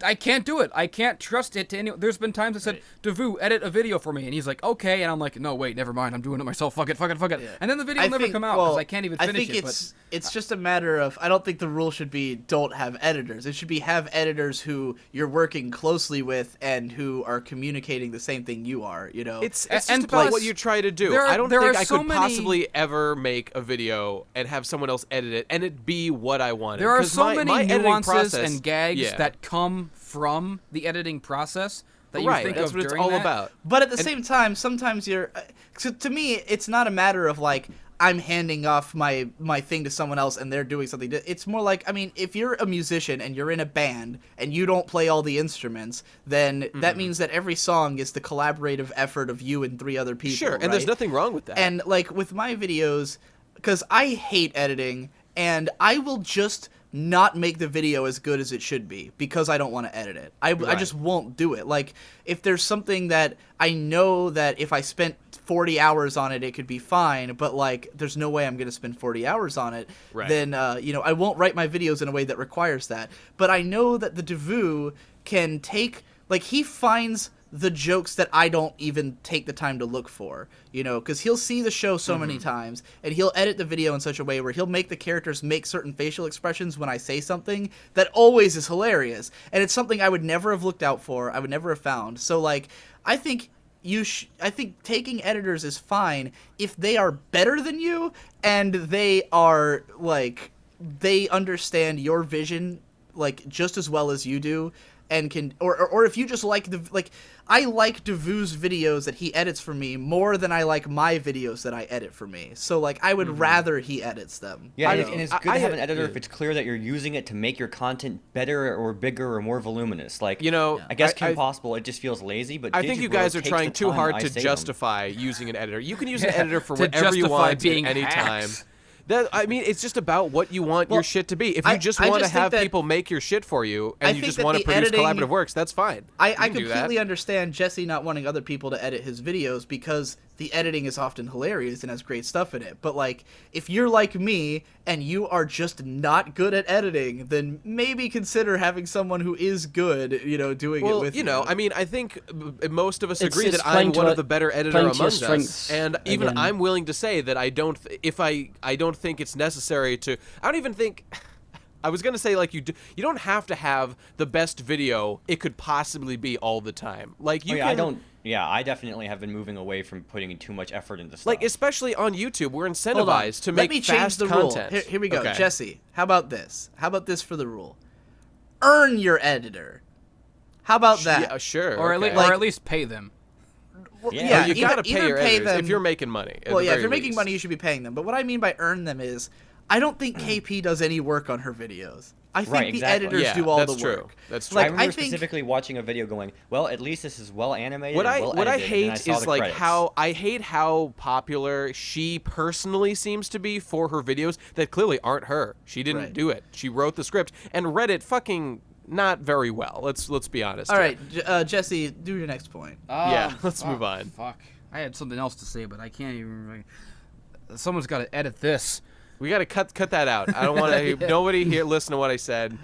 I can't do it. I can't trust it to anyone. There's been times I said, Devu, edit a video for me. And he's like, okay. And I'm like, no, wait, never mind. I'm doing it myself. Fuck it. Yeah. And then the video will never come out because I can't even finish it. I think it's just a matter of, I don't think the rule should be don't have editors. It should be have editors who you're working closely with and who are communicating the same thing you are, you know? It's just about what you try to do. I don't think I could possibly ever make a video and have someone else edit it and it be what I wanted. There are so many nuances and gags that come from the editing process that you think that's of what during it's all that. about. But at the same time, sometimes you're... to me, it's not a matter of, like, I'm handing off my thing to someone else and they're doing something. It's more like, I mean, if you're a musician and you're in a band and you don't play all the instruments, then that means that every song is the collaborative effort of you and 3 other people. Sure, and there's nothing wrong with that. And, like, with my videos, because I hate editing, and I will just not make the video as good as it should be because I don't want to edit it. I just won't do it. Like, if there's something that I know that if I spent 40 hours on it, it could be fine, but, like, there's no way I'm going to spend 40 hours on it, then, I won't write my videos in a way that requires that. But I know that the Devu can take, like, he finds the jokes that I don't even take the time to look for, you know, because he'll see the show so many times, and he'll edit the video in such a way where he'll make the characters make certain facial expressions when I say something that always is hilarious, and it's something I would never have looked out for, I would never have found. So, like, I think I think taking editors is fine if they are better than you, and they are, like, they understand your vision, like, just as well as you do, and can, or if you just like I like Devu's videos that he edits for me more than I like my videos that I edit for me. So, like, I would rather he edits them. Yeah, and it's good to have an editor if it's clear that you're using it to make your content better or bigger or more voluminous. Like, you know, I guess Kim Possible, it just feels lazy, but I think you guys are trying too hard to justify using an editor. You can use an editor for whatever you want at any time. I mean, it's just about what you want your shit to be. If you just want to have people make your shit for you and you just want to produce collaborative works, that's fine. I completely understand Jesse not wanting other people to edit his videos because the editing is often hilarious and has great stuff in it. But, like, if you're like me and you are just not good at editing, then maybe consider having someone who is good, you know, doing it with you. Well, I mean, I think most of us agree that I'm one of the better editor among us. And even I'm willing to say that I don't think it's necessary to... I don't even think... I was going to say, like, you don't have to have the best video it could possibly be all the time. Like, you can... I definitely have been moving away from putting in too much effort into stuff. Like, especially on YouTube, we're incentivized to make fast content. Rule. Here we go. Okay. Jesse, how about this? How about this for the rule? Earn your editor. How about that? Yeah, sure. Or at least pay them. Well, yeah, you gotta pay your editors if you're making money. Well, yeah, if you're making money, you should be paying them. But what I mean by earn them is, I don't think KP does any work on her videos. I think the editors do all the work. That's true. Like, I remember specifically watching a video going, well, at least this is well animated. What I hate is like how popular she personally seems to be for her videos that clearly aren't her. She didn't do it. She wrote the script and read it fucking not very well. Let's be honest. All right, Jesse, do your next point. Let's move on. Fuck. I had something else to say, but I can't even. Someone's got to edit this. We got to cut that out. I don't want to. Nobody here listen to what I said.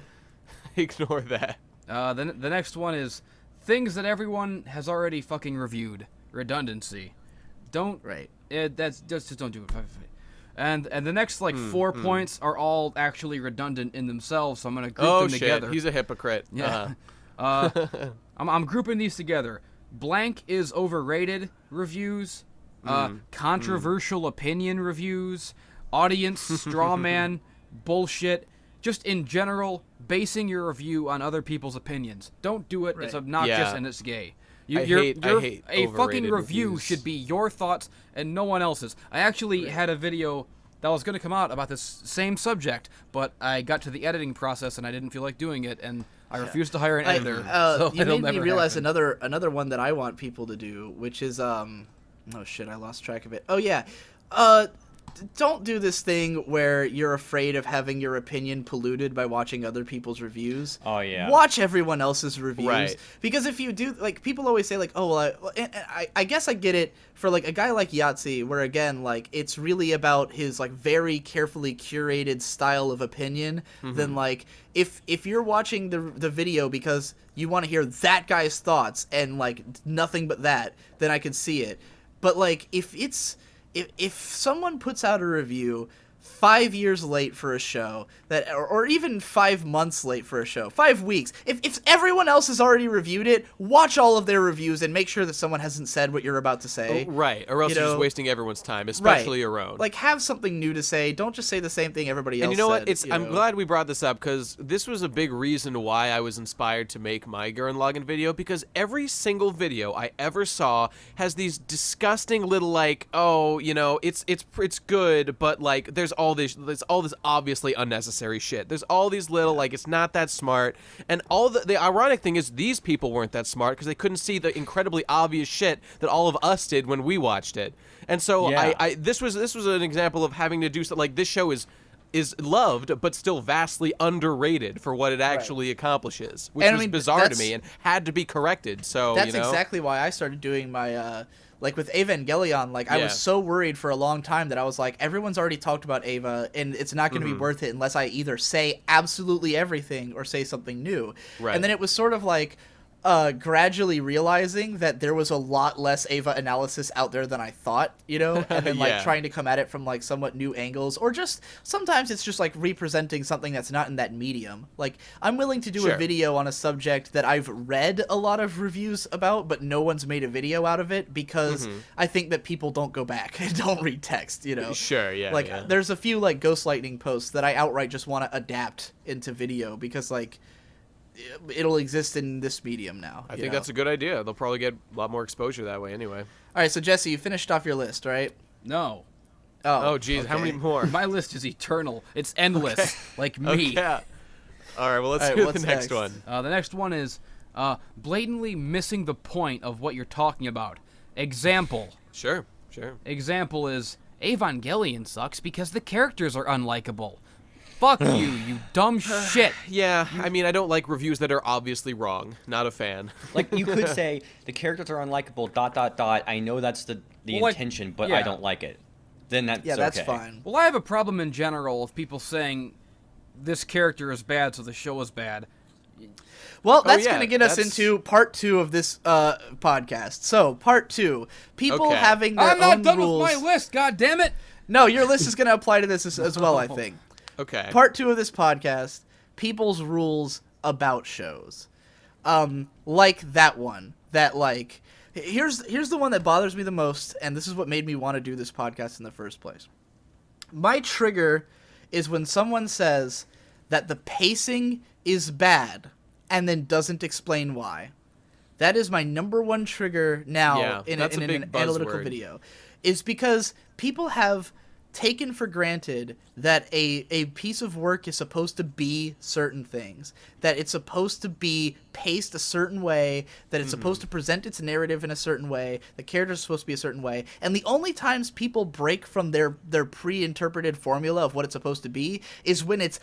Ignore that. The next one is things that everyone has already fucking reviewed. Redundancy. Don't. Right. That's just don't do it. And the next 4 points are all actually redundant in themselves, so I'm gonna group them together. He's a hypocrite. Yeah. I'm grouping these together. Blank is overrated reviews. Controversial opinion reviews. Audience straw man bullshit. Just in general, basing your review on other people's opinions. Don't do it. Right. It's obnoxious and it's gay. I hate a fucking review reviews. should be your thoughts and no one else's. I actually had a video that was going to come out about this same subject, but I got to the editing process and I didn't feel like doing it, and I refused to hire an editor. So you made me realize happen. another one that I want people to do, which is oh shit, I lost track of it. Oh yeah, don't do this thing where you're afraid of having your opinion polluted by watching other people's reviews. Oh, yeah. Watch everyone else's reviews. Right. Because if you do, people always say, oh, well, I guess I get it for, a guy like Yahtzee, where, again, it's really about his, very carefully curated style of opinion. Then, if you're watching the video because you want to hear that guy's thoughts and, nothing but that, then I can see it. But, if someone puts out a review 5 years late for a show, or even 5 months late for a show, 5 weeks, if everyone else has already reviewed it, watch all of their reviews and make sure that someone hasn't said what you're about to say. Oh, right, or else you're just wasting everyone's time, especially your own. Have something new to say. Don't just say the same thing everybody else said. And you know what? I'm glad we brought this up, because this was a big reason why I was inspired to make my Gurren Lagann video, because every single video I ever saw has these disgusting little it's good, but there's all this obviously unnecessary shit. There's all these little it's not that smart, and all the ironic thing is these people weren't that smart because they couldn't see the incredibly obvious shit that all of us did when we watched it. And so this was an example of having to do something. This show is loved but still vastly underrated for what it actually accomplishes, which was bizarre to me and had to be corrected. So that's exactly why I started doing my with Evangelion, I was so worried for a long time that I was everyone's already talked about Eva, and it's not going to be worth it unless I either say absolutely everything or say something new. Right. And then it was sort of gradually realizing that there was a lot less Eva analysis out there than I thought, and then trying to come at it from somewhat new angles, or just sometimes it's just representing something that's not in that medium. I'm willing to do a video on a subject that I've read a lot of reviews about, but no one's made a video out of it because I think that people don't go back and don't read text, Sure, yeah. There's a few Ghost Lightning posts that I outright just want to adapt into video because it'll exist in this medium now. I think that's a good idea. They'll probably get a lot more exposure that way anyway. All right, so Jesse, you finished off your list, right? No. Oh, geez, how many more? My list is eternal. It's endless, like me. Okay. All right, well, let's do the next one. The next one is blatantly missing the point of what you're talking about. Example. Sure. Example is Evangelion sucks because the characters are unlikable. Fuck you dumb shit. Yeah, I mean, I don't like reviews that are obviously wrong. Not a fan. You could say, the characters are unlikable, ... I know that's the intention, but I don't like it. Then that's okay. That's fine. Well, I have a problem in general of people saying, this character is bad, so the show is bad. Well, that's going to get us into part 2 of this podcast. So, part 2. People having their own rules. I'm not done with my list, goddammit! No, your list is going to apply to this as well, I think. Okay. Part 2 of this podcast, people's rules about shows. Like that one. That, here's the one that bothers me the most, and this is what made me want to do this podcast in the first place. My trigger is when someone says that the pacing is bad and then doesn't explain why. That is my number one trigger now in an analytical video. Is because people have taken for granted that a piece of work is supposed to be certain things, that it's supposed to be paced a certain way, that it's supposed to present its narrative in a certain way, the characters are supposed to be a certain way, and the only times people break from their pre-interpreted formula of what it's supposed to be is when it's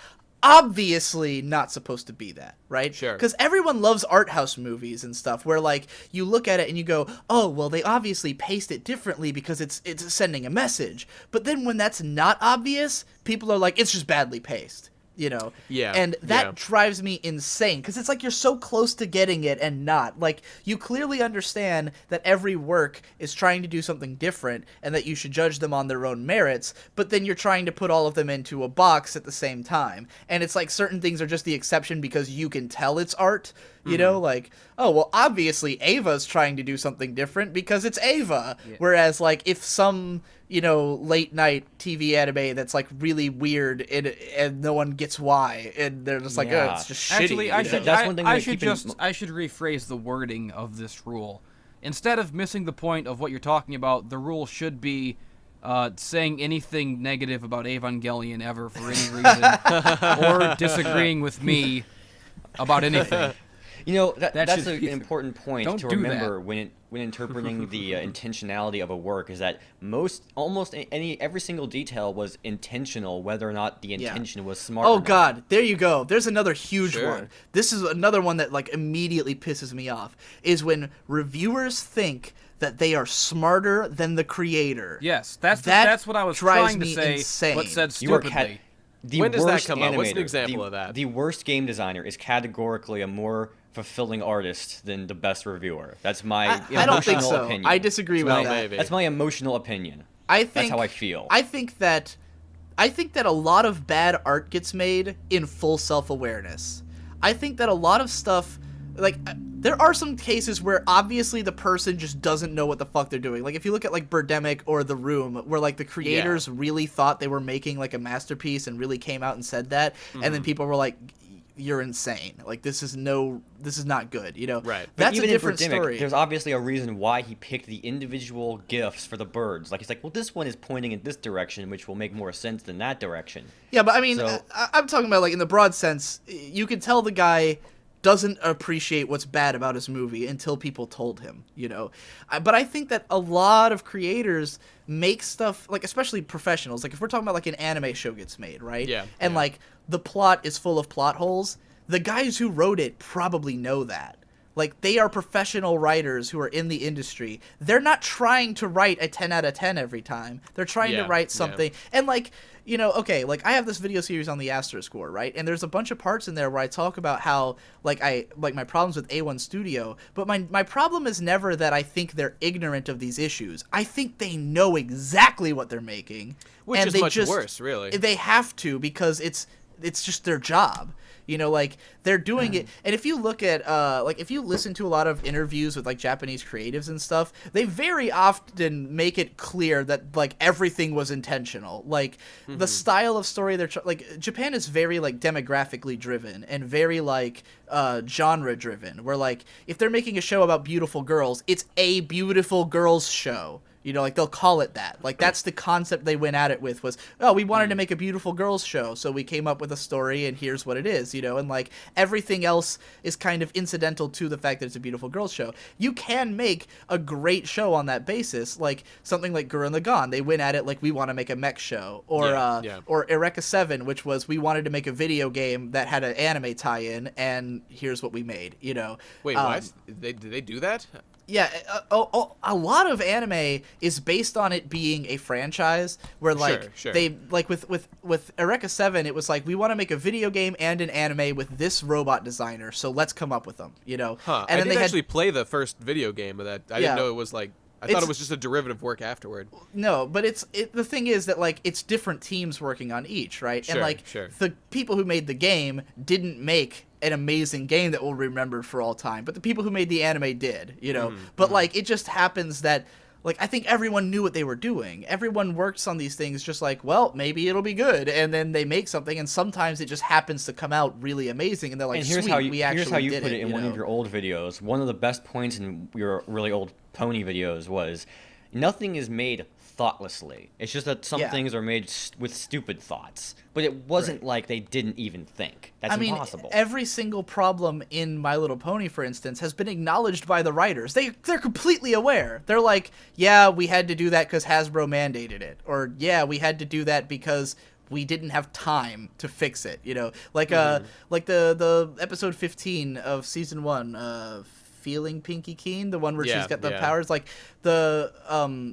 obviously not supposed to be that, right? Sure. Because everyone loves art house movies and stuff where, like, you look at it and you go, oh, well, they obviously paced it differently because it's sending a message. But then when that's not obvious, people are like, it's just badly paced. You know? Yeah. And that drives me insane because it's like you're so close to getting it and not. Like, you clearly understand that every work is trying to do something different and that you should judge them on their own merits, but then you're trying to put all of them into a box at the same time. And it's like certain things are just the exception because you can tell it's art. You know, like, oh, well, obviously Ava's trying to do something different because it's Ava. Yeah. Whereas, like, if some, you know, late night TV anime that's, like, really weird and no one gets why, and they're just like, oh, it's just Actually, shitty. I should rephrase the wording of this rule. Instead of missing the point of what you're talking about, the rule should be saying anything negative about Evangelion ever for any reason, or disagreeing with me about anything. You know, that's an important point to remember when interpreting the intentionality of a work, is that every single detail was intentional, whether or not the intention was smart. Oh God, there you go. There's another huge one. This is another one that, like, immediately pisses me off, is when reviewers think that they are smarter than the creator. Yes, that's what I was trying to say. Insane. But said stupidly. When does that come up? What's an example of that? The worst game designer is categorically a more fulfilling artist than the best reviewer. That's my emotional I don't think so. opinion. I disagree with that. Maybe. That's my emotional opinion. That's how I feel. I think that a lot of bad art gets made in full self-awareness. I think that a lot of stuff, like, there are some cases where obviously the person just doesn't know what the fuck they're doing. Like, if you look at, like, Birdemic or The Room, where, like, the creators really thought they were making, like, a masterpiece and really came out and said that, and then people were like, you're insane. Like, this is not good, you know? Right. That's a different story. There's obviously a reason why he picked the individual gifts for the birds. Like, he's like, well, this one is pointing in this direction, which will make more sense than that direction. Yeah, but I mean, I'm talking about, like, in the broad sense, you can tell the guy doesn't appreciate what's bad about his movie until people told him, you know? But I think that a lot of creators make stuff, like, especially professionals, like, if we're talking about, like, an anime show gets made, right? Yeah. And, like, the plot is full of plot holes, the guys who wrote it probably know that. Like, they are professional writers who are in the industry. They're not trying to write a 10 out of 10 every time. They're trying to write something. And, like, you know, okay, like, I have this video series on the Asterisk War, right? And there's a bunch of parts in there where I talk about how, like, my problems with A1 Studio. But my problem is never that I think they're ignorant of these issues. I think they know exactly what they're making. Which is much worse, really. They have to, because it's just their job. You know, like, they're doing it. And if you look at, like, if you listen to a lot of interviews with, like, Japanese creatives and stuff, they very often make it clear that, like, everything was intentional. Like, the style of story like, Japan is very, like, demographically driven and very, like, genre driven. Where, like, if they're making a show about beautiful girls, it's a beautiful girls show. You know, like, they'll call it that. Like, that's the concept they went at it with, was, oh, we wanted to make a beautiful girls show, so we came up with a story, and here's what it is, you know? And, like, everything else is kind of incidental to the fact that it's a beautiful girls show. You can make a great show on that basis, like something like Gurren Lagann. They went at it like, we want to make a mech show. Or Eureka 7, which was, we wanted to make a video game that had an anime tie-in, and here's what we made, you know? Wait, what? Did they do that? Yeah, a lot of anime is based on it being a franchise where, like, they, like, with Eureka 7, it was like, we want to make a video game and an anime with this robot designer, so let's come up with them, you know? Huh. And I didn't actually play the first video game of that. I didn't know it was, like, I thought it was just a derivative work afterward. No, but the thing is that, like, it's different teams working on each, right? And, like, the people who made the game didn't make an amazing game that will be remembered for all time, but the people who made the anime did, you know? But, like, it just happens that, like, I think everyone knew what they were doing. Everyone works on these things just like, well, maybe it'll be good, and then they make something, and sometimes it just happens to come out really amazing, and they're like, here's sweet, how you, we actually here's how you did put it in one of your old videos. One of the best points in your really old Pony videos was, nothing is made thoughtlessly. It's just that some things are made with stupid thoughts. But it wasn't like they didn't even think. That's impossible. Every single problem in My Little Pony, for instance, has been acknowledged by the writers. They're completely aware. They're like, yeah, we had to do that because Hasbro mandated it. Or, yeah, we had to do that because we didn't have time to fix it, you know, like the episode 15 of season 1, Feeling Pinky Keen, the one where she's got the powers, like the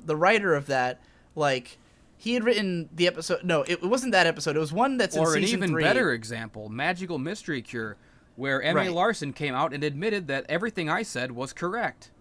writer of that, like, he had written the episode. No, it wasn't that episode. It was one that's in season 3. Or an even better example, Magical Mystery Cure, where Emmy Larson came out and admitted that everything I said was correct.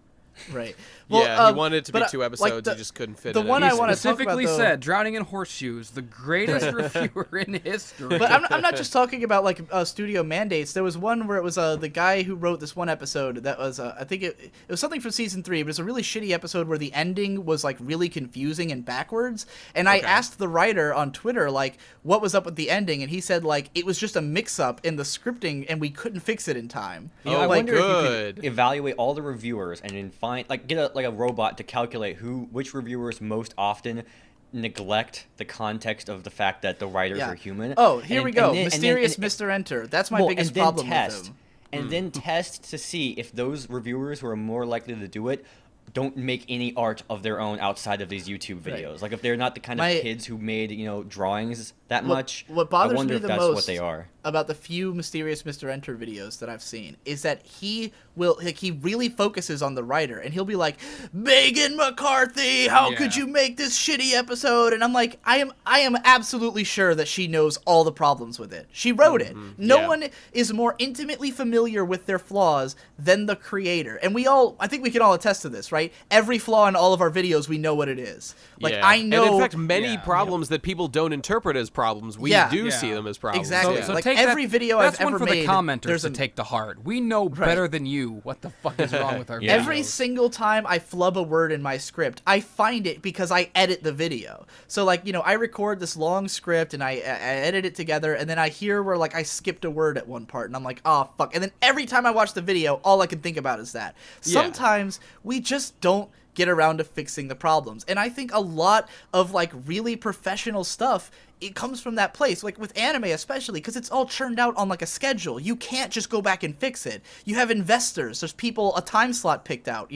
Right. Well, he wanted it to be 2 episodes. He just couldn't fit it in. The one I want to talk about, specifically said, Drowning in Horseshoes, the greatest reviewer in history. But I'm not just talking about, like, studio mandates. There was one where it was the guy who wrote this one episode that was, I think it was something from season 3, but it's a really shitty episode where the ending was, like, really confusing and backwards. And I asked the writer on Twitter, like, what was up with the ending, and he said, like, it was just a mix-up in the scripting, and we couldn't fix it in time. You know, I wonder if you could evaluate all the reviewers and then get a robot to calculate which reviewers most often neglect the context of the fact that the writers are human. Oh, here we go. Mysterious Mr. Enter. That's my biggest problem with him. And then test to see if those reviewers who are more likely to do it don't make any art of their own outside of these YouTube videos. Like, if they're not the kind of kids who made, drawings that much, what bothers I wonder me if the that's most what they are. About the few Mysterious Mr. Enter videos that I've seen is that he really focuses on the writer, and he'll be like, Megan McCarthy, how could you make this shitty episode? And I'm like, I am absolutely sure that she knows all the problems with it. She wrote it. No one is more intimately familiar with their flaws than the creator. And I think we can all attest to this, right? Every flaw in all of our videos, we know what it is. Like, I know. And in fact, many problems that people don't interpret as problems, we do see them as problems. Exactly. So like, take every video I've ever made. That's one for the commenters to take to heart. We know better than you what the fuck is wrong with our videos. Every single time I flub a word in my script, I find it because I edit the video. So, like, I record this long script and I edit it together, and then I hear where, like, I skipped a word at one part, and I'm like, oh, fuck. And then every time I watch the video, all I can think about is that. Sometimes we just don't get around to fixing the problems. And I think a lot of, like, really professional stuff, it comes from that place, like with anime especially, because it's all churned out on, like, a schedule. You can't just go back and fix it. You have investors. There's people, a time slot picked out,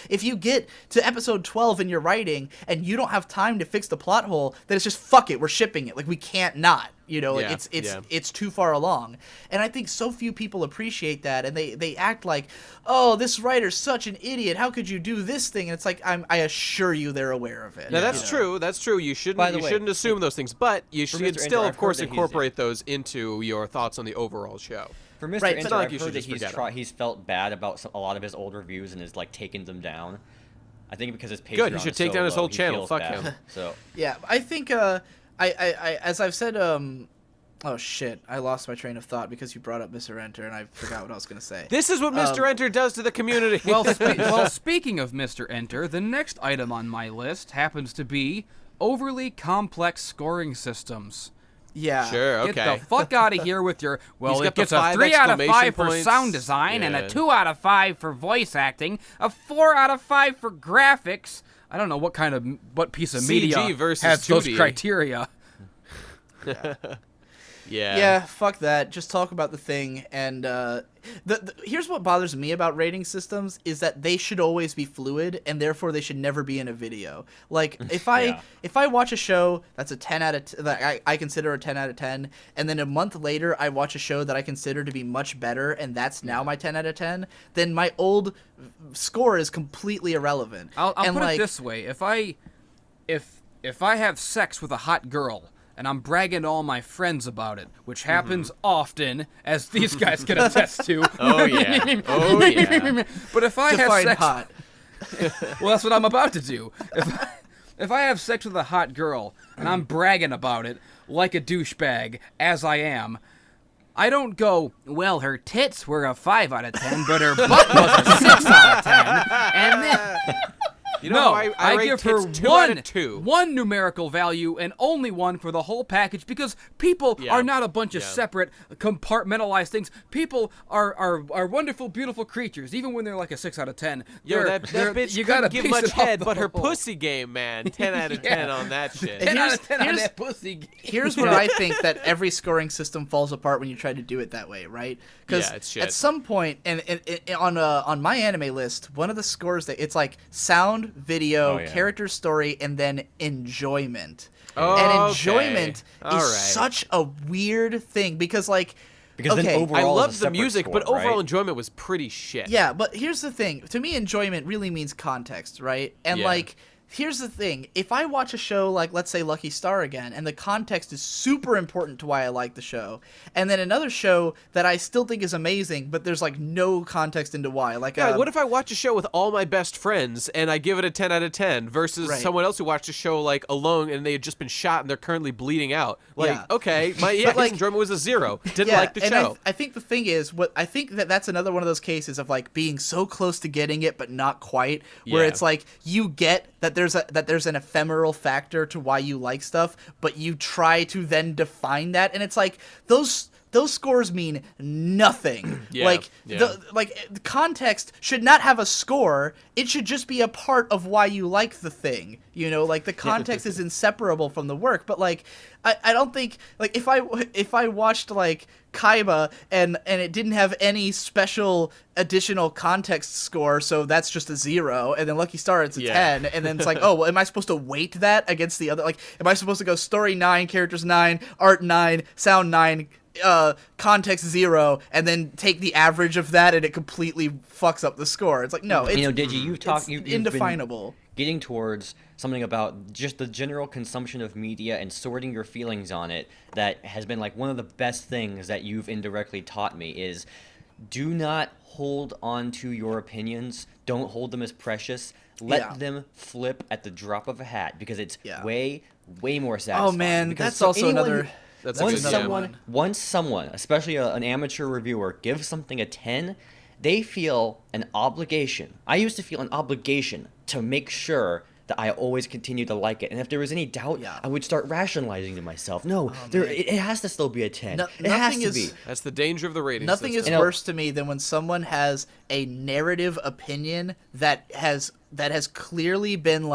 If you get to episode 12 in your writing and you don't have time to fix the plot hole, then it's just, fuck it, we're shipping it. Like, we can't not. It's too far along. And I think so few people appreciate that, and they act like, oh, this writer's such an idiot, how could you do this thing? And it's like, I assure you they're aware of it. Now, that's true. You shouldn't assume those things, but you should still, of course, incorporate those into your thoughts on the overall show. For Mr. Enter, I've heard that he's felt bad about a lot of his old reviews and has, like, taken them down. I think because his Patreon Good, he should take down his whole channel. Fuck bad. him. So yeah, I think I as I've said, oh shit, I lost my train of thought because you brought up Mr. Enter and I forgot what I was gonna say. This is what Mr. Enter does to the community. Well, speaking of Mr. Enter, the next item on my list happens to be overly complex scoring systems. Yeah. Sure, okay. Get the fuck out of here with your, it gets a 3 out of 5 for sound design and a 2 out of 5 for voice acting, a 4 out of 5 for graphics. I don't know what piece of media has those criteria. Yeah, fuck that. Just talk about the thing. And here's what bothers me about rating systems is that they should always be fluid, and therefore they should never be in a video. Like, if I watch a show that's a 10 out of that I consider a 10 out of 10, and then a month later I watch a show that I consider to be much better, and that's now my 10 out of 10, then my old score is completely irrelevant. I'll put it this way: if I have sex with a hot girl, and I'm bragging to all my friends about it, which happens often, as these guys can attest to. Oh, yeah. Oh, yeah. But if I Define have sex... hot. Well, that's what I'm about to do. If I have sex with a hot girl, and I'm bragging about it, like a douchebag, as I am, I don't go, well, her tits were a 5 out of 10, but her butt was a 6 out of 10, and then... I give her one numerical value and only one for the whole package, because people are not a bunch of separate, compartmentalized things. People are wonderful, beautiful creatures, even when they're like a 6 out of 10. That bitch you couldn't give much head, but her pussy game, man. 10 out of 10 on that shit. 10 out of 10 on that pussy game. Here's where I think that every scoring system falls apart when you try to do it that way, right? Because at some point, and on my anime list, one of the scores that it's like sound, video, character story, and then enjoyment. And enjoyment is such a weird thing because then overall I loved the separate music, score, but overall right? enjoyment was pretty shit. Yeah, but here's the thing. To me, enjoyment really means context, right? And here's the thing. If I watch a show like, let's say, Lucky Star again, and the context is super important to why I like the show, and then another show that I still think is amazing, but there's no context into why. What if I watch a show with all my best friends and I give it a 10 out of 10 versus someone else who watched a show alone and they had just been shot and they're currently bleeding out? Okay, his enjoyment was a 0. Didn't like the show. I think the thing is, I think that's another one of those cases of being so close to getting it but not quite, where it's you get that there's an ephemeral factor to why you like stuff, but you try to then define that, and it's those scores mean nothing. The context should not have a score. It should just be a part of why you like the thing. The context is inseparable from the work. But I don't think if I watched Kaiba and it didn't have any special additional context score, so that's just a 0, and then Lucky Star it's a 10, and then it's am I supposed to weight that against the other? Am I supposed to go story 9, characters 9, art 9, sound 9, context 0, and then take the average of that and it completely fucks up the score? It's no, it's you've indefinable. Getting towards something about just the general consumption of media and sorting your feelings on it that has been one of the best things that you've indirectly taught me is do not hold on to your opinions. Don't hold them as precious. Let them flip at the drop of a hat because it's way more satisfying. Oh man, that's also another... Once someone, especially an amateur reviewer, gives something a 10, they feel an obligation. I used to feel an obligation to make sure that I always continue to like it. And if there was any doubt, I would start rationalizing to myself, it has to still be a 10. It has to be. That's the danger of the rating Nothing system. is worse to me than when someone has a narrative opinion that has clearly been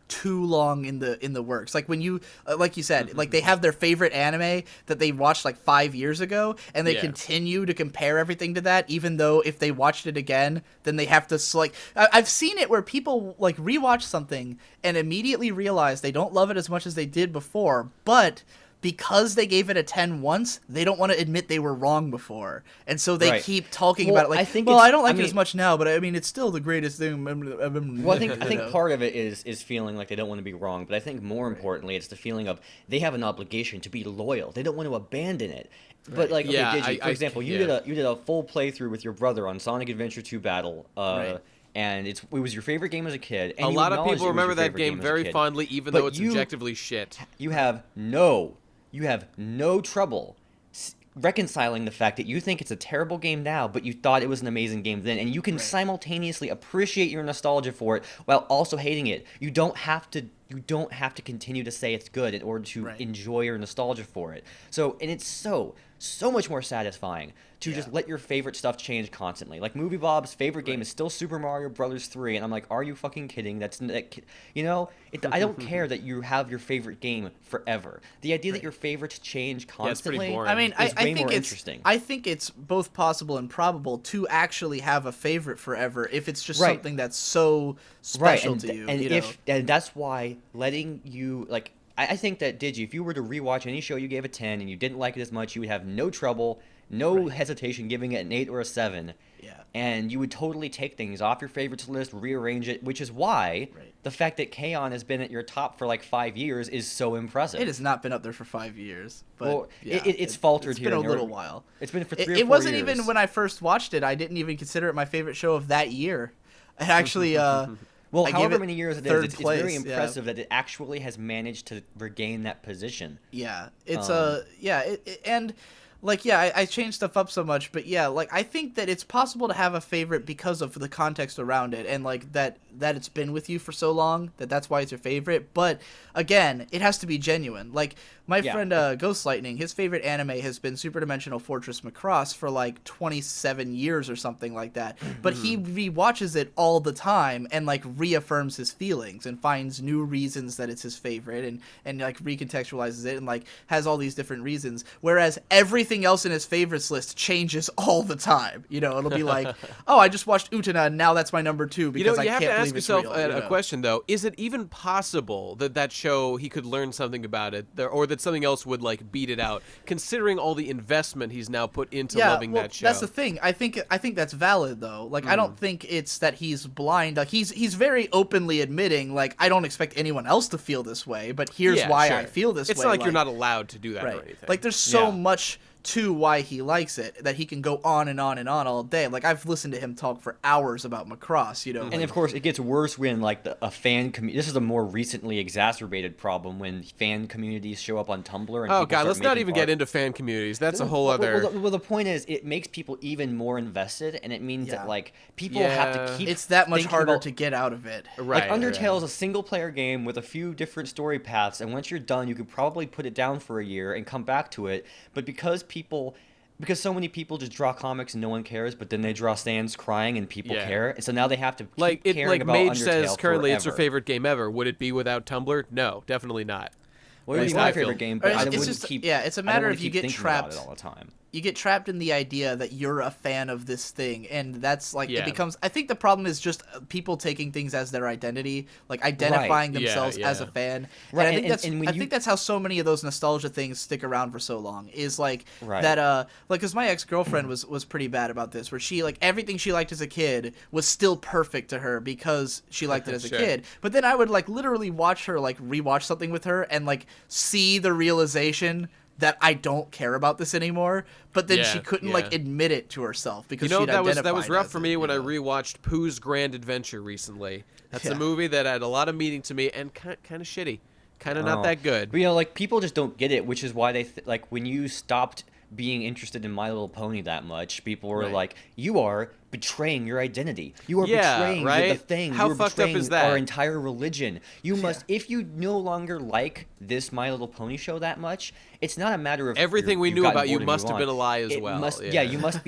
too long in the works. When you like you said, they have their favorite anime that they watched 5 years ago, and they continue to compare everything to that, even though if they watched it again, then they have to I've seen it where people rewatch something and immediately realize they don't love it as much as they did before, but because they gave it a 10 once, they don't want to admit they were wrong before. And so they keep talking about it I don't like it as much now, but it's still the greatest thing. Well, I think part of it is feeling like they don't want to be wrong, but I think more importantly, it's the feeling of they have an obligation to be loyal. They don't want to abandon it. But for example, you did a full playthrough with your brother on Sonic Adventure 2 Battle. And it was your favorite game as a kid. And a lot of people remember that game very fondly, even though it's objectively shit. You have no trouble reconciling the fact that you think it's a terrible game now, but you thought it was an amazing game then, and you can simultaneously appreciate your nostalgia for it while also hating it. You don't have to continue to say it's good in order to enjoy your nostalgia for it. And it's so much more satisfying to just let your favorite stuff change constantly. Movie Bob's favorite game is still Super Mario Brothers 3, and I'm like, are you fucking kidding? I don't care that you have your favorite game forever. The idea that your favorites change constantly pretty boring. I think it's interesting. I think it's both possible and probable to actually have a favorite forever if it's just something that's so special to you. And that's why letting you I think that if you were to rewatch any show you gave a 10 and you didn't like it as much, you would have no trouble, hesitation giving it an 8 or a 7. Yeah. And you would totally take things off your favorites list, rearrange it, which is why the fact that K-On! Has been at your top for 5 years is so impressive. It has not been up there for 5 years. But it's faltered here. It's been a little while. It's been for 3 or 4 years. It wasn't even when I first watched it. I didn't even consider it my favorite show of that year. I actually... Well, however many years it is, it's very impressive that it actually has managed to regain that position. Yeah, it's I changed stuff up so much, but I think that it's possible to have a favorite because of the context around it, and that it's been with you for so long that's why it's your favorite. But again, it has to be genuine. My friend Ghost Lightning, his favorite anime has been Super Dimensional Fortress Macross for 27 years or something like that. But he rewatches it all the time and reaffirms his feelings and finds new reasons that it's his favorite and recontextualizes it and has all these different reasons. Whereas everything everything else in his favorites list changes all the time. You know, it'll be like, oh, I just watched Utena, and now that's my number 2 because you I have can't to ask believe it's yourself real. a question though: is it even possible that show he could learn something about it, or that something else would like beat it out, considering all the investment he's now put into loving that show? That's the thing. I think that's valid though. Like I don't think it's that he's blind. Like he's very openly admitting like I don't expect anyone else to feel this way, but here's why I feel this way. It's not like you're not allowed to do that or anything. Like there's so much to why he likes it that he can go on and on and on all day. Like I've listened to him talk for hours about Macross, you know. And of course, it gets worse when like a fan community. This is a more recently exacerbated problem when fan communities show up on Tumblr. And oh god, let's not even get into fan communities. That's a whole other. Well, the point is, it makes people even more invested, and it means that like people have to keep. It's that much harder to get out of it. Right. Like Undertale is a single-player game with a few different story paths, and once you're done, you could probably put it down for a year and come back to it. But because so many people just draw comics and no one cares, but then they draw stands crying and people care, and so now they have to keep caring about Undertale Mage says currently forever. it's her favorite game ever. Would it be without Tumblr? No, definitely not. Well, it would be my favorite game, but I wouldn't keep. Yeah, it's a matter of you get trapped all the time. You get trapped in the idea that you're a fan of this thing, and that's like it becomes. I think the problem is just people taking things as their identity, like identifying themselves as a fan. Right, and I think that's how so many of those nostalgia things stick around for so long. Is like that. Like, because my ex-girlfriend was pretty bad about this, where she like everything she liked as a kid was still perfect to her because she liked it as a kid. But then I would like literally watch her like rewatch something with her and like see the realization that I don't care about this anymore, but then she couldn't like admit it to herself because that was rough for me when I rewatched Pooh's Grand Adventure recently. That's a movie that had a lot of meaning to me and kind of shitty, kind of not that good. But like people just don't get it, which is why they like when you stopped being interested in My Little Pony that much, people were like, "You are betraying your identity. You are betraying the thing. How you are fucked up is that? Our entire religion. You must, if you no longer like this My Little Pony show that much, it's not a matter of everything we knew about you must have been a lie as well. You must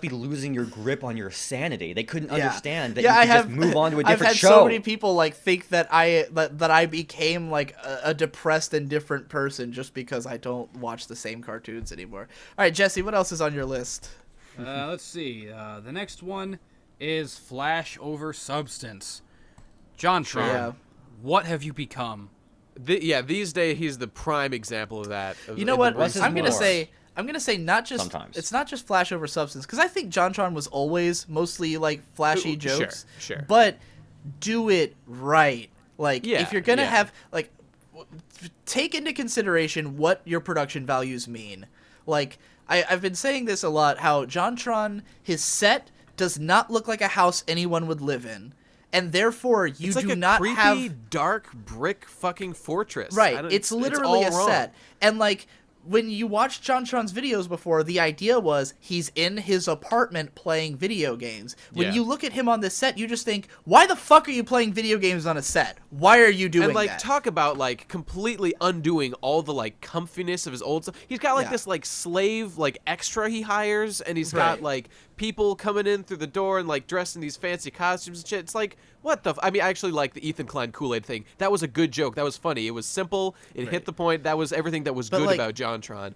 be losing your grip on your sanity. They couldn't understand that you could just move on to a different show. I've had so many people like think that I became like a depressed and different person just because I don't watch the same cartoons anymore. All right, Jesse, what else is on your list? Let's see. The next one is Flash over Substance. John Tron, what have you become? These days he's the prime example of that. You know what? I'm gonna say not just sometimes. It's not just Flash over Substance, because I think JonTron was always mostly like flashy jokes. Sure. But do it right. Like if you're gonna have like take into consideration what your production values mean. Like I've been saying this a lot, how JonTron, his set does not look like a house anyone would live in. And therefore, you do not have... It's like a creepy, dark brick fucking fortress. Right, it's literally a set. And like, when you watched JonTron's videos before, the idea was he's in his apartment playing video games. When you look at him on this set, you just think, why the fuck are you playing video games on a set? Why are you doing that? And like, talk about like completely undoing all the like comfiness of his old stuff. He's got like this like slave like extra he hires, and he's got like people coming in through the door and like dressed in these fancy costumes and shit. It's like, what the I mean, I actually like the Ethan Klein Kool-Aid thing. That was a good joke. That was funny. It was simple. It hit the point. That was everything that was good about JonTron.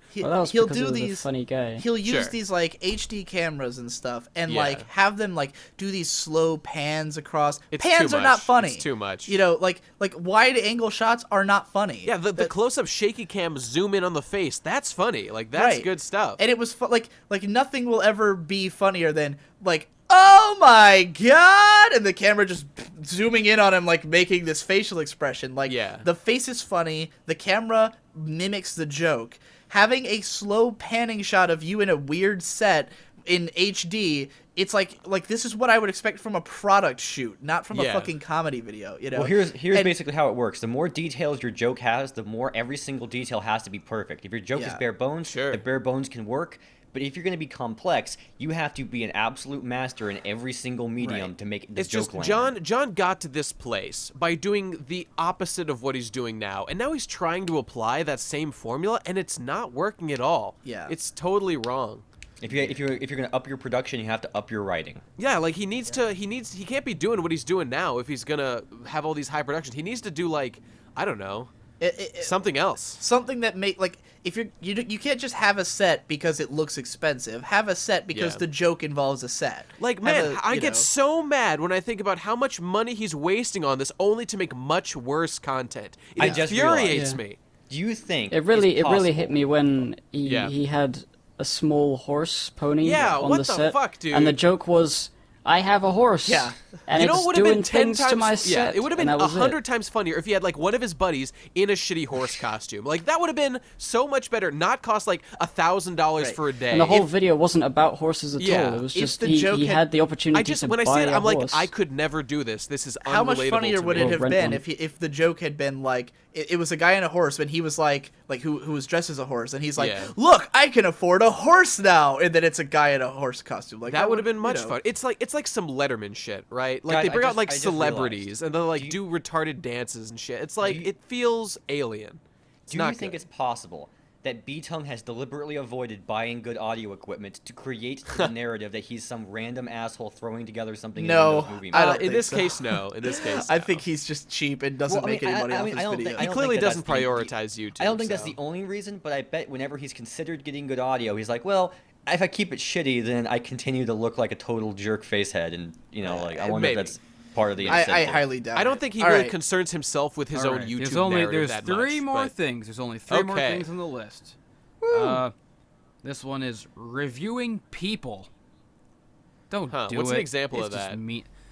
He'll do these funny guy. He'll use these like HD cameras and stuff and like have them like do these slow pans across. Pans are not funny. It's too much. You know, like wide angle shots are not funny. Yeah, the close-up shaky cam zoom in on the face. That's funny. Like that's good stuff. And it was like nothing will ever be funnier than like, oh my god, and the camera just zooming in on him like making this facial expression. Like the face is funny, the camera mimics the joke. Having a slow panning shot of you in a weird set in HD, it's like this is what I would expect from a product shoot, not from a fucking comedy video, you know. Well, here's basically how it works. The more details your joke has, the more every single detail has to be perfect. If your joke is bare bones, the bare bones can work. But if you're going to be complex, you have to be an absolute master in every single medium to make the joke land. John got to this place by doing the opposite of what he's doing now. And now he's trying to apply that same formula, and it's not working at all. Yeah. It's totally wrong. If you're going to up your production, you have to up your writing. Yeah, like he can't be doing what he's doing now if he's going to have all these high productions. He needs to do like, I don't know, something else. Something that if you can't just have a set because it looks expensive. Have a set because the joke involves a set. Like, man, I get so mad when I think about how much money he's wasting on this only to make much worse content. It infuriates me. Do you think it really hit me when he had a small horse pony on the set? Yeah, what the fuck, dude? And the joke was, I have a horse. Yeah. And it's doing things to my set. Yeah, it would have been 100 times funnier if he had, like, one of his buddies in a shitty horse costume. Like, that would have been so much better. Not cost, like, $1,000 for a day. And the whole video wasn't about horses at all. It was just he had the opportunity to when buy I see it, I'm horse. like, I could never do this. This is unrelatable. How much funnier would it have been one. if the joke had been like it was a guy on a horse, but he was like who was dressed as a horse, and he's like, look, I can afford a horse now, and then it's a guy in a horse costume. Like that would have been much fun. It's like some Letterman shit, right? Like they bring out like celebrities and they'll like do retarded dances and shit. It's like it feels alien. Do you think it's possible that B-Tongue has deliberately avoided buying good audio equipment to create the narrative that he's some random asshole throwing together something in a movie? In this case, no. In this case, I think he's just cheap and doesn't make any money off his videos. He clearly doesn't prioritize YouTube. I don't think that's the only reason, but I bet whenever he's considered getting good audio, he's like, well, if I keep it shitty, then I continue to look like a total jerk facehead, and I wonder if that's part of the incentive. I highly doubt. I don't think he really concerns himself with his own YouTube narrative that much. There's three more things. There's only three more things on the list. This one is reviewing people. Don't do it. What's an example of that?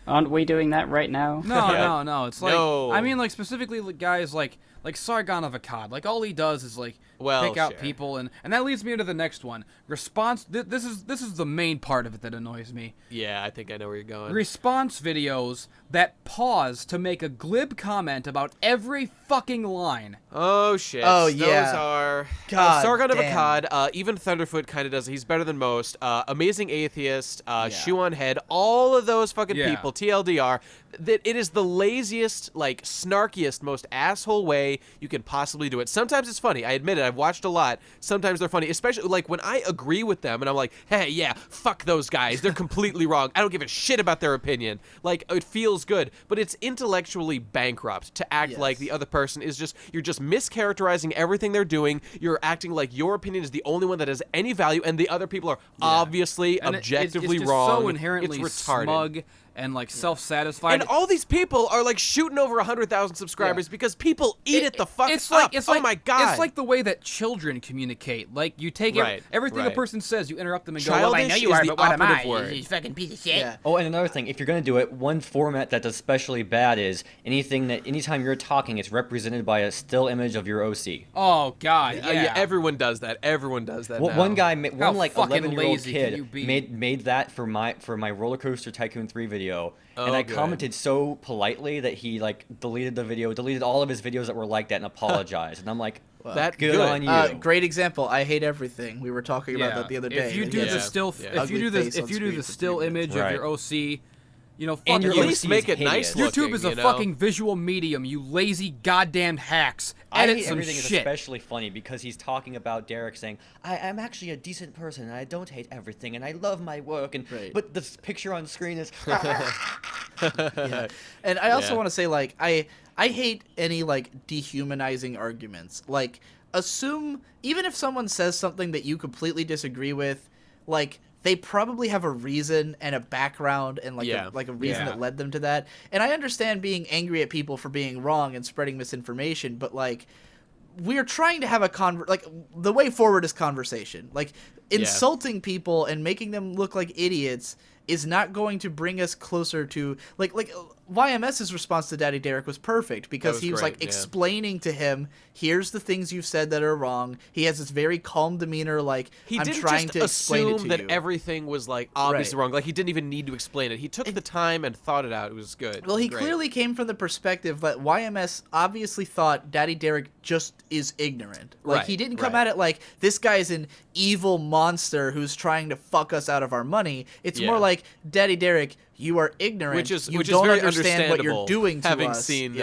Aren't we doing that right now? No. It's like I mean, like specifically guys like Sargon of Akkad. Like all he does is like pick out people, and that leads me into the next one. Response. This is the main part of it that annoys me. Yeah, I think I know where you're going. Response videos that pause to make a glib comment about every fucking line. Oh shit. Oh yeah. Those are Sargon of Akkad. Even Thunderfoot kind of does it. He's better than most. Amazing Atheist. Shoe on Head. All of those fucking people. TLDR. That it is the laziest, like snarkiest, most asshole way you can possibly do it. Sometimes it's funny. I admit it. I've watched a lot. Sometimes they're funny, especially like when I agree with them and I'm like, hey, yeah, fuck those guys. They're completely wrong. I don't give a shit about their opinion. Like it feels good, but it's intellectually bankrupt to act like the other person is you're just mischaracterizing everything they're doing. You're acting like your opinion is the only one that has any value, and the other people are obviously objectively it's just wrong. So inherently it's retarded. Smug and like self-satisfied. And all these people are like shooting over 100,000 subscribers because people eat it the fuck up. Oh my god! It's like the way that children communicate. Like you take everything a person says, you interrupt them and go, "Well, I know you are, but what am I? You fucking piece of shit." Yeah. Oh, and another thing, if you're gonna do it, one format that's especially bad is anytime you're talking, it's represented by a still image of your OC. Oh god, yeah. Everyone does that. Everyone does that. Now. One guy, one like 11-year-old kid be? made that for my Roller Coaster Tycoon 3 video. And I commented so politely that he like deleted all of his videos that were like that and apologized. And I'm like, that good on you. Great example. I hate everything. We were talking about that the other day. If you do the still image of your OC, and at least make it nice looking. YouTube is a fucking visual medium. You lazy goddamn hacks. Edit some everything shit. is especially funny because he's talking about Derek saying, I'm actually a decent person and I don't hate everything and I love my work, but the picture on screen is And I also want to say, like, I hate any like dehumanizing arguments. Like, assume even if someone says something that you completely disagree with, like, they probably have a reason and a background and like a reason that led them to that. And I understand being angry at people for being wrong and spreading misinformation, but like we're trying to have a the way forward is conversation. Like insulting people and making them look like idiots is not going to bring us closer to like YMS's response to Daddy Derek was perfect because he was like explaining to him, here's the things you've said that are wrong. He has this very calm demeanor, like I'm trying to explain it to you. He didn't just assume that everything was like obviously wrong. Like he didn't even need to explain it. He took the time and thought it out. It was good. Well, he clearly came from the perspective that YMS obviously thought Daddy Derek just is ignorant. Like he didn't come at it like this guy's an evil monster who's trying to fuck us out of our money. It's more like, Daddy Derek, you are ignorant. Which is don't very understand what you're doing to having us. Seen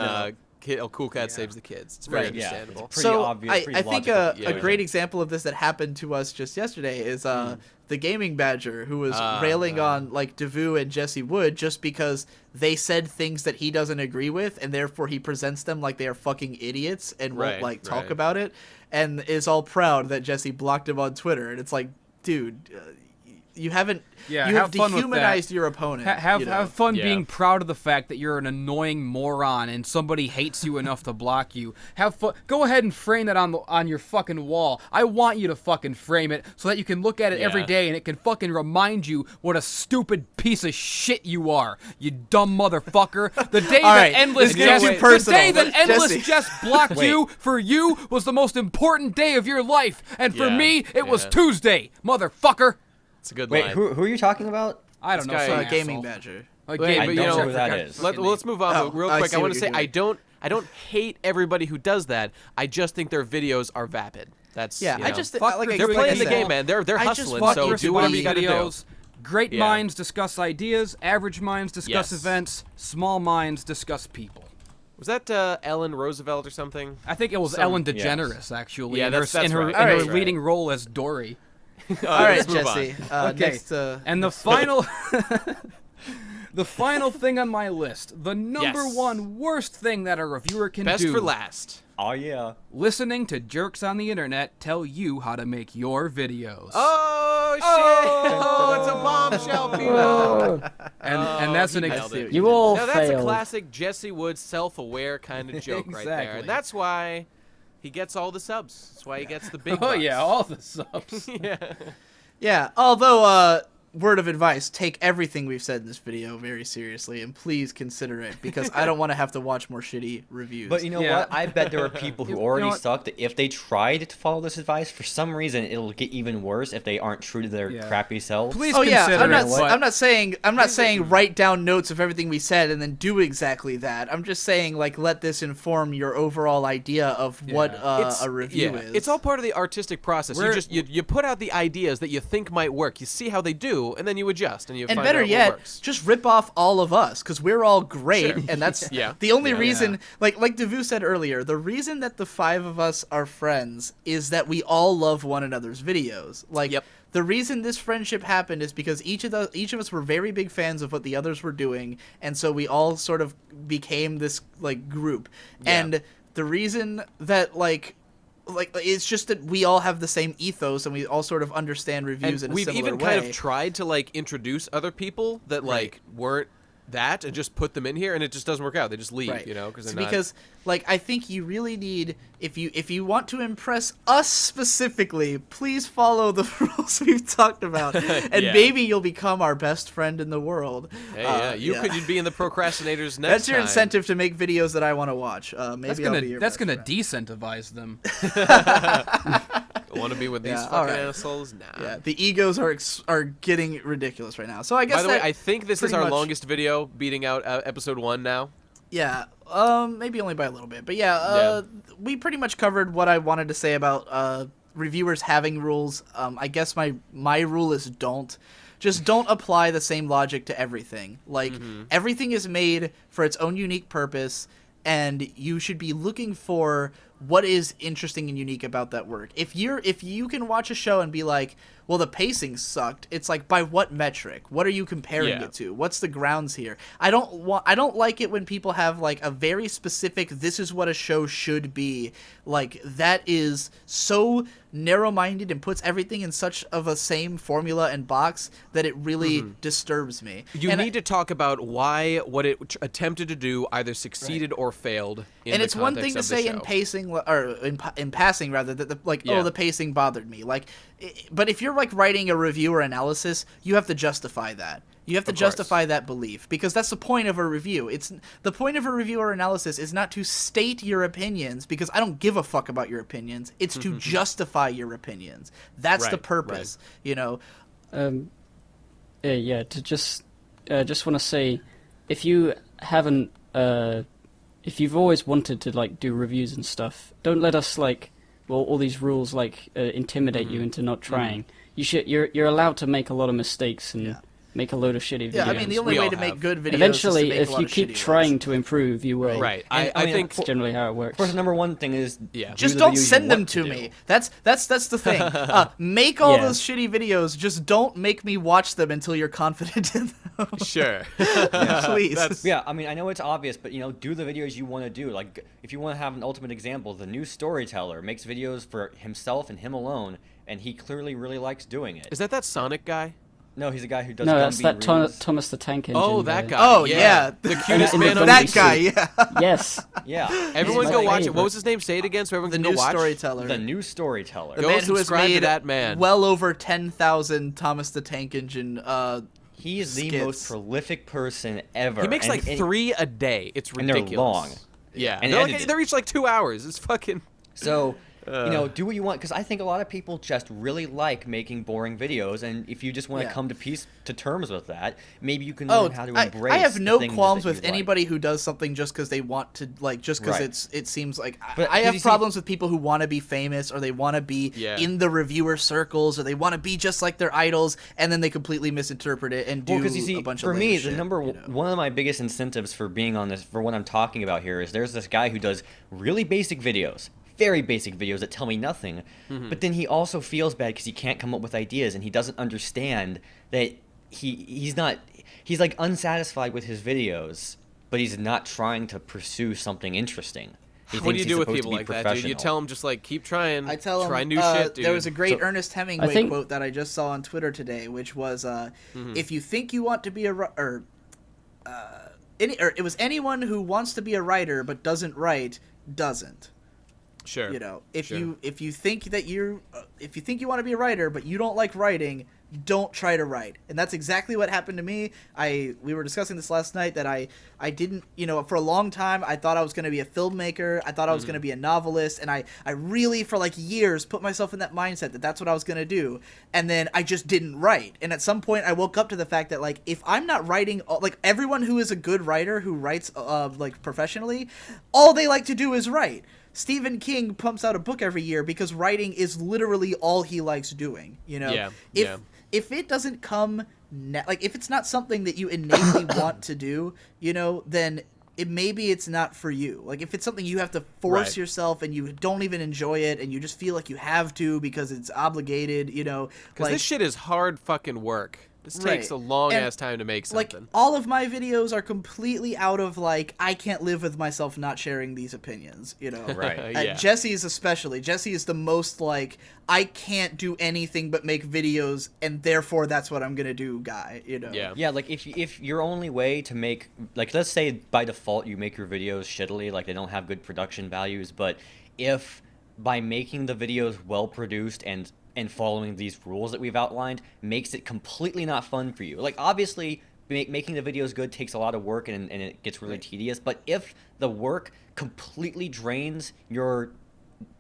cool cat saves the kids. It's very understandable. Pretty obvious, I think a great example of this that happened to us just yesterday is the Gaming Badger, who was railing on like Devu and Jesse Wood just because they said things that he doesn't agree with, and therefore he presents them like they are fucking idiots and won't talk about it, and is all proud that Jesse blocked him on Twitter. And it's like, dude, you haven't. Yeah, you have fun dehumanized your opponent. Have fun being proud of the fact that you're an annoying moron and somebody hates you enough to block you. Have fun. Go ahead and frame that on your fucking wall. I want you to fucking frame it so that you can look at it every day and it can fucking remind you what a stupid piece of shit you are. You dumb motherfucker. The day that Endless Jess blocked you was the most important day of your life, and for me it was Tuesday, motherfucker. It's a good line. Wait, who are you talking about? I don't know. Gaming Badger. I don't know who that is. Let's move on real quick. I want to say I don't hate everybody who does that. I just think their videos are vapid. That's I just they're playing the game, man. They're hustling. So do whatever you got to do. Great minds discuss ideas. Average minds discuss events. Small minds discuss people. Was that Ellen Roosevelt or something? I think it was Ellen DeGeneres, actually. Yeah, in her leading role as Dory. All right, Jesse. Next, and the final, the final thing on my list, the number one worst thing that a reviewer can do. Best for last. Oh yeah. Listening to jerks on the internet tell you how to make your videos. Oh shit! Oh, it's a bombshell, people. And that's an example. You all failed. failed. That's a classic Jesse Wood self-aware kind of joke right there, and that's why he gets all the subs. That's why he gets the big bucks. All the subs. Yeah, although, word of advice, take everything we've said in this video very seriously, and please consider it, because I don't want to have to watch more shitty reviews. But you know what? I bet there are people who already suck that if they tried to follow this advice, for some reason it'll get even worse if they aren't true to their crappy selves. Please consider it. I'm not saying write down notes of everything we said and then do exactly that. I'm just saying, like, let this inform your overall idea of what a review is. It's all part of the artistic process. You put out the ideas that you think might work. You see how they do, and then you adjust, and you find better out yet, what works. just rip off all of us, because we're all great, and that's the only reason. Like Devu said earlier, the reason that the five of us are friends is that we all love one another's videos. Like the reason this friendship happened is because each of us were very big fans of what the others were doing, and so we all sort of became this like group. And the reason that like it's just that we all have the same ethos and we all sort of understand reviews in a similar way. We've even kind of tried to like introduce other people that like weren't that and just put them in here, and it just doesn't work out. They just leave, you know, because like I think you really need, if you want to impress us specifically, please follow the rules we've talked about, and maybe you'll become our best friend in the world. Hey, you'd be in the Pro Crastinators next time. That's your incentive to make videos that I want to watch. Maybe that's gonna decentivize them. I want to be with these fucking assholes now. Yeah, the egos are getting ridiculous right now. So I guess. By the way, I think this is our longest video, beating out episode 1 now. Yeah, maybe only by a little bit, but we pretty much covered what I wanted to say about reviewers having rules. I guess my rule is don't apply the same logic to everything. Like everything is made for its own unique purpose, and you should be looking for what is interesting and unique about that work. If you can watch a show and be like, well, the pacing sucked, it's like, by what metric? What are you comparing it to? What's the grounds here? I don't like it when people have like a very specific, this is what a show should be. Like, that is so narrow-minded and puts everything in such of a same formula and box that it really disturbs me. You need to talk about why what it attempted to do either succeeded or failed. And it's one thing to say in pacing, or in passing rather, that the pacing bothered me. Like, but if you're like writing a review or analysis, you have to justify that. You have to justify that belief, because that's the point of a review. The point of a review or analysis is not to state your opinions, because I don't give a fuck about your opinions. It's to justify your opinions. That's the purpose, you know. To just want to say, if you haven't, if you've always wanted to like do reviews and stuff, don't let us all these rules intimidate you into not trying. You're allowed to make a lot of mistakes, and make a load of shitty videos. Yeah, I mean, the only We way all to make have. good videos Eventually, is to make a if lot you of keep shitty trying ones. to improve, you will. Right. And, I think That's generally how it works. Of course, the number one thing is Yeah. do Just the don't videos you send them want to do. me. That's the thing. Make all Yeah. those shitty videos. Just don't make me watch them until you're confident in them. sure. Please. Yeah, I mean, I know it's obvious, but do the videos you want to do. Like, if you want to have an ultimate example, the new storyteller makes videos for himself and him alone, and he clearly really likes doing it. Is that Sonic guy? No, he's a guy who does. No, that's Gumby that reviews. Thomas the Tank Engine. Oh, that guy. Oh yeah, The cutest In the man on that Gumby guy. suit. Yeah. Yes. Yeah, Everyone He's go my watch it. favorite. What was his name? Say it again so everyone The can new go watch. storyteller. the new storyteller. The Go man who has subscribe to made that man. well over 10,000 Thomas the Tank Engine. He is the skits. most prolific person ever. He makes and, like and- 3 a day. It's And they're ridiculous. long. Yeah, And they're, edited. they're each like 2 hours. It's fucking. So, do what you want, because I think a lot of people just really like making boring videos, and if you just want to Yeah. come to terms with that, maybe you can learn how to embrace. I have no the things qualms that you with like. anybody who does something just because they want to, like, just because Right. it seems like But I did have you see- problems with people who want to be famous or they want to be Yeah. in the reviewer circles or they want to be just like their idols and then they completely misinterpret it and do Well, because you see, a bunch for of me, lazy the shit, number you know? one of my biggest incentives for being on this, for what I'm talking about here, is there's this guy who does really basic videos, very basic videos that tell me nothing, but then he also feels bad because he can't come up with ideas and he doesn't understand that he's like unsatisfied with his videos, but he's not trying to pursue something interesting. He What do thinks you he's do with supposed to people be like that, dude? You professional. tell them just like keep trying. I tell try him, new shit, dude. There was a great So- Ernest Hemingway think- quote that I just saw on Twitter today, which was, "If you think you want to be it was anyone who wants to be a writer but doesn't write doesn't." Sure. You know, if Sure. you think that if you think you want to be a writer but you don't like writing, don't try to write. And that's exactly what happened to me. We were discussing this last night that I didn't, for a long time I thought I was going to be a filmmaker. I thought I was going to be a novelist, and I really for like years put myself in that mindset that that's what I was going to do. And then I just didn't write. And at some point I woke up to the fact that like if I'm not writing, like everyone who is a good writer who writes like professionally, all they like to do is write. Stephen King pumps out a book every year because writing is literally all he likes doing, Yeah, If it doesn't come, if it's not something that you innately want to do, then maybe it's not for you. Like, if it's something you have to force Right. yourself and you don't even enjoy it and you just feel like you have to because it's obligated, Because like, this shit is hard fucking work. This takes a Right. long And, ass time to make like, something. all of my videos are completely out of, like, I can't live with myself not sharing these opinions, Right. Yeah. Jesse's especially. Jesse is the most, like, I can't do anything but make videos, and therefore that's what I'm gonna do guy, Yeah. Yeah, like if your only way to make, like, let's say by default you make your videos shittily, like they don't have good production values, but if by making the videos well produced and following these rules that we've outlined makes it completely not fun for you. Like, obviously making the videos good takes a lot of work and it gets really tedious, but if the work completely drains your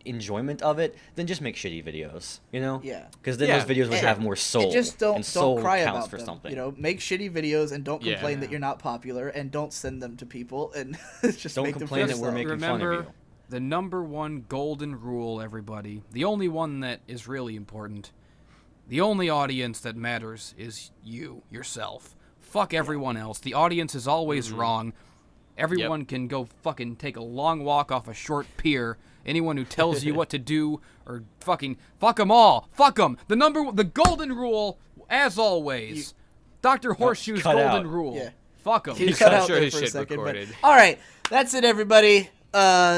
enjoyment of it, then just make shitty videos, Yeah. because then Yeah. those videos would have more soul, And just and soul don't cry counts about for them. something. Make shitty videos and don't Yeah. complain that you're not popular, and don't send them to people, and just Don't make them for complain that we're yourself. making fun of Remember you. the number one golden rule, everybody. The only one that is really important. The only audience that matters is you, yourself. Fuck everyone else. The audience is always wrong. Everyone can go fucking take a long walk off a short pier. Anyone who tells you what to do, or fucking fuck them all. Fuck them. The golden rule, as always. Dr. Horseshoe's cut golden out. rule. Yeah. Fuck them. He cut out sure there his for a shit second, but- recorded. all right, that's it, everybody.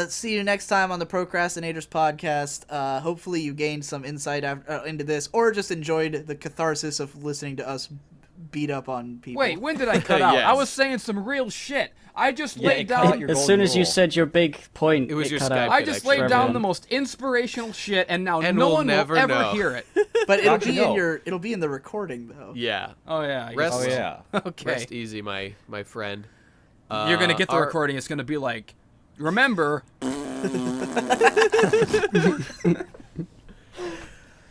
See you next time on the Pro Crastinators Podcast. Hopefully you gained some insight into this, or just enjoyed the catharsis of listening to us beat up on people. Wait, when did I cut out? Yes. I was saying some real shit. I just Yeah, laid it cut out down. your As golden soon as you rule. said your big point, It was your cut Skype out. I just laid for down everyone. the most inspirational shit, and now And no we'll one will never ever know. hear it. But it'll Actually, be no. it'll be in the recording though. Yeah. Oh yeah. I guess Rest- Oh so. yeah. Okay. Rest easy, my friend. You're gonna get the our- recording. It's gonna be like, remember.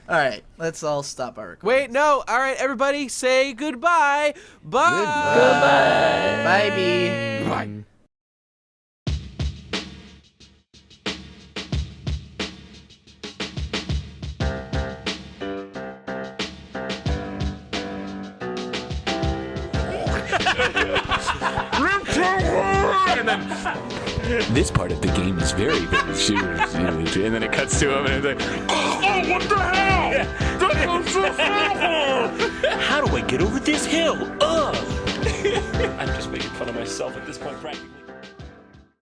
All right, let's all stop our recording. Wait, no. All right, everybody, say goodbye. Bye. Bye, B. Bye. And then this part of the game is very, very serious. And then it cuts to him, and it's like, oh, what the hell? That was so awful. How do I get over this hill? Ugh. I'm just making fun of myself at this point, practically.